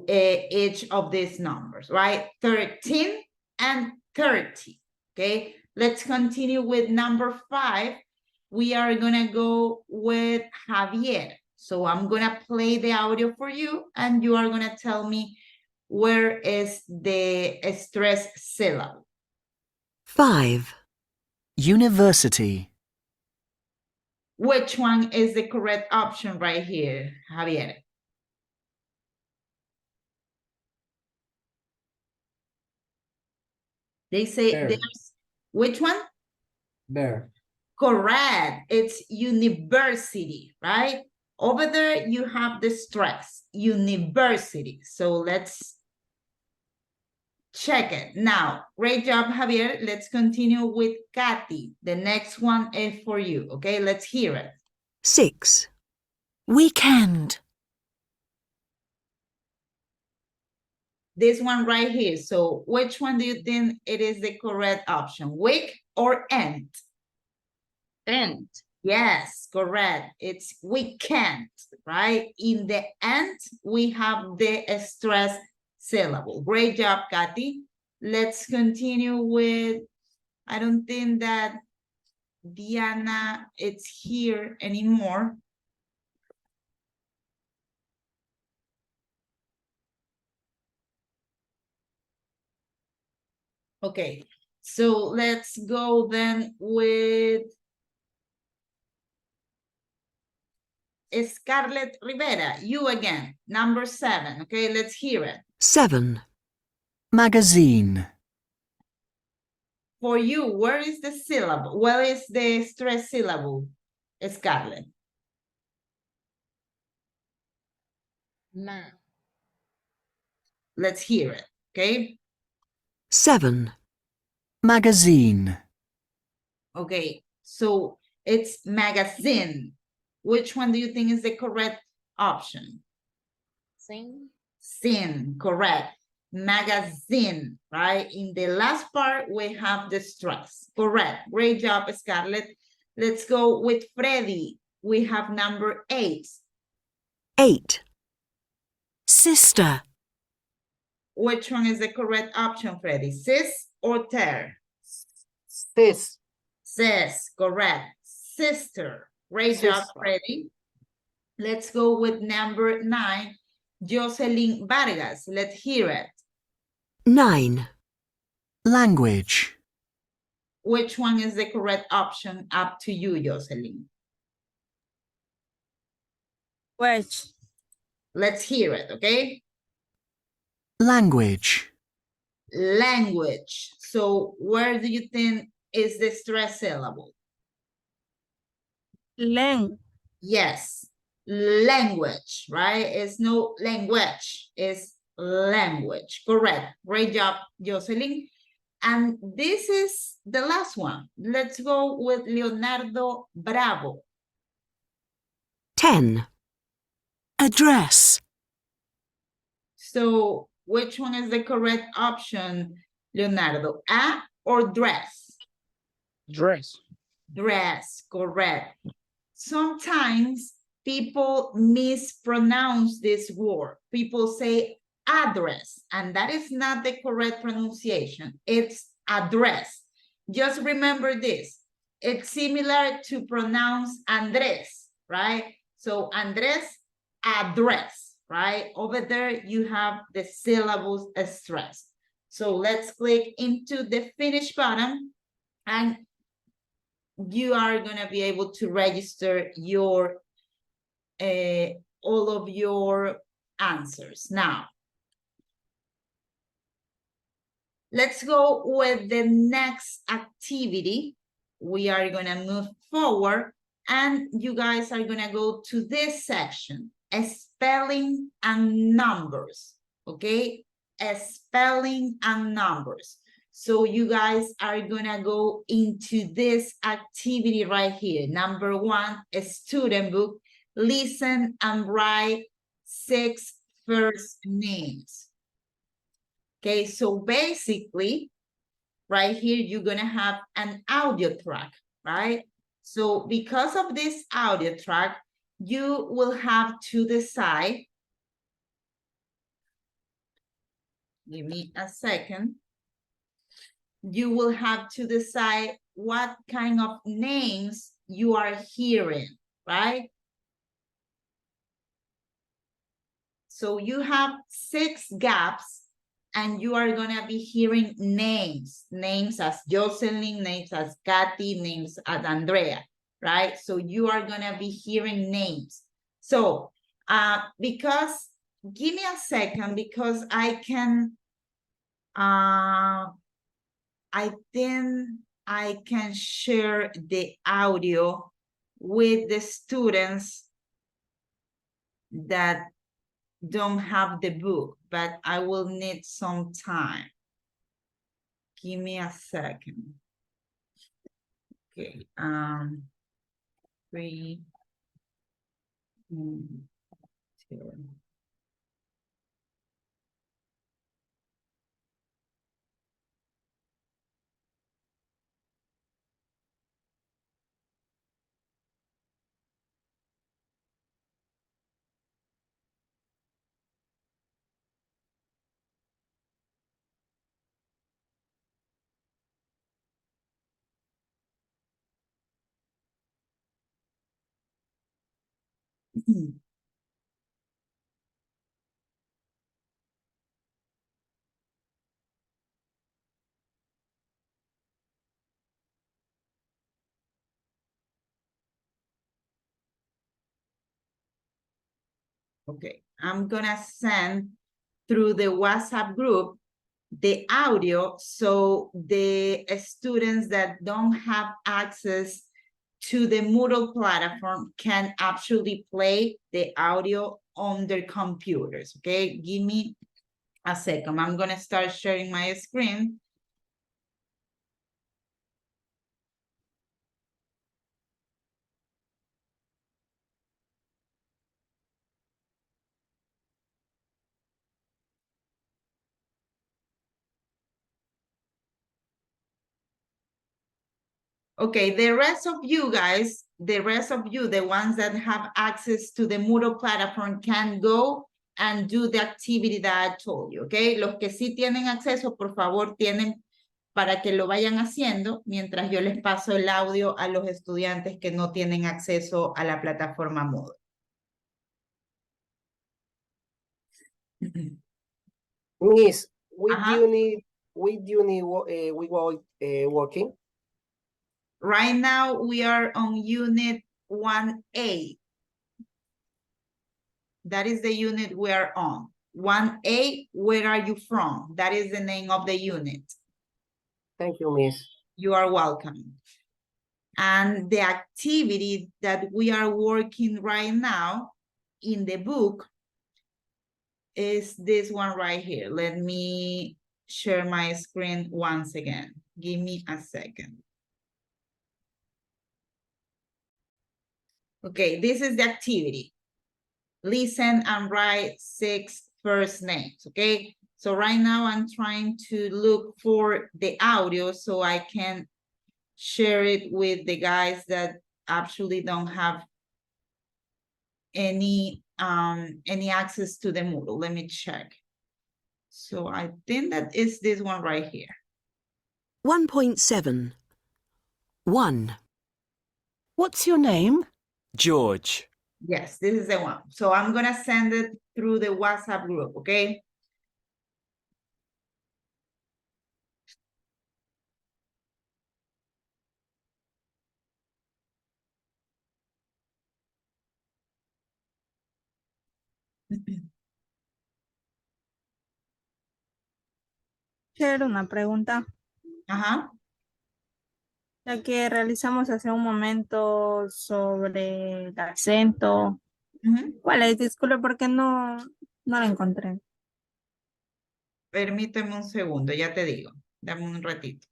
each of these numbers, right? 13 and 30, okay? Let's continue with number 5. We are gonna go with Javier. So I'm gonna play the audio for you and you are gonna tell me where is the stress syllable. 5. University. Which one is the correct option right here, Javier? They say There. there's, which one? There. Correct. It's university, right? Over there, you have the stress, university. So let's check it. Now, great job, Javier. Let's continue with Kathy. The next one is for you, okay? Let's hear it. 6. Weekend. This one right here. So which one do you think it is the correct option? Week or end? End. Yes, correct. It's weekend, right? In the end, we have the stress syllable. Great job, Kathy. Let's continue with, I don't think that Diana is here anymore. Okay, so let's go then with Scarlett Rivera, you again, number 7. Okay, let's hear it. 7. Magazine. For you, where is the syllable? Where is the stress syllable, Scarlett? Ma. Let's hear it, okay? 7. Magazine. Okay, so it's magazine. Which one do you think is the correct option? Sing. Sin, correct. Magazine, right? In the last part, we have the stress. Correct. Great job, Scarlett. Let's go with Freddy. We have number 8. 8. Sister. Which one is the correct option, Freddy? Sis or ter? Sis. Sis, correct. Sister. Great job, Sister. Freddy. Let's go with number 9. Jocelyn Vargas. Let's hear it. 9. Language. Which one is the correct option? Up to you, Jocelyn. Which? Let's hear it, okay? Language. Language. So where do you think is the stress syllable? Len. Yes, language, right? It's no language, it's language. Correct. Great job, Jocelyn. And this is the last one. Let's go with Leonardo Bravo. 10. Address. So which one is the correct option, Leonardo? A or dress? Dress. Dress, correct. Sometimes people mispronounce this word. People say address, and that is not the correct pronunciation. It's address. Just remember this. It's similar to pronounce Andres, right? So Andres, address, right? Over there, you have the syllables stressed. So let's click into the finish button, and you are going to be able to register your all of your answers. Now, let's go with the next activity. We are going to move forward, and you guys are going to go to this section, spelling and numbers, okay? Spelling and numbers. So you guys are gonna go into this activity right here. Number 1, a student book. Listen and write 6 first names. Okay, so basically, right here, you're gonna have an audio track, right? So because of this audio track, you will have to decide. Give me a second. You will have to decide what kind of names you are hearing, right? So you have 6 gaps, and you are gonna be hearing names as Jocelyn, names as Kathy, names as Andrea, right? So you are gonna be hearing names. So because, give me a second, because I can, I think I can share the audio with the students that don't have the book, but I will need some time. Give me a second. Okay, 3, 2. Okay, I'm gonna send through the WhatsApp group the audio, so the students that don't have access to the Moodle platform can actually play the audio on their computers, okay? Give me a second. I'm gonna start sharing my screen. Okay, the rest of you guys, the ones that have access to the Moodle platform can go and do the activity that I told you, okay? Los que sí tienen acceso, por favor, tienen para que lo vayan haciendo mientras yo les paso el audio a los estudiantes que no tienen acceso a la plataforma Moodle. Miss, which Ajá. unit we working? Right now, we are on unit 1A. That is the unit we are on. 1A, where are you from? That is the name of the unit. Thank you, Miss. You are welcome. And the activity that we are working right now in the book is this one right here. Let me share my screen once again. Give me a second. Okay, this is the activity. Listen and write 6 first names, okay? So right now I'm trying to look for the audio so I can share it with the guys that actually don't have any access to the Moodle. Let me check. So I think that is this one right here. 1.7. 1. What's your name? George. Yes, this is the one. So I'm gonna send it through the WhatsApp group, okay? Quiero una pregunta. Ajá. La que realizamos hace un momento sobre el acento. ¿Cuál es? Disculpe porque no la encontré. Permíteme un segundo, ya te digo. Dame un ratito.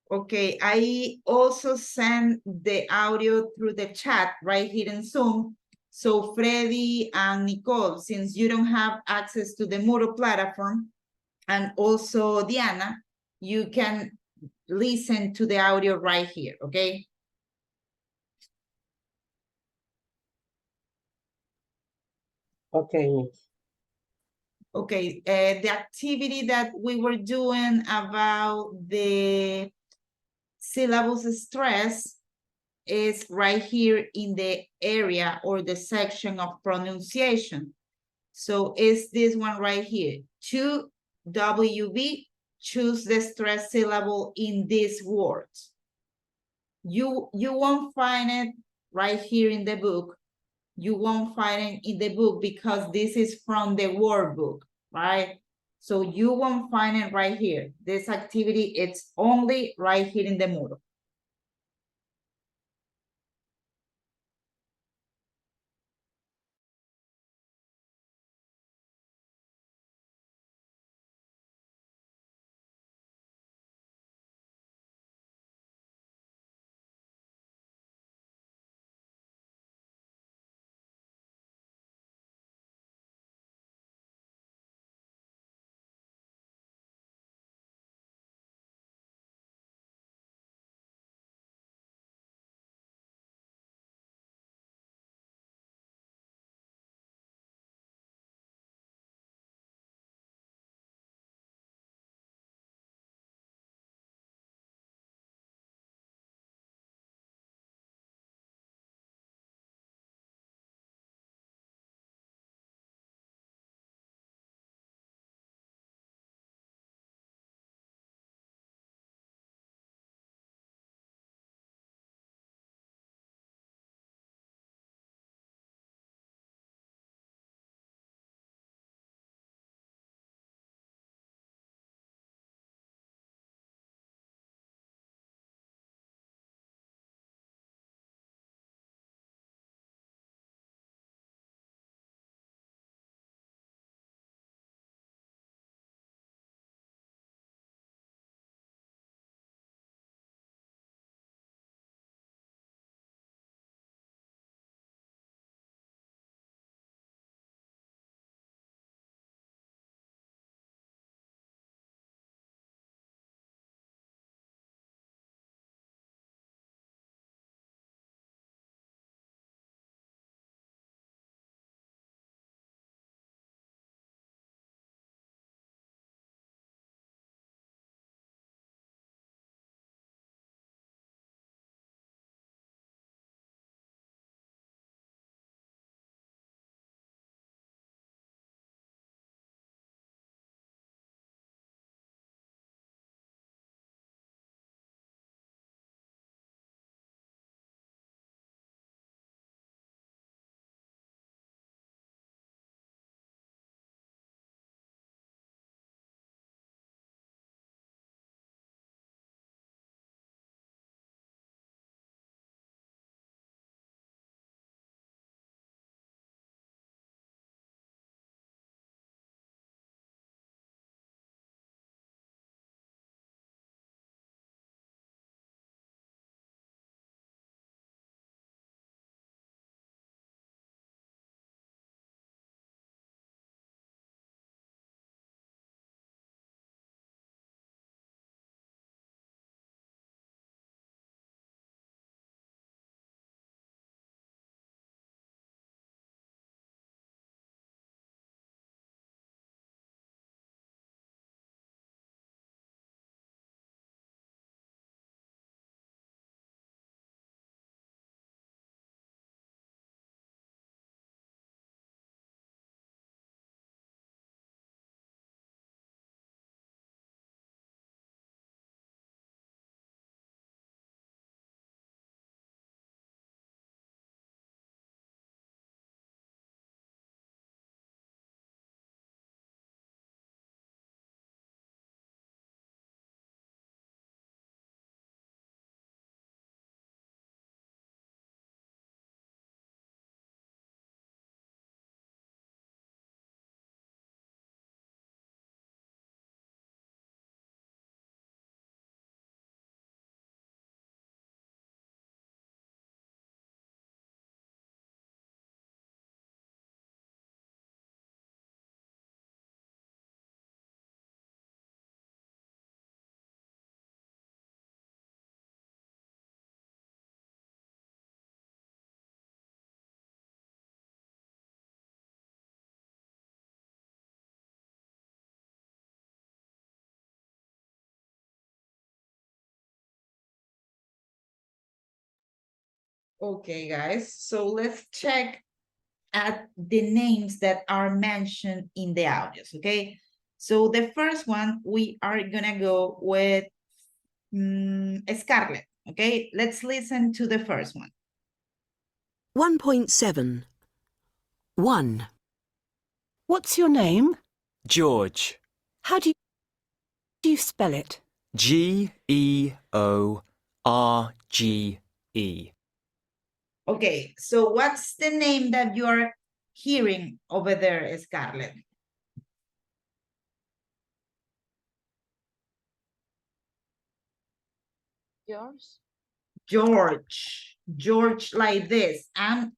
Okay, I also send the audio through the chat right here in Zoom. So Freddy and Nicole, since you don't have access to the Moodle platform, and also Diana, you can listen to the audio right here, okay? Okay, Miss. Okay, the activity that we were doing about the syllables stress is right here in the area or the section of pronunciation. So it's this one right here. 2WB, choose the stress syllable in these words. You won't find it right here in the book. You won't find it in the book because this is from the workbook, right? So you won't find it right here. This activity, it's only right here in the Moodle. Okay, guys, so let's check at the names that are mentioned in the audios, okay? So the first one, we are gonna go with Scarlett, okay? Let's listen to the first one. 1.7. 1. What's your name? George. How do you spell it? George. Okay, so what's the name that you are hearing over there, Scarlett? Yours? George like this, and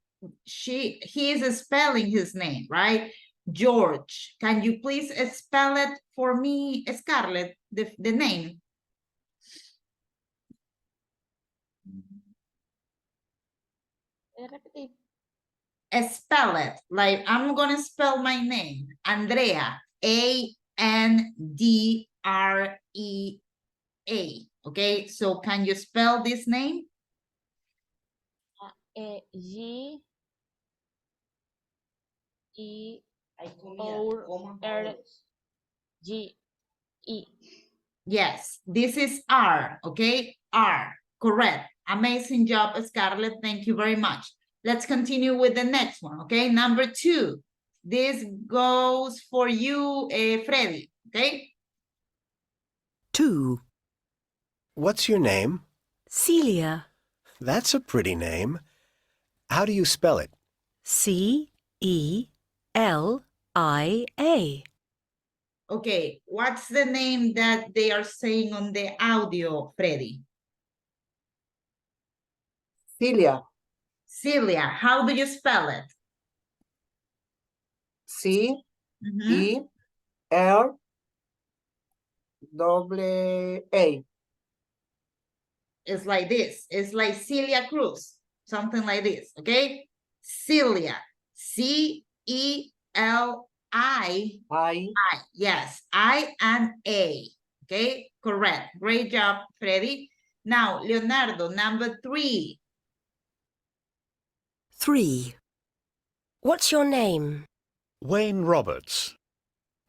he is spelling his name, right? George, can you please spell it for me, Scarlett, the name? Repetir. Spell it, like I'm gonna spell my name, Andrea, A-N-D-R-E-A, okay? So can you spell this name? G-E-O-R-G-E. Yes, this is R, okay? R, correct. Amazing job, Scarlett. Thank you very much. Let's continue with the next one, okay? Number 2. This goes for you, Freddy, okay? 2. What's your name? Celia. That's a pretty name. How do you spell it? C-E-L-I-A. Okay, what's the name that they are saying on the audio, Freddy? Celia. Celia, how do you spell it? C-E-L-A. It's like this. It's like Celia Cruz, something like this, okay? Celia, C-E-L-I. Yes, I and A, okay? Correct. Great job, Freddy. Now, Leonardo, number 3. 3. What's your name? Wayne Roberts.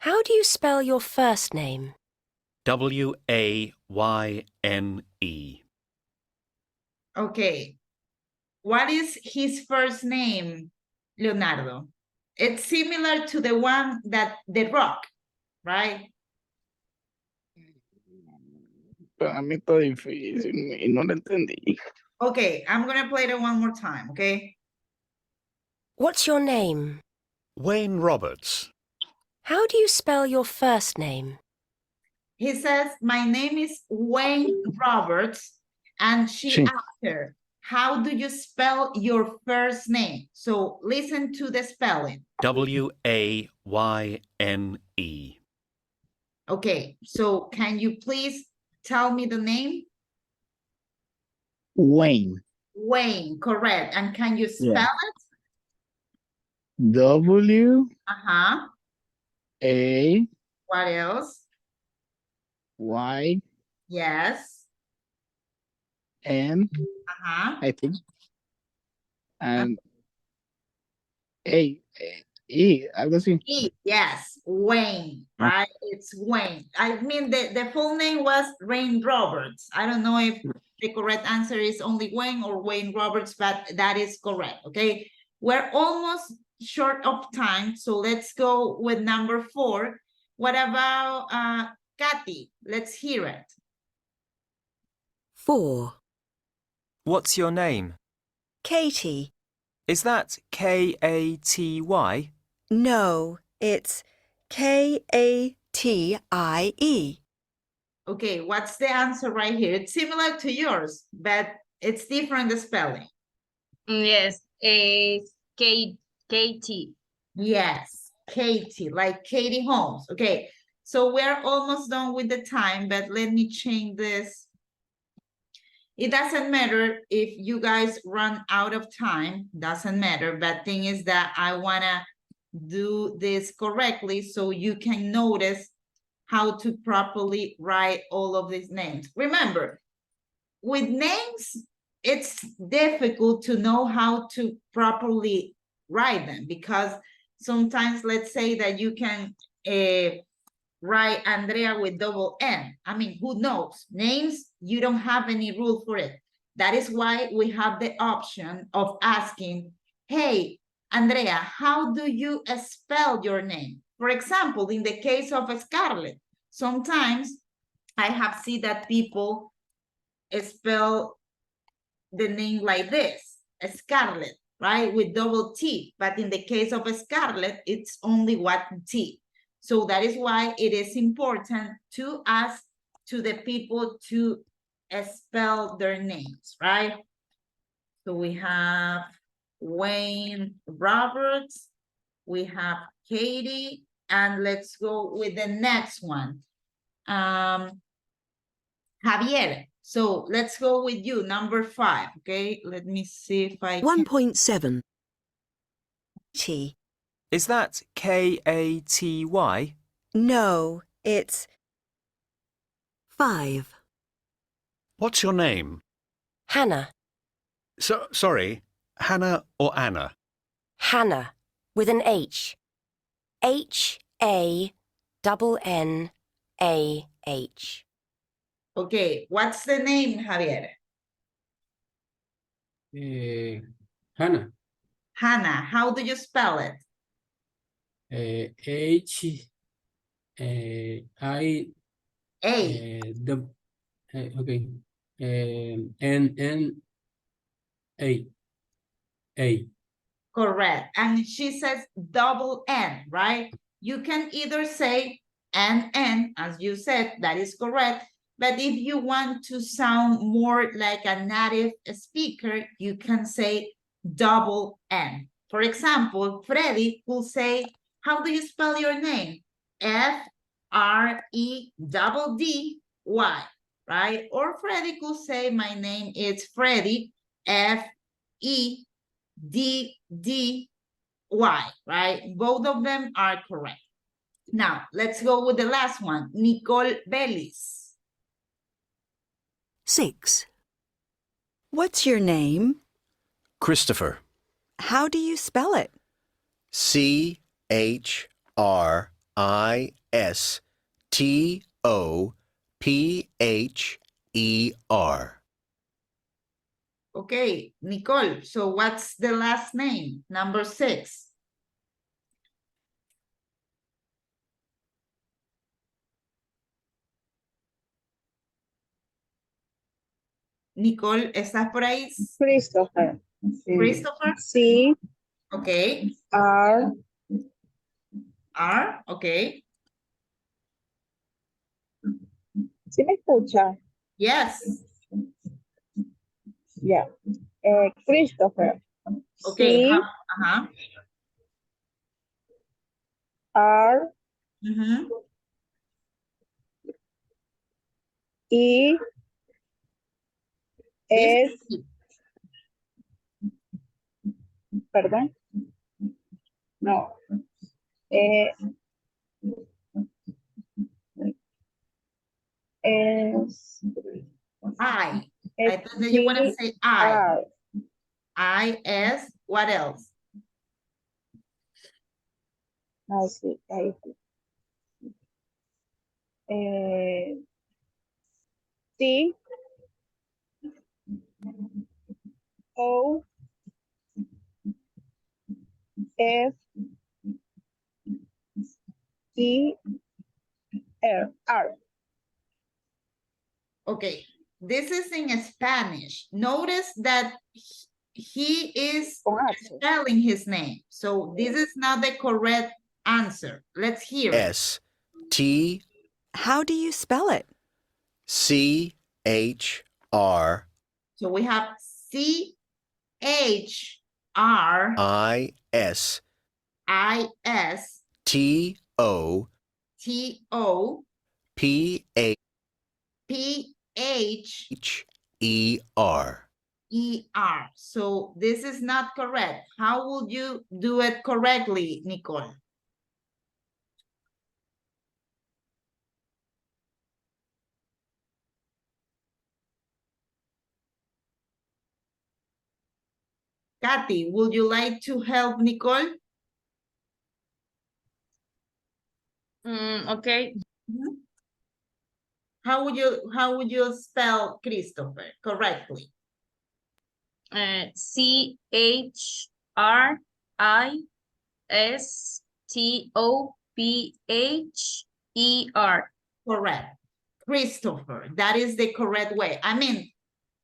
How do you spell your first name? W-A-Y-N-E. Okay. What is his first name, Leonardo? It's similar to the one that The Rock, right? Para mí está difícil y no lo entendí. Okay, I'm gonna play it one more time, okay? What's your name? Wayne Roberts. How do you spell your first name? He says, my name is Wayne Roberts, and she asked her, how do you spell your first name? So listen to the spelling. W-A-Y-N-E. Okay, so can you please tell me the name? Wayne. Wayne, correct. And can you spell it? W. Uh-huh. A. What else? Y. Yes. N. Uh-huh. I think. And A. E. Algo así. E, yes. Wayne, right? It's Wayne. I mean, the full name was Wayne Roberts. I don't know if the correct answer is only Wayne or Wayne Roberts, but that is correct, okay? We're almost short of time, so let's go with number 4. What about Kathy? Let's hear it. 4. What's your name? Katie. Is that K-A-T-Y? No, it's K-A-T-I-E. Okay, what's the answer right here? It's similar to yours, but it's different, the spelling. Yes, Katie. Yes, Katie, like Katie Holmes. Okay, so we're almost done with the time, but let me change this. It doesn't matter if you guys run out of time, doesn't matter, but thing is that I wanna do this correctly so you can notice how to properly write all of these names. Remember, with names, it's difficult to know how to properly write them, because sometimes let's say that you can write Andrea with double N. I mean, who knows? Names, you don't have any rule for it. That is why we have the option of asking, hey, Andrea, how do you spell your name? For example, in the case of Scarlett, sometimes I have seen that people spell the name like this, Scarlett, right? With double T. But in the case of Scarlett, it's only one T. So that is why it is important to ask to the people to spell their names, right? So we have Wayne Roberts, we have Katie, and let's go with the next one. Javier. So let's go with you, number 5, okay? Let me see if I can. 1.7. T. Is that K-A-T-Y? No, it's 5. What's your name? Hannah. Sorry, Hannah or Anna? Hannah, with an H. H-A-N-N-A-H. Okay, what's the name, Javier? Hannah. Hannah, how do you spell it? H I A. Okay. N A. Correct. And she says double N, right? You can either say N, as you said, that is correct. But if you want to sound more like a native speaker, you can say double N. For example, Freddy will say, how do you spell your name? F-R-E-D-D-Y, right? Or Freddy could say, my name is Freddy, F-E-D-D-Y, right? Both of them are correct. Now, let's go with the last one, Nicole Bellis. 6. What's your name? Christopher. How do you spell it? C-H-R-I-S-T-O-P-H-E-R. Okay, Nicole, so what's the last name? Number 6. Nicole, ¿estás por ahí? Christopher. Christopher? C. Okay. R. R, okay. ¿Sí me escucha? Yes. Ya. Christopher. Okay. C. R. E. S. Perdón. No. S. I thought that you want to say I. I-S, what else? Ah, sí, ahí sí. T. O. F. E. R. Okay, this is in Spanish. Notice that he is spelling his name. So this is not the correct answer. Let's hear it. S-T. How do you spell it? C-H-R. So we have C-H-R. I-S. I-S. T-O. T-O. P-H. P-H-E-R. So this is not correct. How would you do it correctly, Nicole? Kathy, would you like to help Nicole? Okay. How would you spell Christopher correctly? CHRISTOPHER. Correct. Christopher. That is the correct way. I mean,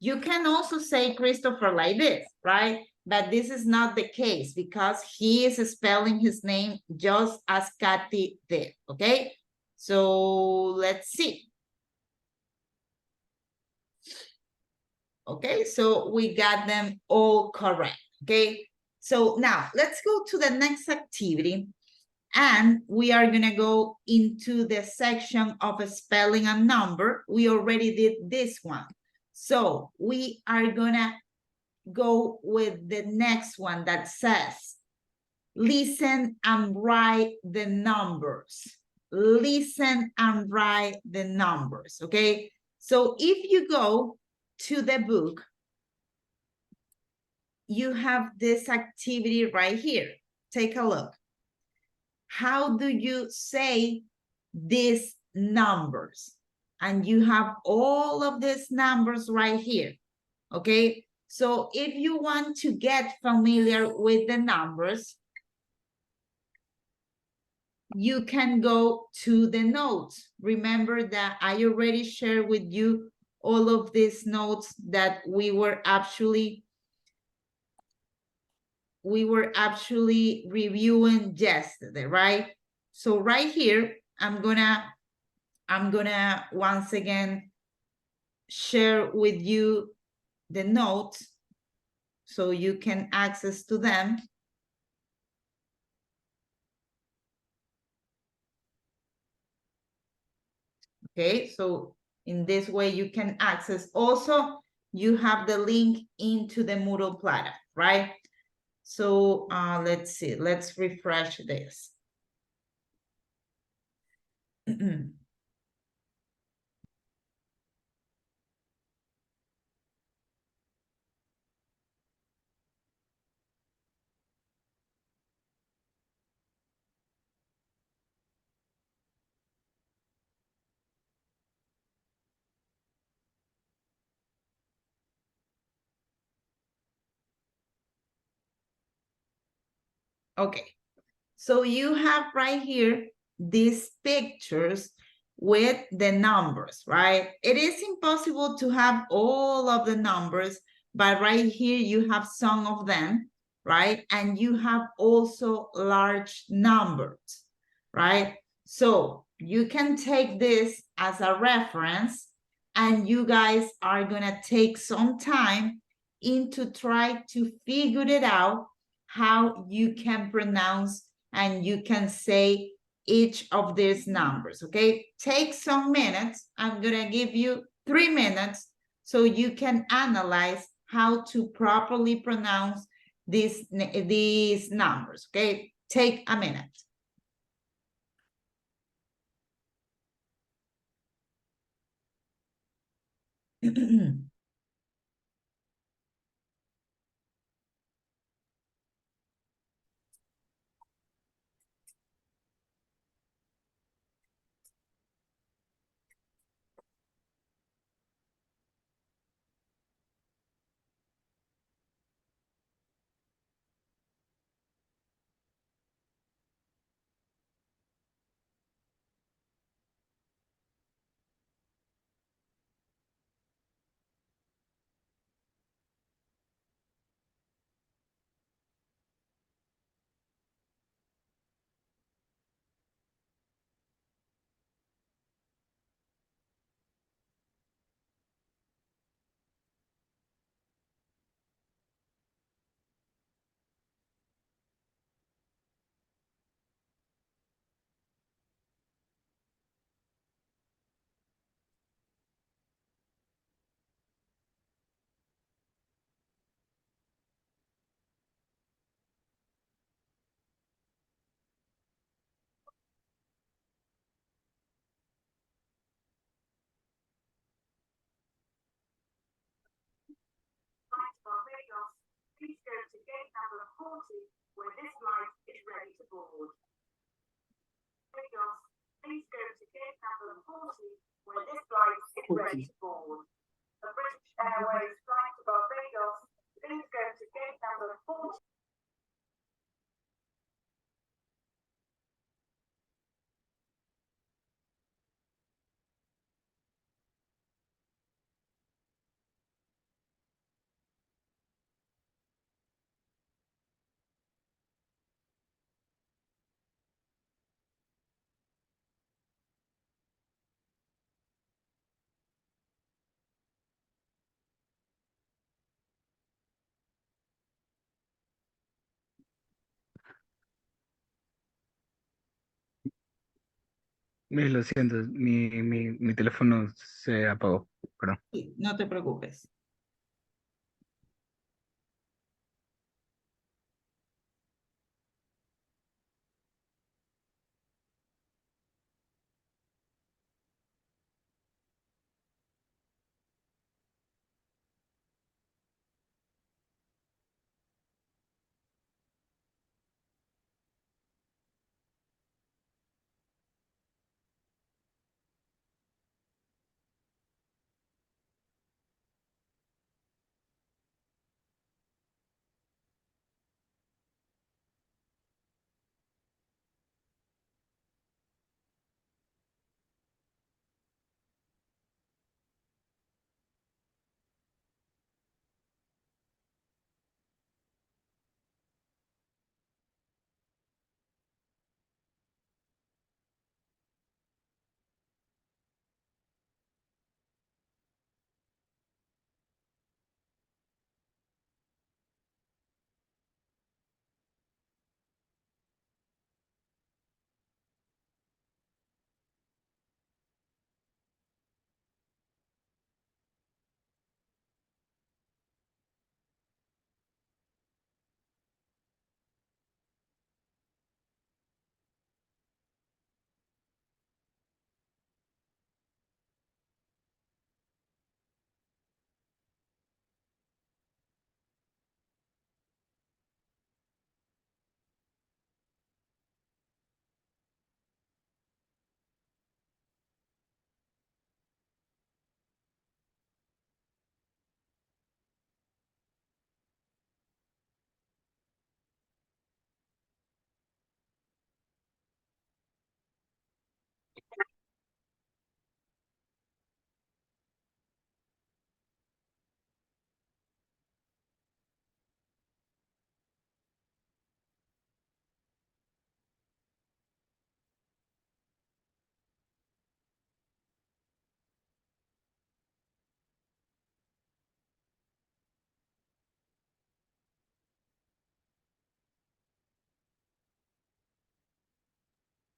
you can also say Christopher like this, right? But this is not the case because he is spelling his name just as Kathy did, okay? So let's see. Okay, so we got them all correct, okay? So now let's go to the next activity and we are gonna go into the section of a spelling and number. We already did this one. So we are gonna go with the next one that says, listen and write the numbers. Listen and write the numbers, okay? So if you go to the book, you have this activity right here. Take a look. How do you say these numbers? And you have all of these numbers right here, okay? So if you want to get familiar with the numbers, you can go to the notes. Remember that I already shared with you all of these notes that we were actually reviewing yesterday, right? So right here, I'm gonna once again share with you the notes so you can access to them. Okay, so in this way you can access. Also, you have the link into the Moodle platform, right? So let's see, let's refresh this. Okay, so you have right here these pictures with the numbers, right? It is impossible to have all of the numbers, but right here you have some of them, right? And you have also large numbers, right? So you can take this as a reference and you guys are gonna take some time into try to figure it out how you can pronounce and you can say each of these numbers, okay? Take some minutes. I'm gonna give you 3 minutes so you can analyze how to properly pronounce these numbers, okay? Take a minute. please go to gate number 40, where this flight is ready to board. Barbados, please go to gate number 40, where this flight is ready to board. A British Airways flight to Barbados, please go to gate number 40. Miss, lo siento, mi teléfono se apagó, perdón. No te preocupes.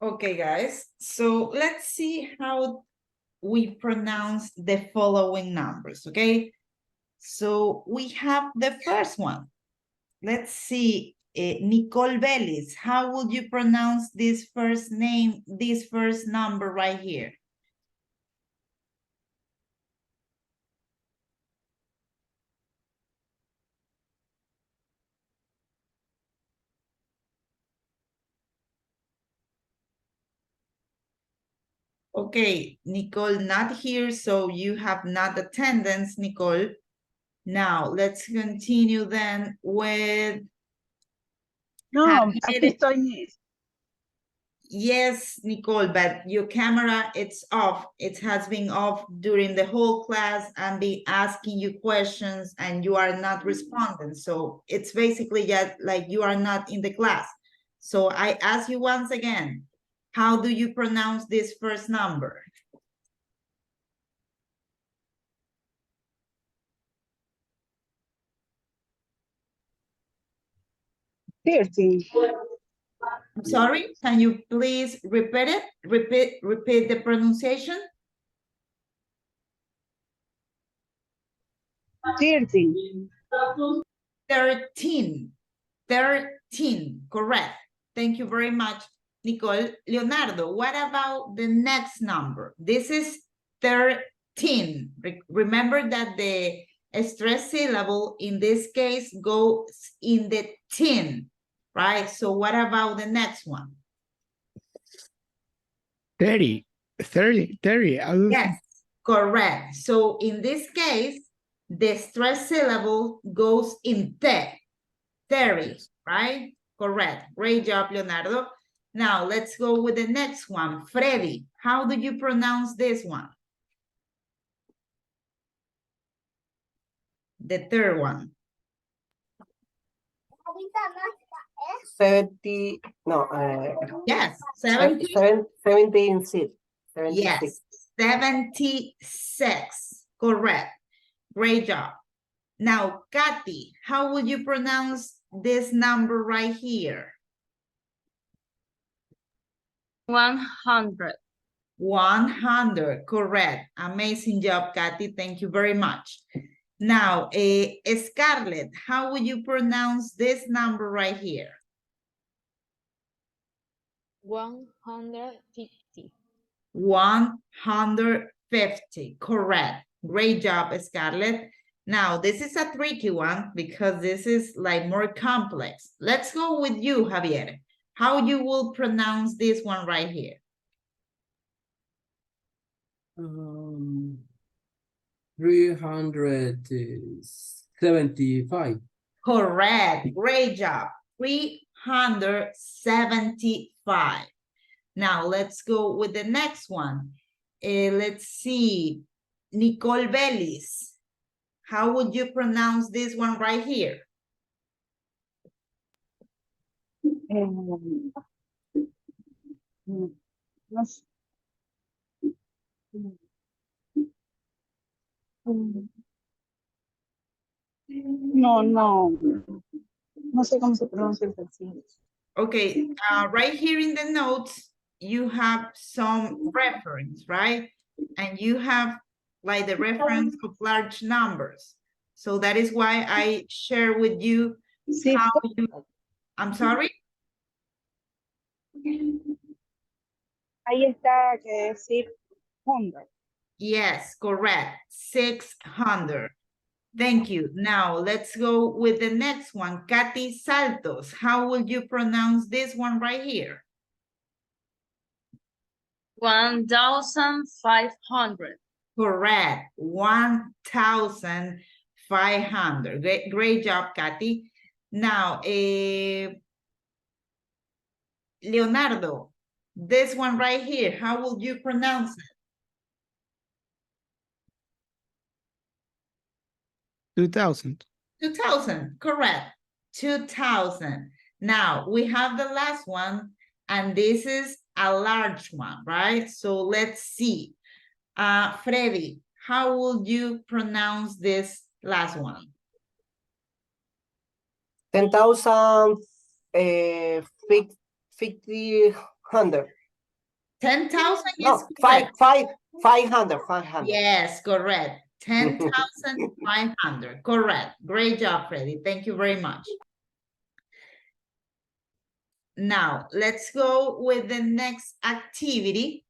Okay, guys, so let's see how we pronounce the following numbers, okay? So we have the first one. Let's see, Nicole Vélez, how would you pronounce this first name, this first number right here? Okay, Nicole not here, so you have not attendance, Nicole. Now, let's continue then with... No, aquí estoy, Miss. Yes, Nicole, but your camera, it's off. It has been off during the whole class and be asking you questions and you are not responding. So it's basically just like you are not in the class. So I ask you once again, how do you pronounce this first number? I'm sorry, can you please repeat it? Repeat the pronunciation? 13. 13, correct. Thank you very much, Nicole. Leonardo, what about the next number? This is 13. Remember that the A stress syllable in this case goes in the tin, right? So what about the next one? 30. 30. 30. Yes, correct. So in this case, the stress syllable goes in te, 30, right? Correct. Great job, Leonardo. Now let's go with the next one. Freddy, how do you pronounce this one? The third one. 70, no, Yes, 70. 76. Yes, 76. Correct. Great job. Now, Kathy, how would you pronounce this number right here? 100. 100. Correct. Amazing job, Kathy. Thank you very much. Now, Scarlett, how would you pronounce this number right here? 150. 150. Correct. Great job, Scarlett. Now, this is a tricky one because this is like more complex. Let's go with you, Javier. How you will pronounce this one right here? 375. Correct. Great job. 375. Now, let's go with the next one. Let's see. Nicole Bellis. How would you pronounce this one right here? No sé cómo se pronuncia el sencillo. Okay, right here in the notes, you have some reference, right? And you have like the reference of large numbers. So that is why I share with you how you, I'm sorry? Ahí está que decir 100. Yes, correct. 600. Thank you. Now let's go with the next one. Katy Saltos. How will you pronounce this one right here? 1,500. Correct. 1,500. Great job, Katy. Now, Leonardo, this one right here, how will you pronounce it? 2,000. 2,000, correct. 2,000. Now, we have the last one, and this is a large one, right? So let's see. Freddy, how would you pronounce this last one? 10,000, 500. 10,000 No, is correct. 500. Yes, correct. 10,500. Correct. Great job, Freddy. Thank you very much. Now, let's go with the next activity.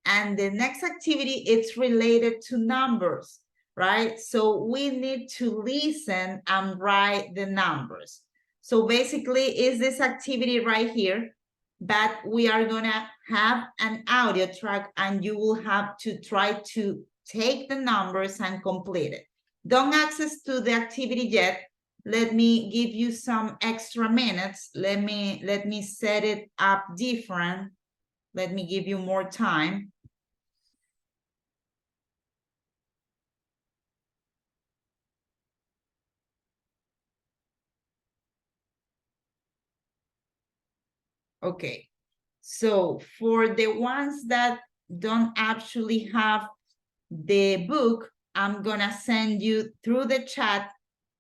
And the next activity, it's related to numbers, right? So we need to listen and write the numbers. So basically, is this activity right here, but we are gonna have an audio track and you will have to try to take the numbers and complete it. Don't access to the activity yet. Let me give you some extra minutes. Let me set it up different. Let me give you more time. Okay, so for the ones that don't actually have the book, I'm gonna send you through the chat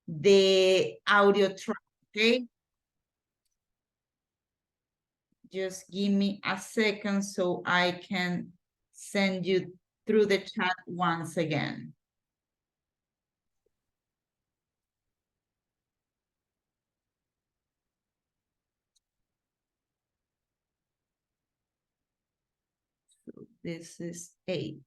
the audio track, okay? Just give me a second so I can send you through the chat once again. So this is 8.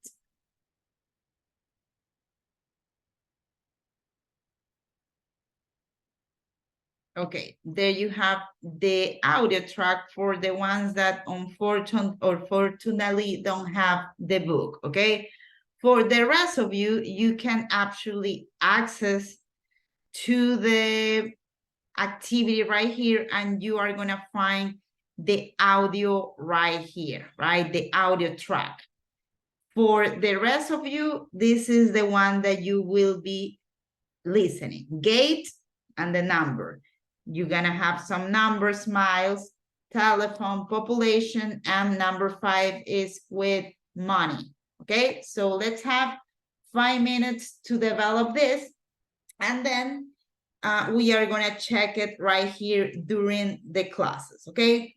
Okay, there you have the audio track for the ones that fortunately don't have the book, okay? For the rest of you, you can actually access to the activity right here, and you are gonna find the audio right here, right? The audio track. For the rest of you, this is the one that you will be listening. Gate and the number. You're gonna have some numbers, miles, telephone, population, and number 5 is with money. Okay, so let's have 5 minutes to develop this, and then we are gonna check it right here during the classes, okay?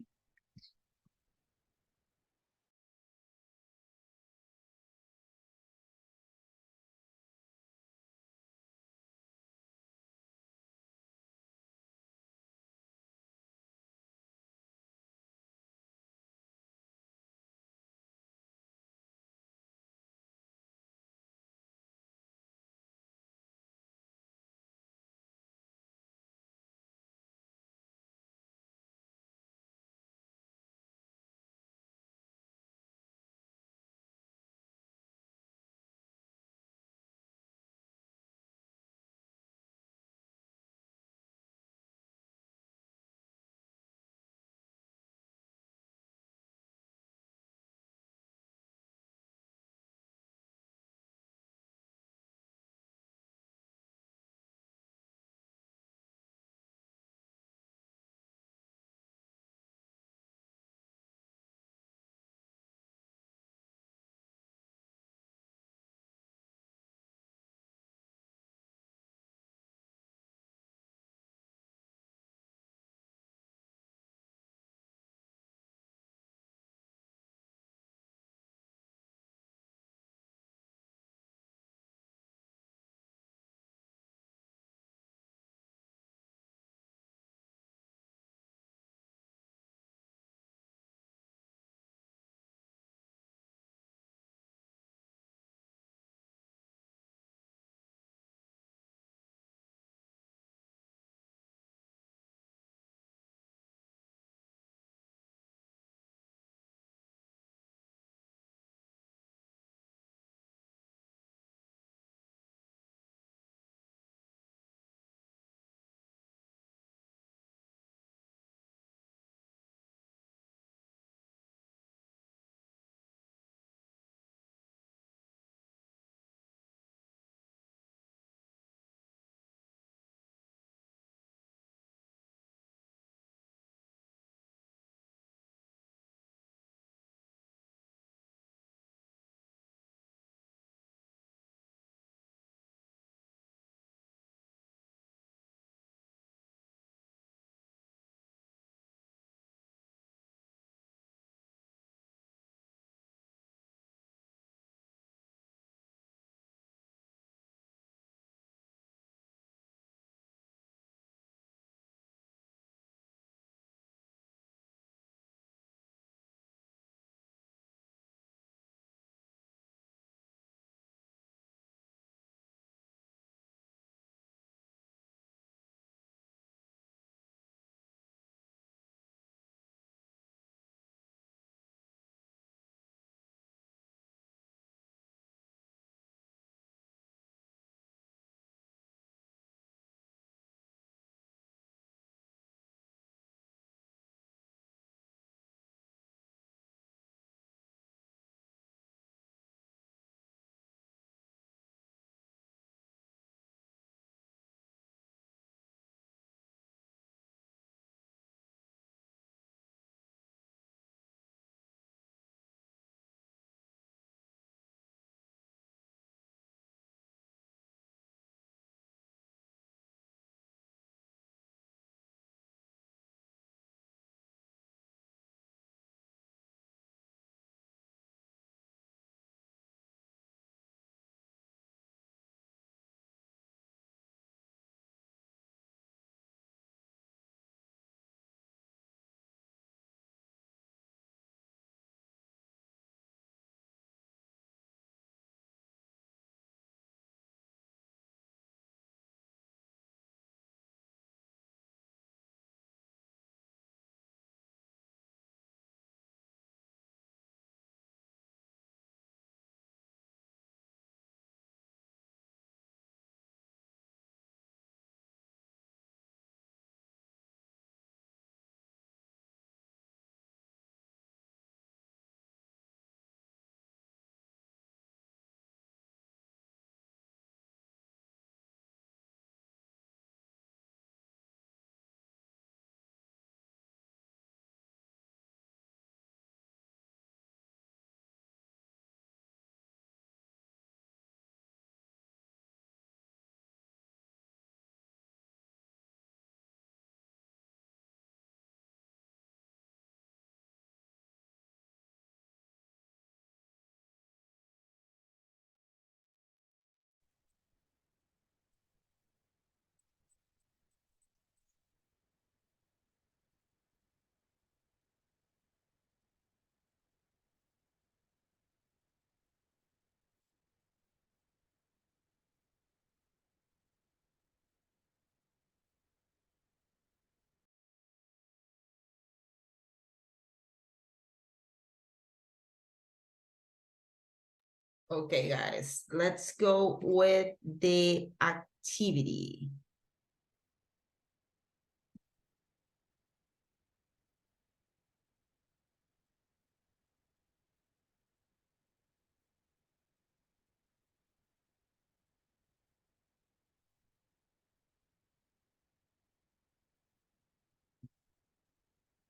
Okay, guys, let's go with the activity.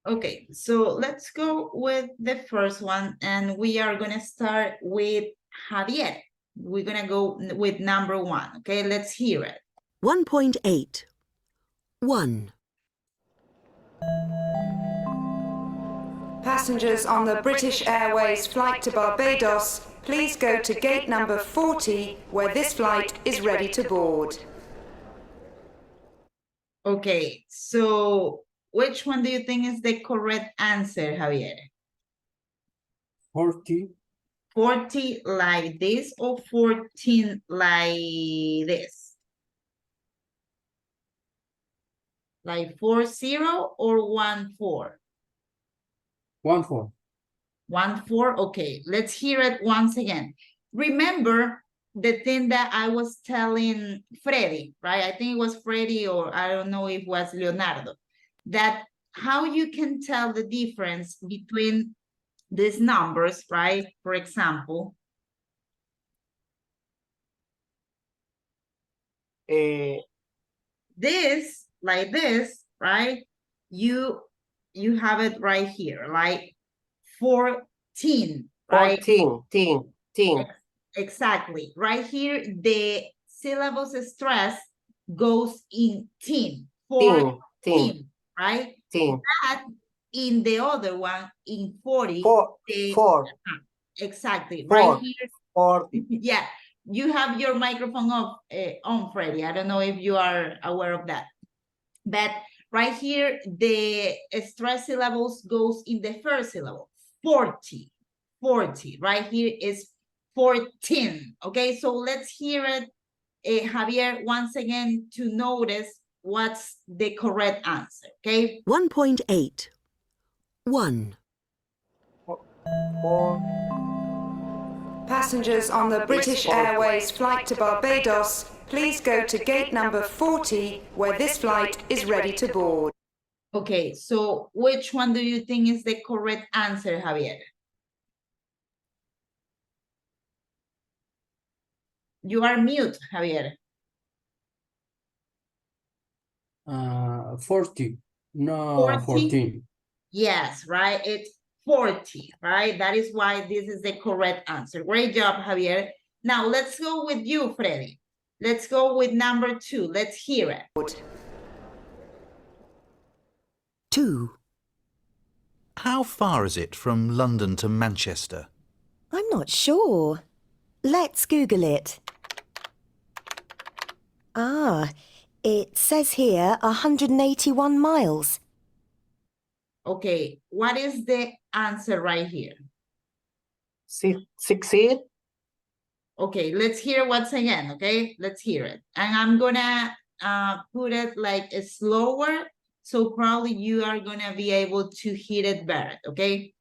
Okay, so let's go with the first one, and we are gonna start with Javier. We're gonna go with number 1, okay? Let's hear it. 1.8. 1. Passengers on the British Airways flight to Barbados, please go to gate number 40, where this flight is ready to board. Okay, so which one do you think is the correct answer, Javier? 40. 40 like this or 14 like this? Like 40 or 14? 14. 14, okay, let's hear it once again. Remember the thing that I was telling Freddy, right? I think it was Freddy, or I don't know if it was Leonardo, that how you can tell the difference between these numbers, right? For example, this, like this, right? You have it right here, like 14, right? 14. Exactly. Right here, the syllables stress goes in 10. 14, right? But in the other one, in 40, exactly. Right here. 40. Yeah, you have your microphone off, on, Freddy. I don't know if you are aware of that. But right here, the stress syllables goes in the first syllable. 40. Right here is 14. Okay, so let's hear it, Javier, once again, to notice what's the correct answer. Okay. 1.8. 1. Passengers on the British Airways flight to Barbados, please go to gate number 40, where this flight is ready to board. Okay, so which one do you think is the correct answer, Javier? You are mute, Javier. 40. No, 40? 14. Yes, right? It's 40, right? That is why this is the correct answer. Great job, Javier. Now, let's go with you, Freddy. Let's go with number 2. Let's hear it. 2. How far is it from London to Manchester? I'm not sure. Let's Google it. It says here 181 miles. Okay, what is the answer right here? 16. Okay, let's hear once again, okay? Let's hear it. And I'm gonna put it like slower, so probably you are gonna be able to hear it better, okay?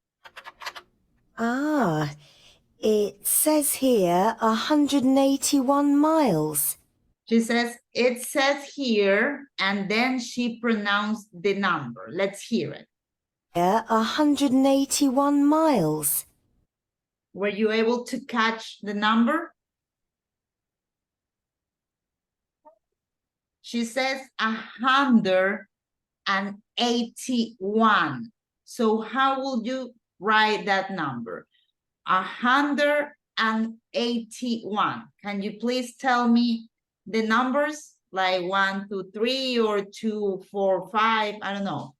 It says here 181 miles. She says, it says here, and then she pronounced the number. Let's hear it. 181 miles. Were you able to catch the number? She says 181. So how would you write that number? 181. Can you please tell me the numbers? Like 1, 2, 3, or 2, 4, 5, I don't know.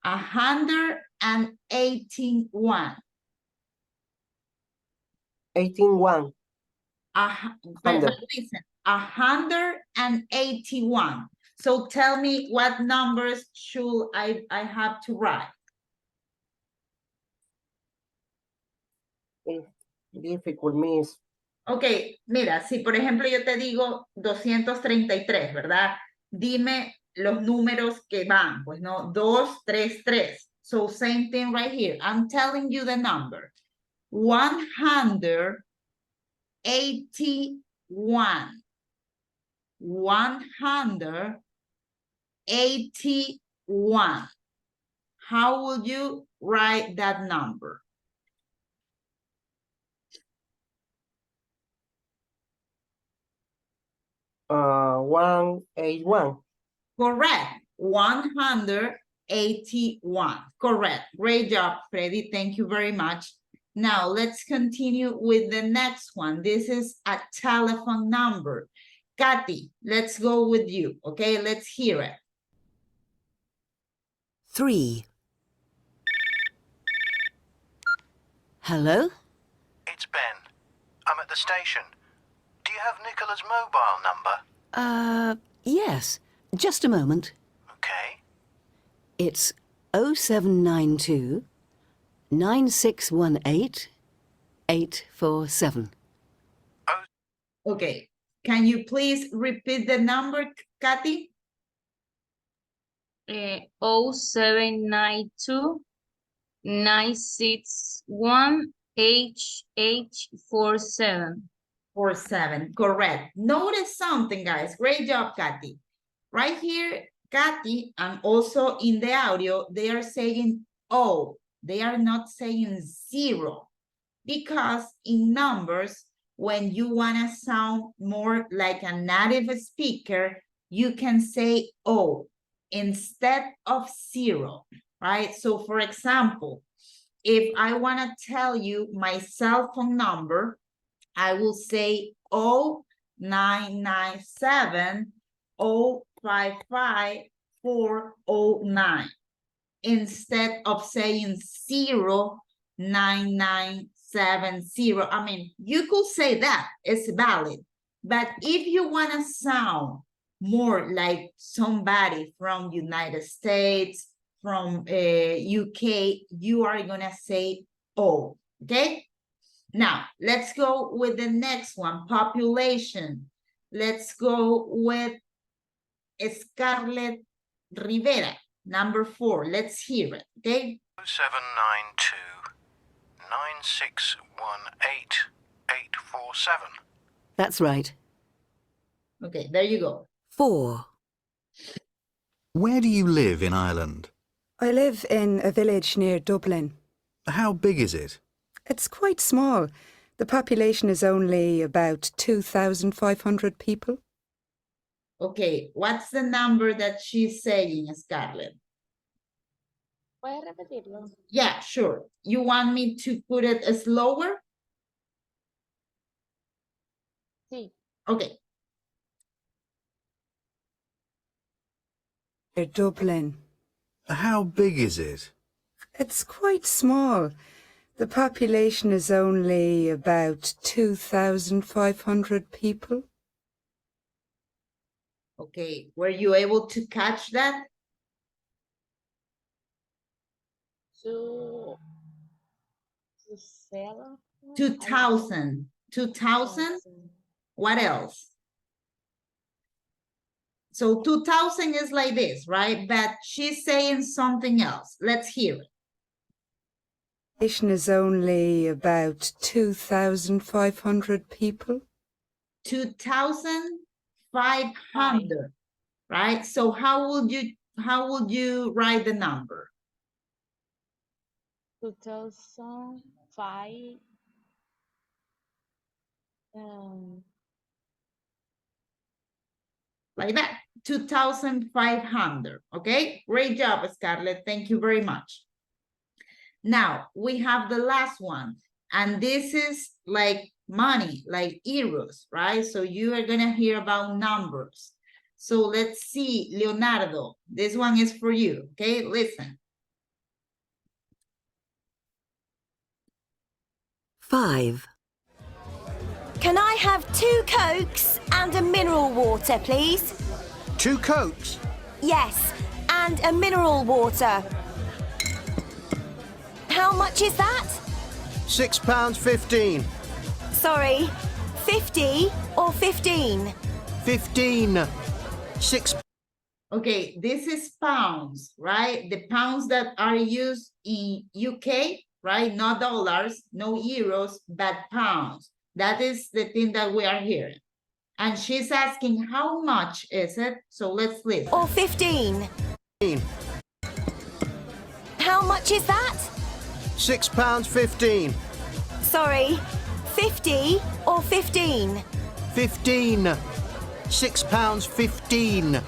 181. 18. But listen, 181. So tell me what numbers should I have to write? Difficult means. Ok, mira, si por ejemplo yo te digo 233, ¿verdad? Dime los números que van, pues no, 2, 3, 3. So same thing right here. I'm telling you the number. 181. 181. How would you write that number? Uh, 181. Correct. 181. Correct. Great job, Freddy. Thank you very much. Now let's continue with the next one. This is a telephone number. Kathy, let's go with you. Okay, let's hear it. 3. Hello? It's Ben. I'm at the station. Do you have Nicola's mobile number? Yes. Just a moment. Okay. It's 0792 9618 847. Okay, can you please repeat the number, Kathy? 0792 961 8847. 47, correct. Notice something, guys. Great job, Kathy. Right here, Kathy, and also in the audio, they are saying O. They are not saying 0. Because in numbers, when you want to sound more like a native speaker, you can say O instead of 0, right? So for example, if I want to tell you my cell phone number, I will say 0997 055 409 instead of saying 0990. I mean, you could say that, it's valid. But if you want to sound more like somebody from United States, from UK, you are going to say O, okay? Now, let's go with the next one, population. Let's go with Scarlett Rivera, number 4. Let's hear it, okay? 0792 9618 847. That's right. Okay, there you go. 4. Where do you live in Ireland? I live in a village near Dublin. How big is it? It's quite small. The population is only about 2,500 people. Okay, what's the number that she's saying, Scarlett? ¿Puedes repetirlo? Yeah, sure. You want me to put it slower? Sí. Okay. Near Dublin. How big is it? It's quite small. The population is only about 2,500 people. Okay, were you able to catch that? Su 2,000. 2,000? What else? So 2,000 is like this, right? But she's saying something else. Let's hear it. The population is only about 2,500 people. 2,500, right? So how would you write the number? 2005. Like that, 2,500, okay? Great job, Scarlett. Thank you very much. Now, we have the last one, and this is like money, like euros, right? So you are gonna hear about numbers. So let's see, Leonardo, this one is for you, okay? Listen. 5. Can I have 2 Cokes and a mineral water, please? 2 Cokes? Yes, and a mineral water. How much is that? £6.15. Sorry, 50 or 15? 15. 6. Okay, this is pounds, right? The pounds that are used in UK right? Not dollars, no euros, but pounds. That is the thing that we are hearing. And she's asking how much is it? So let's listen. Or 15. How much is that? £6.15. Sorry, 50 or 15? 15. £6.15.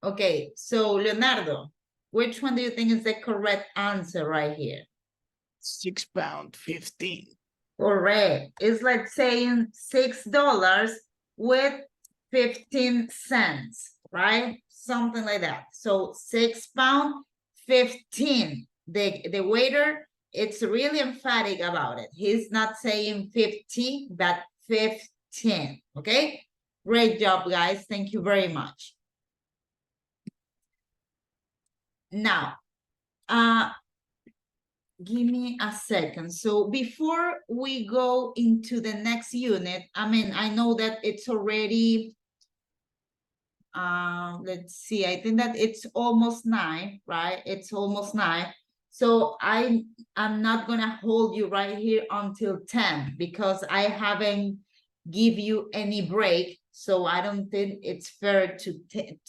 Okay, so Leonardo, which one do you think is the correct answer right here? £6.15. Correct. It's like saying $6 with 15 cents, right? Something like that. So £6.15. The waiter, it's really emphatic about it. He's not saying 50, but 15. Okay? Great job, guys. Thank you very much. Now, give me a second. So before we go into the next unit, I mean, I know that it's already, let's see, I think that it's almost 9, right? It's almost 9. So I'm not gonna hold you right here until 10 because I haven't give you any break. So I don't think it's fair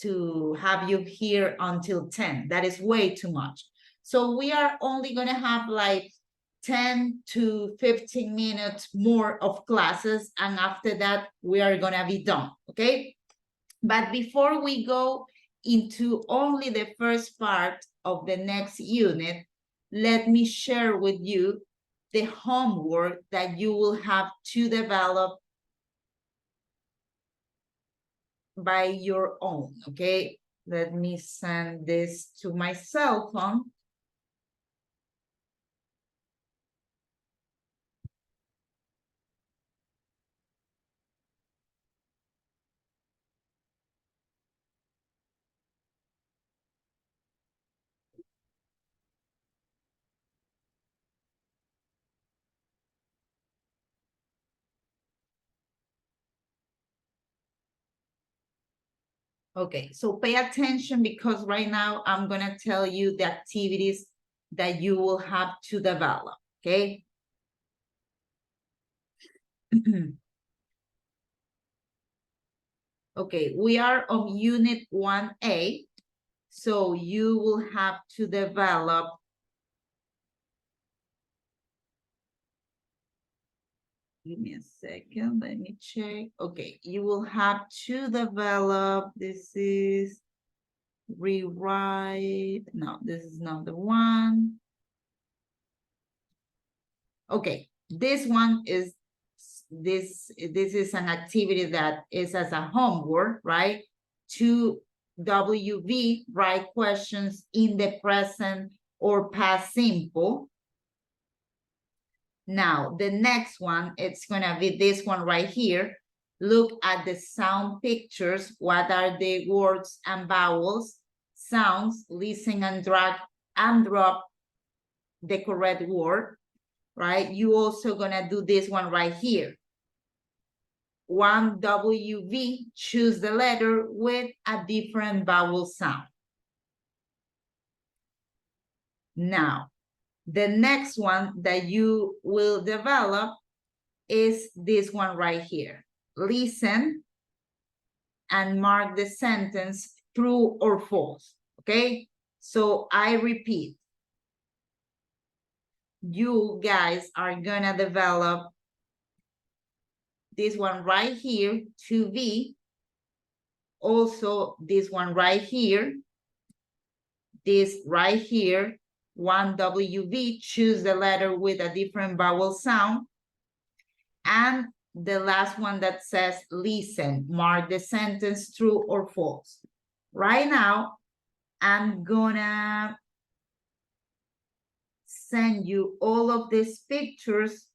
to have you here until 10. That is way too much. So we are only gonna have like 10 to 15 minutes more of classes. And after that, we are gonna be done, okay? But before we go into only the first part of the next unit, let me share with you the homework that you will have to develop by your own, okay? Let me send this to my cell phone. Okay, so pay attention because right now I'm gonna tell you the activities that you will have to develop, okay? Okay, we are on unit 1A, so you will have to develop give me a second, let me check. Okay, you will have to develop, this is rewrite, no, this is not the one. Okay, this one is, this is an activity that is as a homework, right? To WV, write questions in the present or past simple. Now, the next one, it's gonna be this one right here. Look at the sound pictures. What are the words and vowels? Sounds, listen and drag and drop the correct word, right? You also gonna do this one right here. 1WV, choose the letter with a different vowel sound. Now, the next one that you will develop is this one right here. Listen and mark the sentence true or false, okay? So I repeat, you guys are gonna develop this one right here, 2V, also this one right here, this right here, 1WV, choose the letter with a different vowel sound. And the last one that says listen, mark the sentence true or false. Right now, I'm gonna send you all of these pictures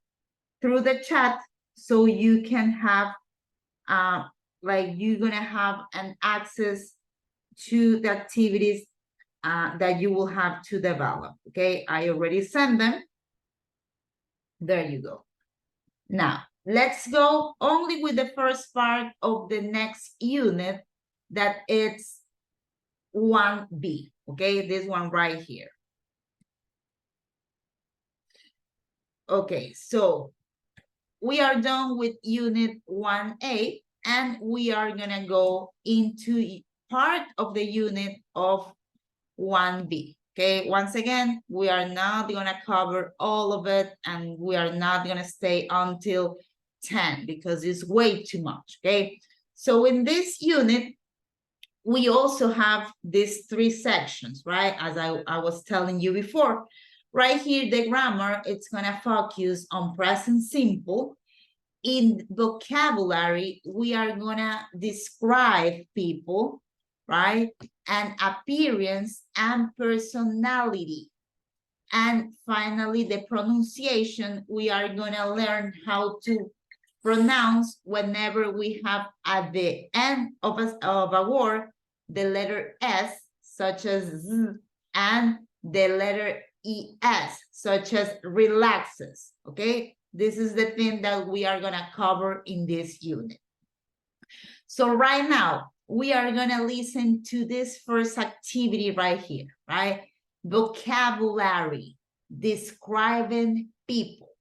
through the chat so you can have, like you're gonna have an access to the activities that you will have to develop, okay? I already sent them. There you go. Now, let's go only with the first part of the next unit, that it's 1B, okay? This one right here. Okay, so we are done with unit 1A, and we are gonna go into part of the unit of 1B. Okay, once again, we are not gonna cover all of it, and we are not gonna stay until 10 because it's way too much. Okay, so in this unit, we also have these 3 sections, right? As I was telling you before. Right here, the grammar, it's gonna focus on present simple. In vocabulary, we are gonna describe people, right? And appearance and personality. And finally, the pronunciation, we are gonna learn how to pronounce whenever we have at the end of a word, the letter S, such as Z, and the letter ES, such as relaxes, okay? This is the thing that we are gonna cover in this unit. So right now, we are gonna listen to this first activity right here, right? Vocabulary, describing people.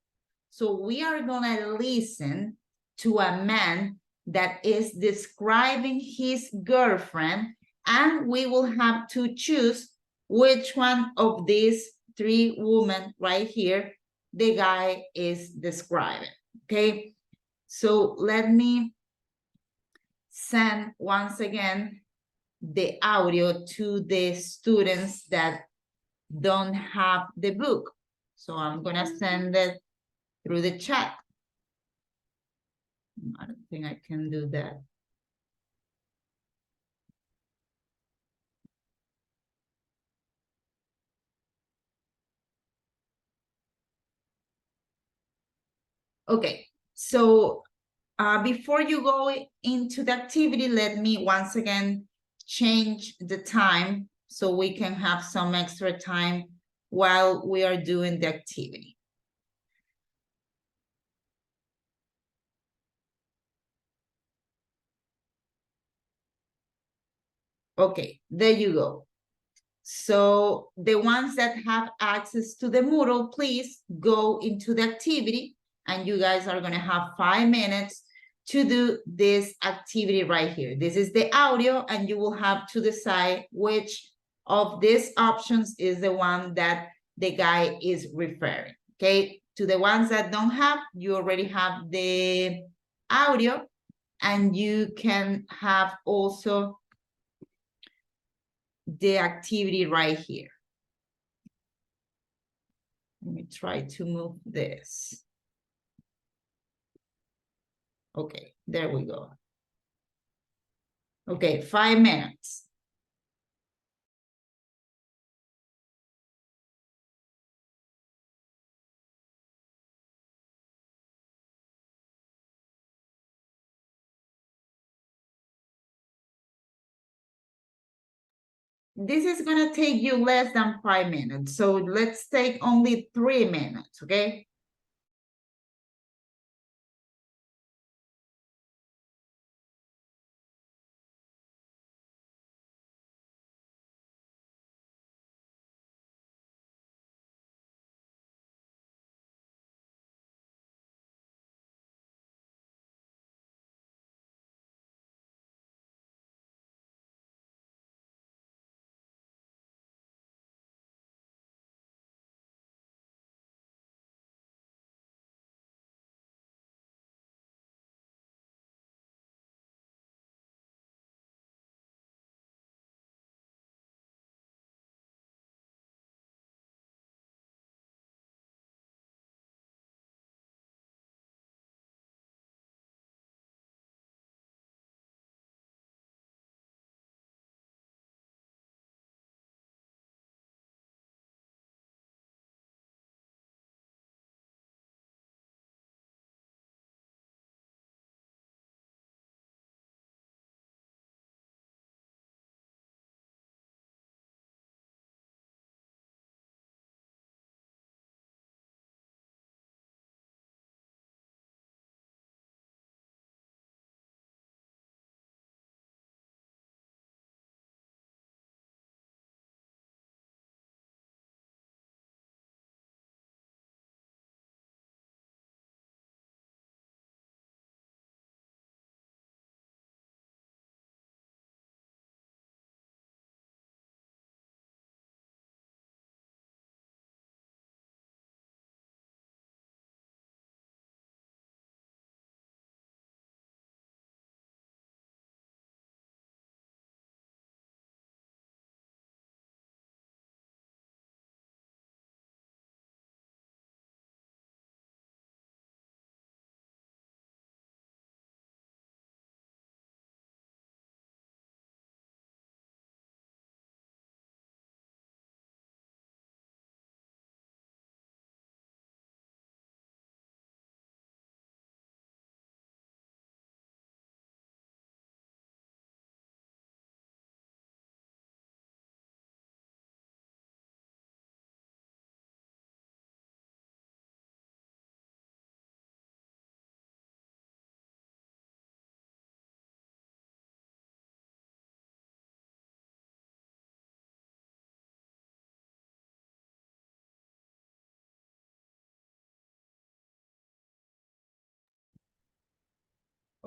So we are gonna listen to a man that is describing his girlfriend, and we will have to choose which one of these 3 women right here the guy is describing, okay? So let me send once again the audio to the students that don't have the book. So I'm gonna send it through the chat. I don't think I can do that. Okay, so before you go into the activity, let me once again change the time so we can have some extra time while we are doing the activity. Okay, there you go. So the ones that have access to the Moodle, please go into the activity, and you guys are gonna have 5 minutes to do this activity right here. This is the audio, and you will have to decide which of these options is the one that the guy is referring, okay? To the ones that don't have, you already have the audio, and you can have also the activity right here. Let me try to move this. Okay, there we go. Okay, 5 minutes. This is gonna take you less than 5 minutes. So let's take only 3 minutes, okay?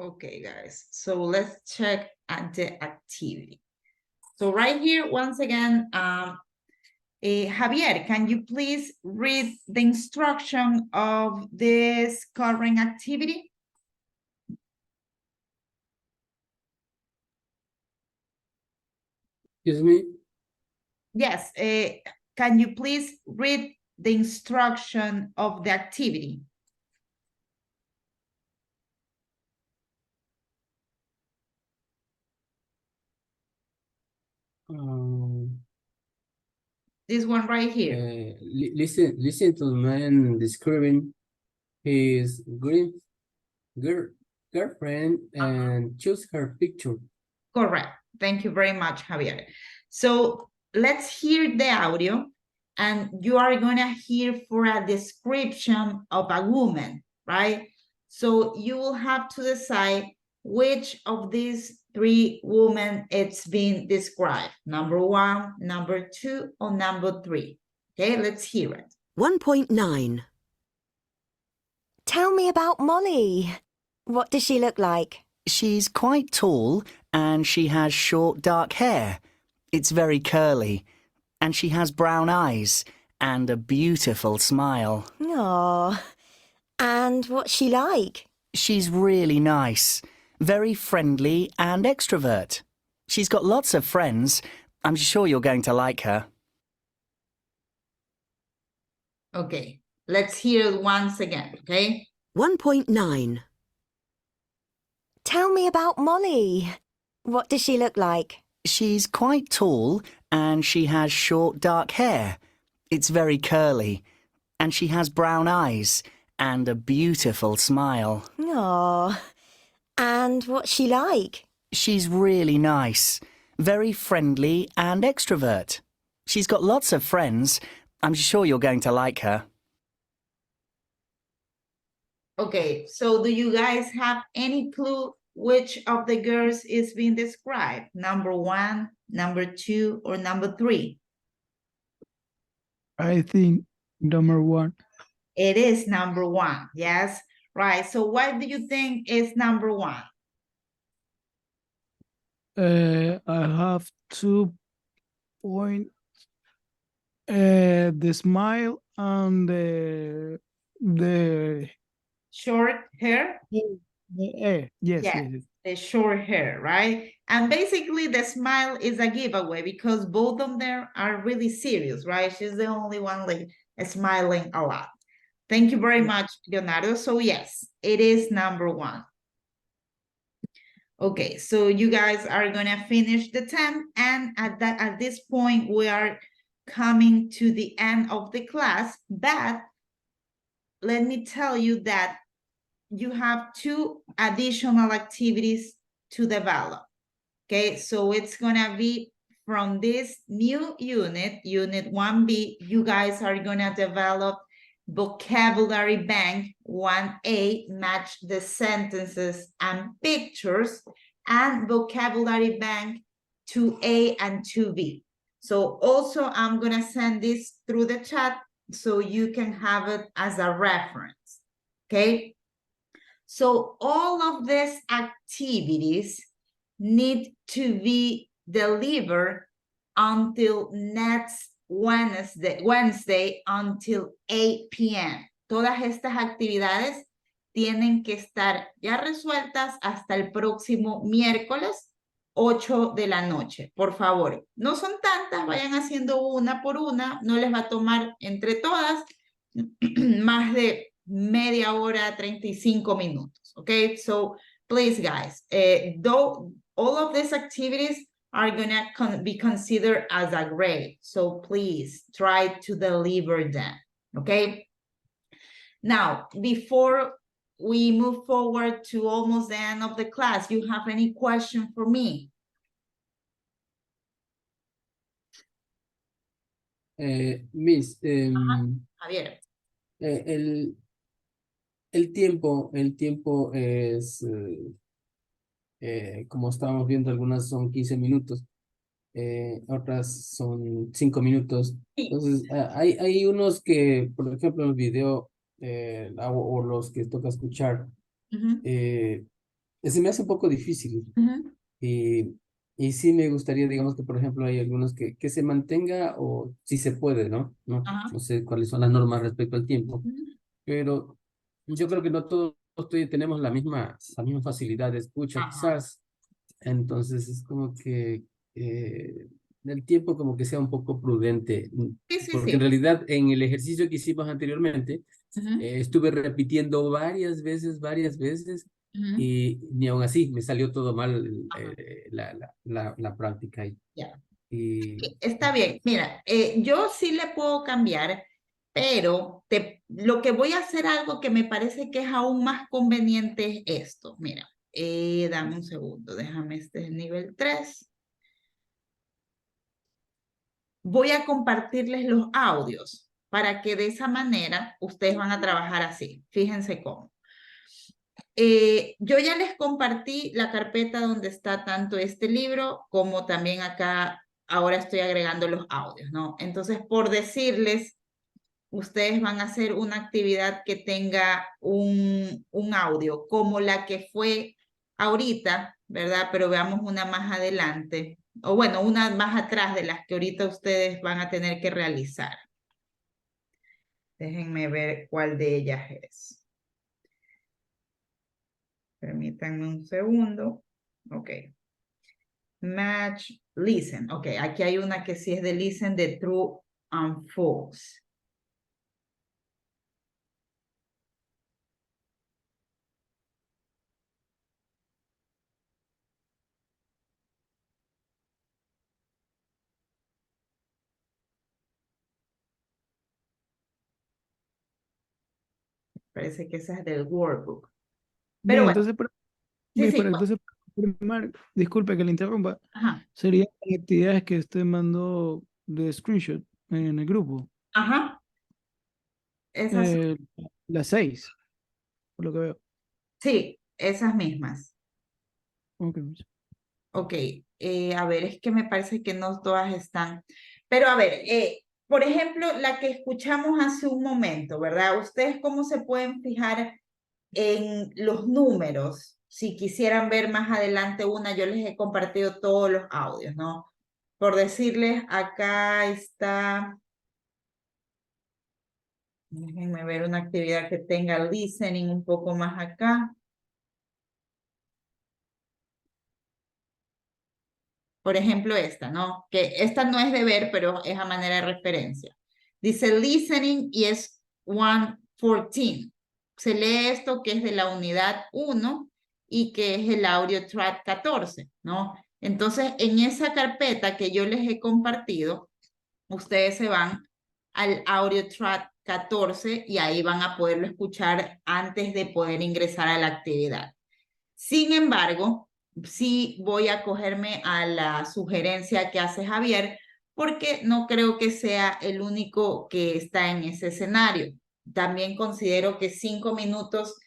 Okay, guys, so let's check at the activity. So right here, once again, Javier, can you please read the instruction of this current activity? Excuse me. Yes, can you please read the instruction of the activity? This one right here. Listen to the man describing his girlfriend and choose her picture. Correct. Thank you very much, Javier. So let's hear the audio, and you are gonna hear for a description of a woman, right? So you will have to decide which of these three women it's being described. Number 1, number 2, or number 3. Okay, let's hear it. 1.9. Tell me about Molly. What does she look like? She's quite tall and she has short dark hair. It's very curly. And she has brown eyes and a beautiful smile. Oh, and what's she like? She's really nice, very friendly and extrovert. She's got lots of friends. I'm sure you're going to like her. Okay, let's hear it once again, okay? 1.9. Tell me about Molly. What does she look like? She's quite tall and she has short dark hair. It's very curly. And she has brown eyes and a beautiful smile. Oh, and what's she like? She's really nice, very friendly and extrovert. She's got lots of friends. I'm sure you're going to like her. Okay, so do you guys have any clue which of the girls is being described? Number 1, number 2, or number 3? I think number 1. It is number 1, yes. Right, so what do you think is number 1? I have 2 points. The smile and the Short hair? yes, yes. The short hair, right? And basically the smile is a giveaway because both of them are really serious, right? She's the only one like smiling a lot. Thank you very much, Leonardo. So yes, it is number 1. Okay, so you guys are gonna finish the 10, and at this point we are coming to the end of the class, but let me tell you that you have 2 additional activities to develop. Okay, so it's gonna be from this new unit, Unit 1B, you guys are gonna develop Vocabulary Bank 1A, match the sentences and pictures, and Vocabulary Bank 2A and 2B. So also I'm gonna send this through the chat so you can have it as a reference, okay? So all of these activities need to be delivered until next Wednesday until 8 p.m. Todas estas actividades tienen que estar ya resueltas hasta el próximo miércoles 8 de la noche. Por favor, no son tantas, vayan haciendo una por una, no les va a tomar entre todas más de media hora, 35 minutos, okay? So please guys, though all of these activities are gonna be considered as a grade, so please try to deliver them, okay? Now, before we move forward to almost the end of the class, you have any question for me? Miss, Javier. El tiempo es, como estábamos viendo, algunas son 15 minutos, otras son 5 minutos. Entonces, hay unos que, por ejemplo, el video o los que toca escuchar, se me hace un poco difícil. Y sí me gustaría, digamos que por ejemplo hay algunos que se mantenga o si se puede, ¿no? No sé cuáles son las normas respecto al tiempo, pero yo creo que no todos tenemos la misma facilidad de escucha, quizás. Entonces es como que el tiempo como que sea un poco prudente, porque en realidad en el ejercicio que hicimos anteriormente, estuve repitiendo varias veces, y ni aun así me salió todo mal la práctica. Y Está bien, mira, yo sí le puedo cambiar, pero lo que voy a hacer algo que me parece que es aún más conveniente es esto. Mira, dame un segundo, déjame, este es el nivel 3. Voy a compartirles los audios para que de esa manera ustedes van a trabajar así. Fíjense cómo. Yo ya les compartí la carpeta donde está tanto este libro como también acá, ahora estoy agregando los audios, ¿no? Entonces, por decirles, ustedes van a hacer una actividad que tenga un audio como la que fue ahorita, ¿verdad? Pero veamos una más adelante, o bueno, una más atrás de las que ahorita ustedes van a tener que realizar. Déjenme ver cuál de ellas es. Permítanme un segundo. Ok. Match, listen. Ok, aquí hay una que sí es de listen, de true and false. Parece que esa es del workbook. Pero Bien, bueno. entonces, Sí, sí. entonces, disculpe que le interrumpa, Ajá. serían actividades que usted mandó de screenshot en el grupo. Ajá. Esas, Las 6, por lo que veo. sí, esas mismas. Ok. Ok, a ver, es que me parece que no todas están. Pero a ver, por ejemplo, la que escuchamos hace un momento, ¿verdad? ¿Ustedes cómo se pueden fijar en los números? Si quisieran ver más adelante una, yo les he compartido todos los audios, ¿no? Por decirles, acá está, déjenme ver una actividad que tenga listening un poco más acá. Por ejemplo, esta, ¿no? Que esta no es de ver, pero es a manera de referencia. Dice listening y es 114. Se lee esto que es de la unidad 1 y que es el audio track 14, ¿no? Entonces, en esa carpeta que yo les he compartido, ustedes se van al audio track 14 y ahí van a poderlo escuchar antes de poder ingresar a la actividad. Sin embargo, sí voy a cogerme a la sugerencia que hace Javier, porque no creo que sea el único que está en ese escenario. También considero que 5 minutos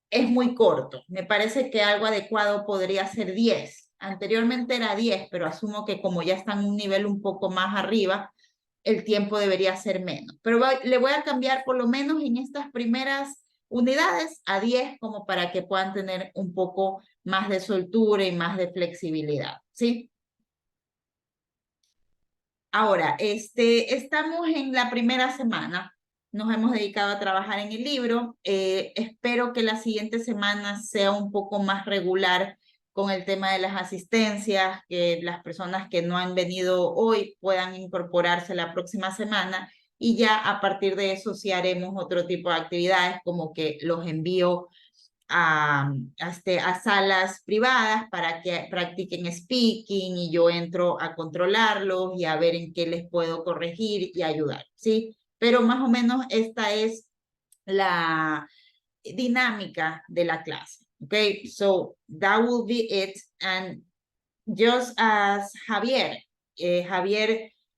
es muy corto. Me parece que algo adecuado podría ser 10. Anteriormente era 10, pero asumo que como ya están en un nivel un poco más arriba, el tiempo debería ser menos. Pero le voy a cambiar por lo menos en estas primeras unidades a 10 como para que puedan tener un poco más de soltura y más de flexibilidad, ¿sí? Ahora, estamos en la primera semana, nos hemos dedicado a trabajar en el libro, espero que la siguiente semana sea un poco más regular con el tema de las asistencias, que las personas que no han venido hoy puedan incorporarse la próxima semana y ya a partir de eso sí haremos otro tipo de actividades como que los envío a salas privadas para que practiquen speaking y yo entro a controlarlos y a ver en qué les puedo corregir y ayudar, ¿sí? Pero más o menos esta es la dinámica de la clase, ¿ok? So that will be it. And just as Javier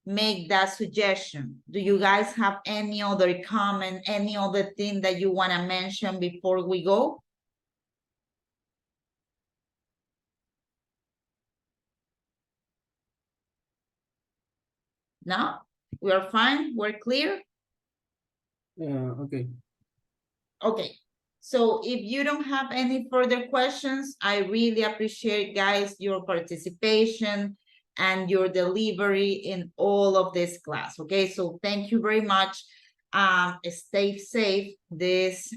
make that suggestion, do you guys have any other comment, any other thing that you want to mention before we go? No? We're fine? We're clear? okay. Okay. So if you don't have any further questions, I really appreciate, guys, your participation and your delivery in all of this class, okay? So thank you very much. Stay safe. This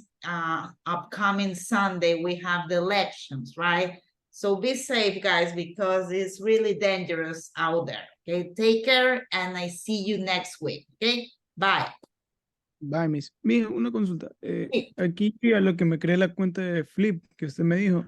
upcoming Sunday, we have the elections, right? So be safe, guys, because it's really dangerous out there, okay? Take care, and I see you next week, okay? Bye. Bye, Miss. Mija, una consulta. Aquí a lo que me creé la cuenta de Flip, que usted me dijo,